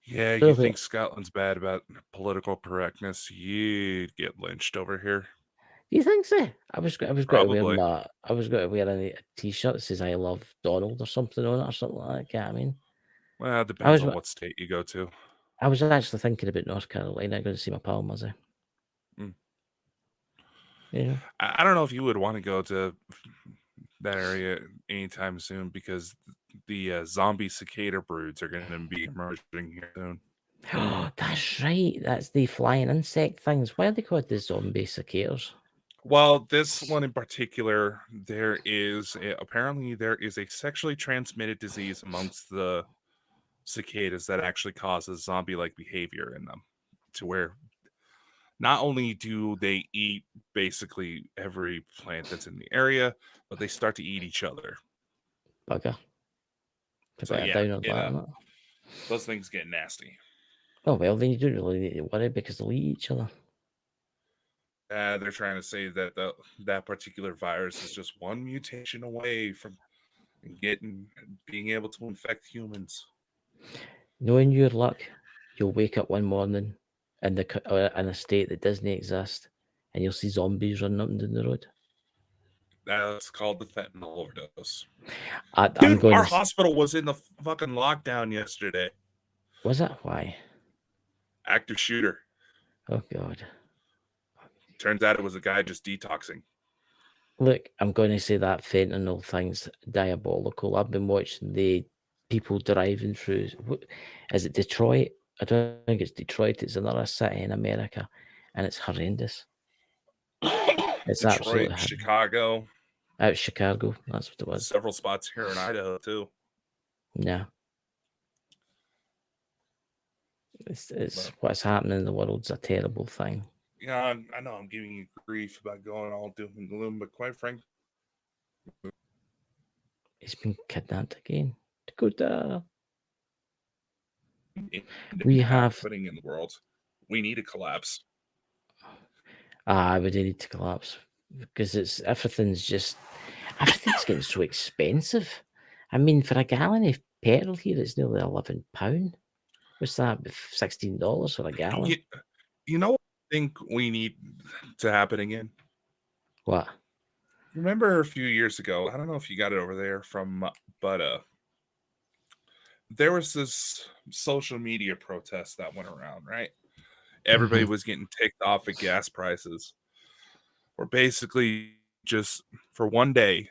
Yeah, you think Scotland's bad about political correctness? You'd get lynched over here. Do you think so? I was going to Probably. wear a t-shirt that says "I love Donald" or something on it, or something like that. I mean, Well, it depends on what state you go to. I was actually thinking about North Carolina. I'm going to see my pal Muzzy. Yeah. I don't know if you would want to go to that area anytime soon because the zombie cicada broods are going to be emerging here soon. Oh, that's right. That's the flying insect things. Why are they called the zombie cicadas? Well, this one in particular, apparently there is a sexually transmitted disease amongst the cicadas that actually causes zombie-like behavior in them, to where not only do they eat basically every plant that's in the area, but they start to eat each other. Bugger. So yeah, down on that, innit? those things get nasty. Oh well, then you don't really need to worry because they'll eat each other. They're trying to say that that particular virus is just one mutation away from being able to infect humans. Knowing your luck, you'll wake up one morning in a state that doesn't exist, and you'll see zombies running up and down the road. That's called the fentanyl overdose. Dude, our hospital was in the fucking lockdown yesterday. Was it? Why? Active shooter. Oh God. Turns out it was a guy just detoxing. Look, I'm going to say that fentanyl thing's diabolical. I've been watching the people driving through. Is it Detroit? I don't think it's Detroit. It's another city in America, and it's horrendous. It's Detroit, absolutely Chicago. Out Chicago, that's what it was. Several spots here in Idaho too. Yeah. It's what's happening in the world's a terrible thing. Yeah, I know I'm giving you grief about going all doom and gloom, but quite frankly, He's been kidnapped again. Dakota. We have happening in the world. We need a collapse. We do need to collapse because everything's getting so expensive. I mean, for a gallon of petrol here, it's nearly £11. What's that? $16 for a gallon. You know what I think we need to happen again? What? Remember a few years ago, I don't know if you got it over there but there was this social media protest that went around, right? Everybody was getting ticked off at gas prices. Or basically just for one day,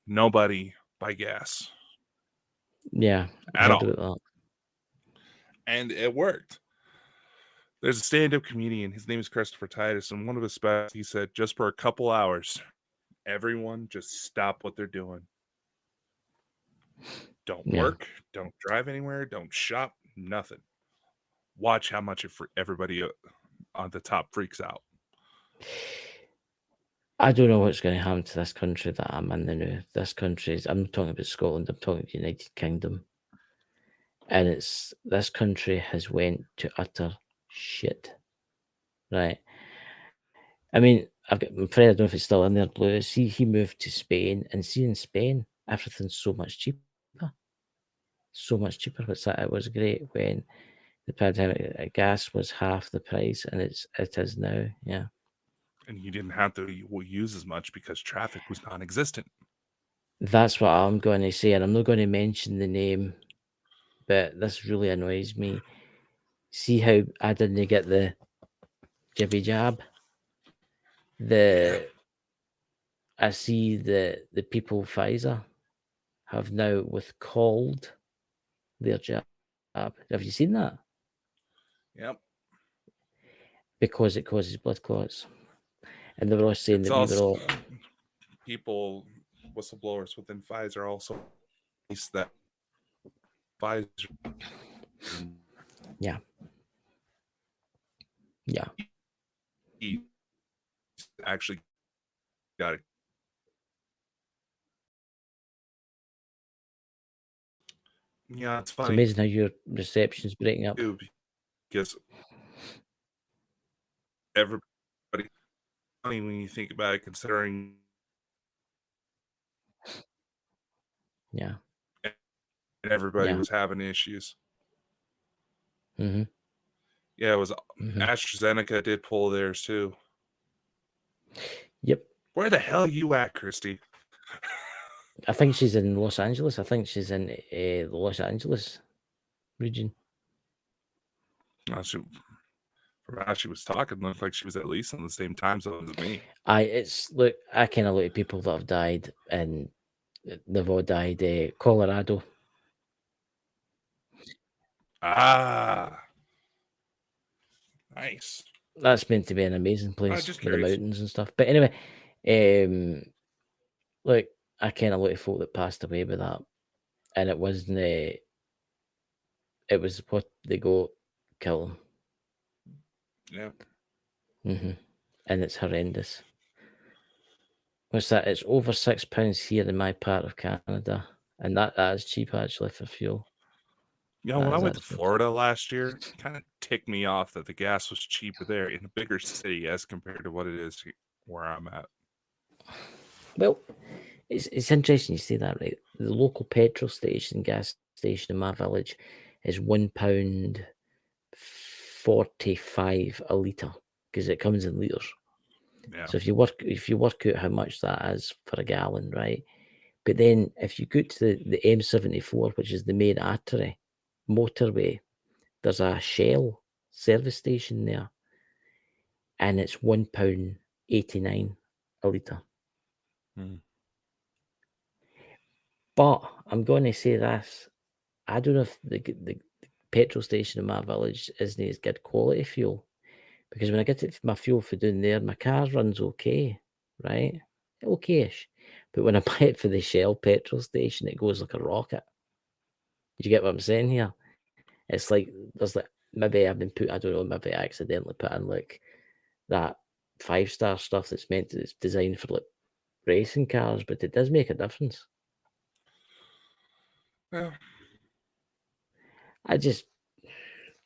nobody buy gas. Yeah, at all. And it worked. There's a stand-up comedian. His name is Christopher Titus, and one of his specials, he said, just for a couple hours, everyone just stop what they're doing. Don't work, don't drive anywhere, don't shop, nothing. Watch how much everybody on the top freaks out. I don't know what's going to happen to this country that I'm in now. I'm not talking about Scotland, I'm talking about the United Kingdom. And this country has went to utter shit. Right. I mean, I've got my friend, I don't know if he's still in there, Blue. See, he moved to Spain, and see in Spain, everything's so much cheaper. So much cheaper. It was great when the pandemic gas was half the price, and it is now. Yeah. And you didn't have to use as much because traffic was non-existent. That's what I'm going to say, and I'm not going to mention the name, but this really annoys me. See how I didn't get the jibby jab? I see the people Pfizer. have now withcalled their jab. Have you seen that? Yep. Because it causes blood clots. And they were all saying It's that we were also all people, whistleblowers within Pfizer, also that Pfizer yeah. Yeah. actually got it. Yeah, it's It's funny amazing how your reception's breaking up. too, because everybody funny when you think about it, considering Yeah. and everybody Yeah. was having issues. Mm-hmm. Yeah, it was Mm-hmm. AstraZeneca did pull theirs too. Yep. Where the hell are you at, Christy? I think she's in Los Angeles. I think she's in the Los Angeles region. From how she was talking, looked like she was at least on the same time zone as me. Look, I kind of look at people that have died, and they've all died. Colorado. Ah, nice. That's meant to be an amazing I'm place just with the curious. mountains and stuff. But anyway, look, I kind of look at folk that passed away with that, and it wasn't. It was what they go kill them. Yeah. Mm-hmm. And it's horrendous. What's that? It's over £6 here in my part of Canada, and that is cheap actually for fuel. You know, when That I is went to actually Florida last year, it kind of ticked me off that the gas was cheaper there in a bigger city as compared to what it is where I'm at. well. It's interesting you say that, right? The local petrol station, gas station in my village, is £1.45 a litre because it comes in litres. Yeah. So if you work out how much that is for a gallon, right? But then if you go to the M74, which is the main artery motorway, there's a Shell service station there, and it's £1.89 a litre. Mm. But I'm going to say this: I don't know if the petrol station in my village isn't as good quality fuel, because when I get my fuel for down there, my car runs okay, right? Okay-ish. But when I buy it for the Shell petrol station, it goes like a rocket. Did you get what I'm saying here? It's like there's like maybe I've been put, I don't know, maybe I accidentally put in like that 5-star stuff it's designed for like racing cars, but it does make a difference. Yeah. I just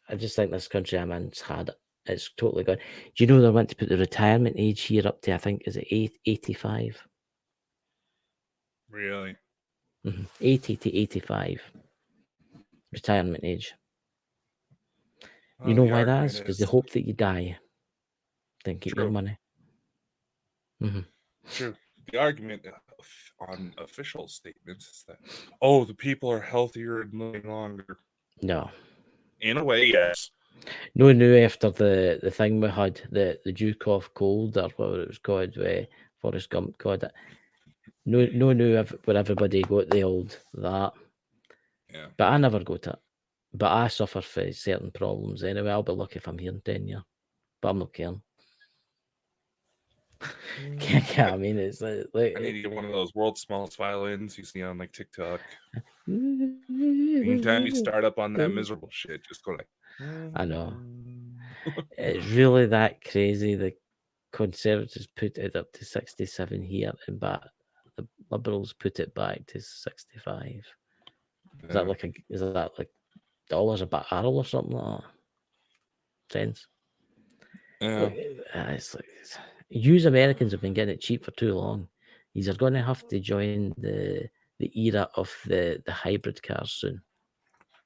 think this country I'm in's had it. It's totally gone. Do you know they want to put the retirement age here up to, I think, is it 85? Really? 80 to 85 retirement age. Well, You know the why that argument is? Because they is hope that you die, then keep your true. money. True. The argument on official statements is that, oh, the people are healthier and living longer. No. In a way, yes. No, after the thing we had, the Duke of Cold, or whatever it was called, where Forrest Gump called it. No, where everybody got the old that. Yeah. But I never got it. But I suffer from certain problems anyway. I'll be lucky if I'm here in 10 years. But I'm not caring. I mean, it's like I need to get one of those world's smallest violins you see on like TikTok. Anytime Anytime you start up on that miserable shit, just go like. I know. It's really that crazy. The Conservatives put it up to 67 here, and but the Liberals put it back to 65. Is that like dollars a barrel or something like that? Cents. Yeah. Look, it's like you Americans have been getting it cheap for too long. These are going to have to join the era of the hybrid cars soon,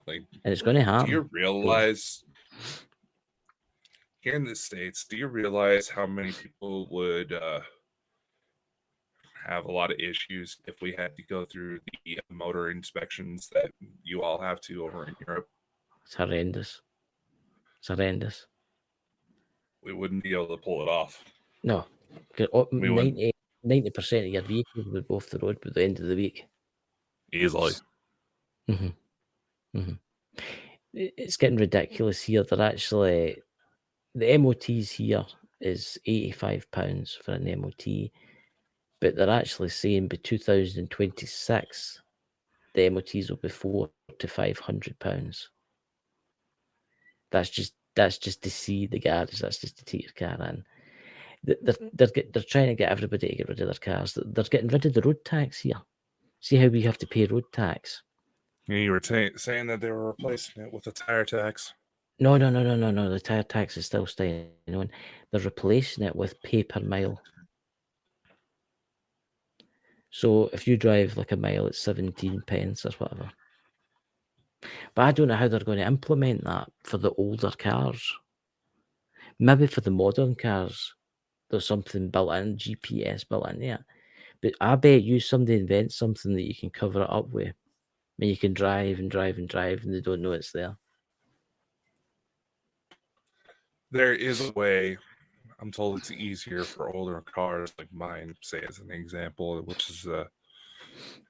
Like, and it's going to happen. do you realize here in the States? Do you realize how many people would have a lot of issues if we had to go through the motor inspections that you all have to over in Europe? It's horrendous. It's horrendous. We wouldn't be able to pull it off. No, because 90% of your vehicles would go off the road by the end of the week. Easily. Mhm, mhm. It's getting ridiculous here. They're actually the MOTs here is £85 for an MOT, but they're actually saying by 2026 the MOTs will be £400 to £500. That's just to see the garage. That's just to take your car in. They're trying to get everybody to get rid of their cars. They're getting rid of the road tax here. See how we have to pay road tax? You were saying that they were replacing it with a tire tax. No. The tire tax is still staying on. They're replacing it with pay per mile. So if you drive like a mile, it's 17 pence or whatever. But I don't know how they're going to implement that for the older cars. Maybe for the modern cars, there's something built in, GPS built in there. But I bet you somebody invents something that you can cover it up with. And you can drive and drive and drive and they don't know it's there. There is a way. I'm told it's easier for older cars like mine, say as an example, which is a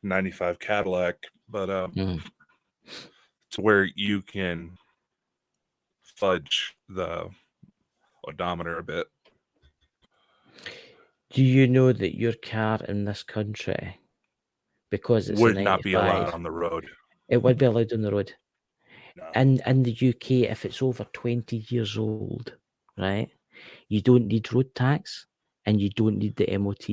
95 Cadillac, but to where you can fudge the odometer a bit. Do you know that your car in this country, because it's a Would not be allowed 95, on the road. it would be allowed on the road? No. In the UK, if it's over 20 years old, right, you don't need road tax and you don't need the MOT.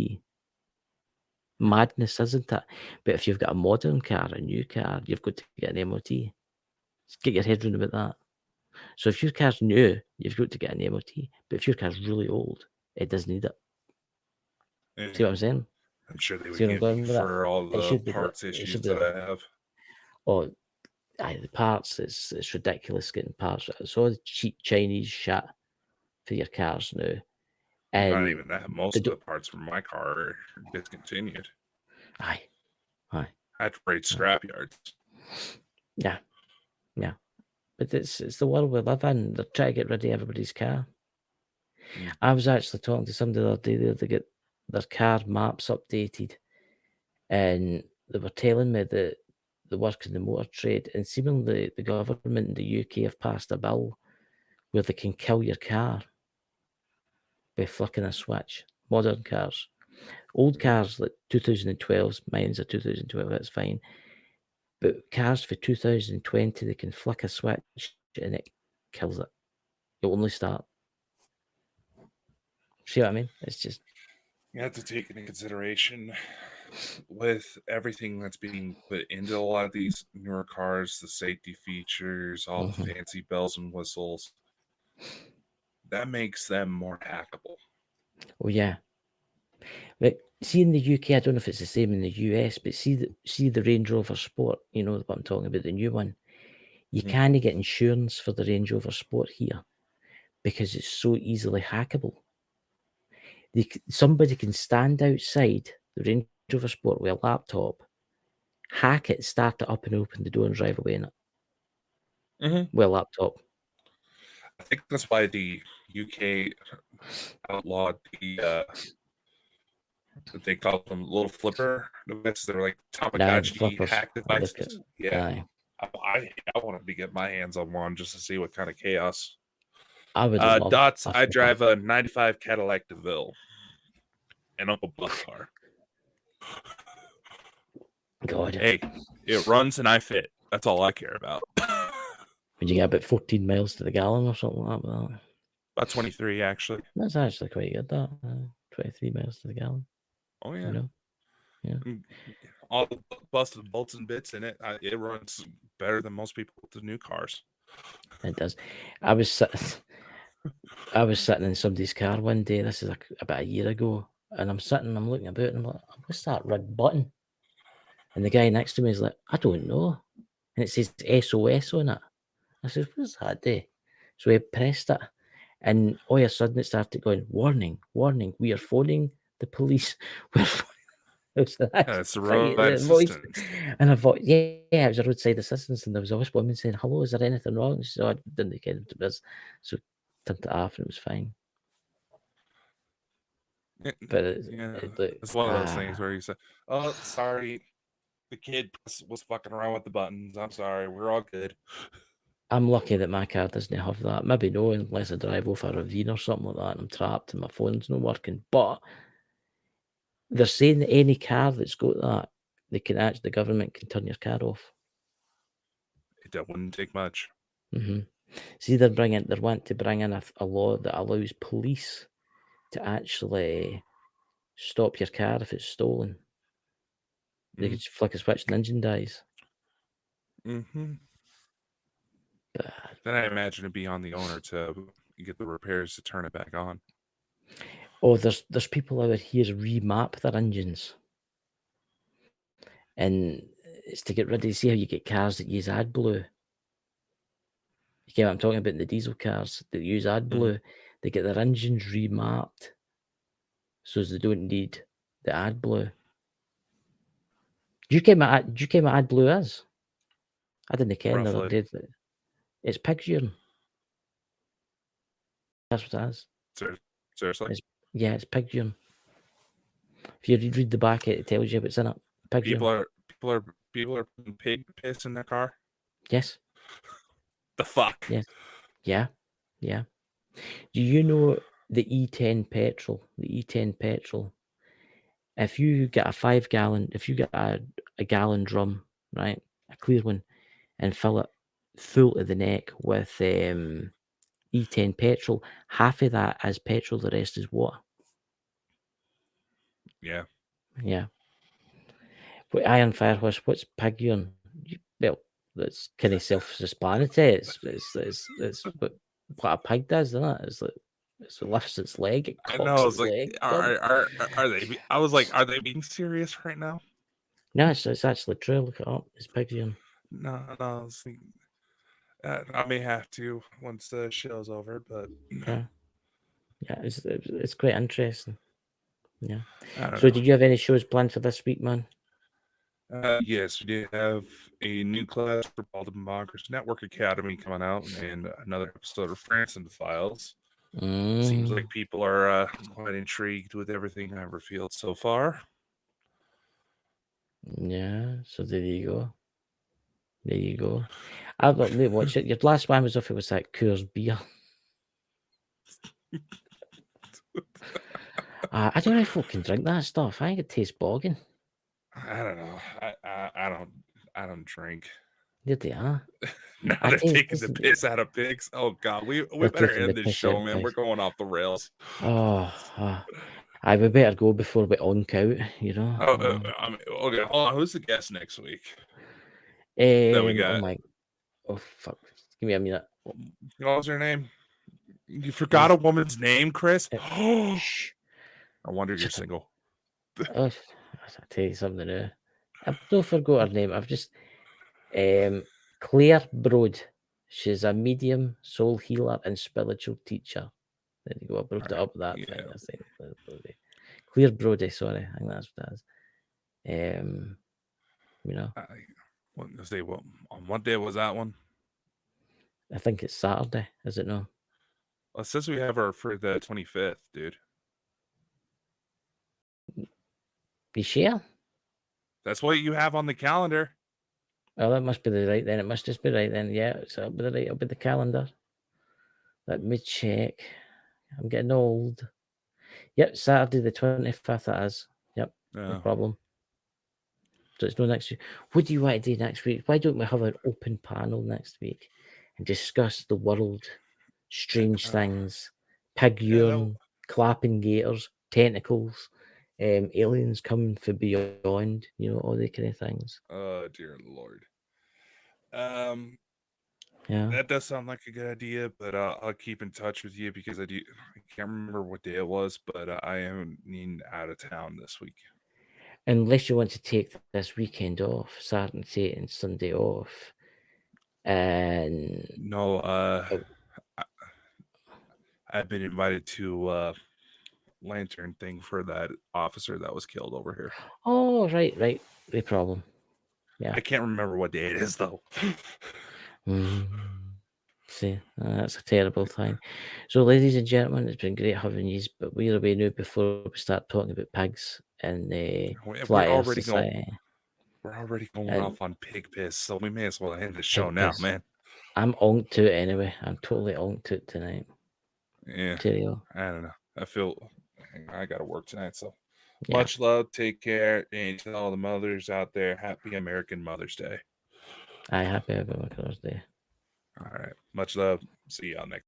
Madness, isn't it? But if you've got a modern car, a new car, you've got to get an MOT. Just get your head round about that. So if your car's new, you've got to get an MOT. But if your car's really old, it doesn't need it. See what I'm saying? I'm sure they would See what I'm give me going with that? for all It the should be parts it issues should be that that. I have. Oh, the parts, it's ridiculous getting parts. It's all the cheap Chinese shit for your cars now. Not And even that. Most of the parts from my car are discontinued. Aye. I had to raid scrap yards. Yeah. But it's the world we live in. They're trying to get rid of everybody's car. I was actually talking to somebody the other day there to get their car maps updated, and they were telling me that they work in the motor trade, and seemingly the government in the UK have passed a bill where they can kill your car by flicking a switch. Modern cars. Old cars like 2012s, mine's a 2012, that's fine. But cars for 2020, they can flick a switch and it kills it. It'll only start. See what I mean? It's just. You have to take into consideration with everything that's being put into a lot of these newer cars, the safety features, all the fancy bells and whistles. That makes them more hackable. Oh yeah. But see in the UK, I don't know if it's the same in the US, but see the Range Rover Sport, you know what I'm talking about, the new one. You can't get insurance for the Range Rover Sport here because it's so easily hackable. Somebody can stand outside the Range Rover Sport with a laptop, hack it, start it up and open the door and drive away in it with a laptop. I think that's why the UK outlawed the they call them little flipper devices. They're like Tamagotchi hack devices. Yeah. I wanted to get my hands on one just to see what kind of chaos. I would love Dots. I drive a 95 Cadillac DeVille, an Uncle Buck car. God. Hey, it runs and I fit. That's all I care about. Would you get about 14 miles to the gallon or something like that? About 23, actually. That's actually quite good, that. 23 miles to the gallon. Oh, yeah. You know? Yeah. All the busted bolts and bits in it. It runs better than most people with the new cars. It does. I was sitting in somebody's car one day. This is about a year ago, and I'm looking about, and I'm like, "What's that red button?" And the guy next to me is like, "I don't know," and it says SOS on it. I said, "What's that do?" So I pressed it, and all of a sudden it started going, "Warning, warning! We are phoning the police." It's the roadside assistance. And I thought, yeah, it was a roadside assistance, and there was a woman saying, "Hello, is there anything wrong?" She said, "I didn't get into this," so turned it off, and it was fine. But it's one of those things where you say, "Oh, sorry, The kid was fucking around with the buttons. I'm sorry. We're all good. I'm lucky that my car doesn't have that. Maybe no, unless I drive over a ravine or something like that and I'm trapped and my phone's not working. But they're saying that any car that's got that, the government can turn your car off. That wouldn't take much. See, they're wanting to bring in a law that allows police to actually stop your car if it's stolen. They could just flick a switch and the engine dies. Mm-hmm. But, Then I imagine it'd be on the owner to get the repairs to turn it back on. oh, there's people out here remap their engines. And it's to get rid of, see how you get cars that use AdBlue. You get what I'm talking about, the diesel cars that use AdBlue. They get their engines remapped so as they don't need the AdBlue. Do you get what AdBlue is? I didn't care the other day. It's pig's urine. That's what it is. Seriously? It's pig's urine. If you read the back, it tells you what's in it. Pig's urine. People are putting pig piss in their car. Yes. The fuck? Yes. Yeah. Do you know the E10 petrol? The E10 petrol. If you get a 5 gallon, if you get a gallon drum, right, a clear one, and fill it full to the neck with E10 petrol, half of that is petrol, the rest is water. Yeah. But Iron Firehorse, what's pig urine? Well, that's kind of self-explanatory. It's what a pig does, isn't it? It lifts its leg, it cocks its leg. Are they? I was like, are they being serious right now? No, it's actually true. Look it up. It's pig urine. No. I may have to once the show's over, but yeah, it's quite interesting. Yeah. So, did you have any shows planned for this week, man? Yes, we did have a new class for Bald and Bonkers Network Academy coming out, and another episode of France in the Files. Seems like people are quite intrigued with everything I've revealed so far. Yeah, so there you go. I've got to watch it. Your last one was if it was like Coors beer. I don't know if folk can drink that stuff. I think it tastes bogging. I don't know. I don't drink. Did they are? Now they're taking the piss out of pigs. Oh God, we better end this show, man. We're going off the rails. We better go before we onk out. You know. Okay. Hold on. Who's the guest next week? That we got. Oh fuck! Give me a minute. What was her name? You forgot a woman's name, Chris? Shh. I wonder you're single. I'll tell you something now. I've not forgot her name. I've just Claire Broad. She's a medium soul healer and spiritual teacher. There you go. I brought it up with that thing. I think Claire Brody. Sorry, I think that's what it is. You know. On what day was that one? I think it's Saturday. Is it no? Well, it says we have her for the 25th, dude. You sure? That's what you have on the calendar. Oh, that must be the right then. It must just be right then. Yeah, so it'll be the right. It'll be the calendar. Let me check. I'm getting old. Yep, Saturday the 25th. That is. Yep, no problem. So it's no next week. What do you want to do next week? Why don't we have an open panel next week and discuss the world, strange things, pig urine, clapping gators, tentacles, aliens coming from beyond, you know, all the kind of things. Oh, dear Lord. Yeah. That does sound like a good idea, but I'll keep in touch with you because I can't remember what day it was, but I am needing out of town this week. Unless you want to take this weekend off, Saturday and Sunday off. And no, I've been invited to lantern thing for that officer that was killed over here. Oh, right. No problem. Yeah. I can't remember what day it is, though. See, that's a terrible thing. So, ladies and gentlemen, it's been great having you, but we're away now before we start talking about pigs and the Flat Earth Society. We're already going And off on pig piss, so we may as well end the pig show now, piss. man. I'm on to it anyway. I'm totally on to it tonight. Yeah, Cheerio. I don't know. I got to work tonight, so Yeah. much love. Take care, and to all the mothers out there, happy American Mother's Day. Aye, happy Mother's Day. All right, much love. See y'all next.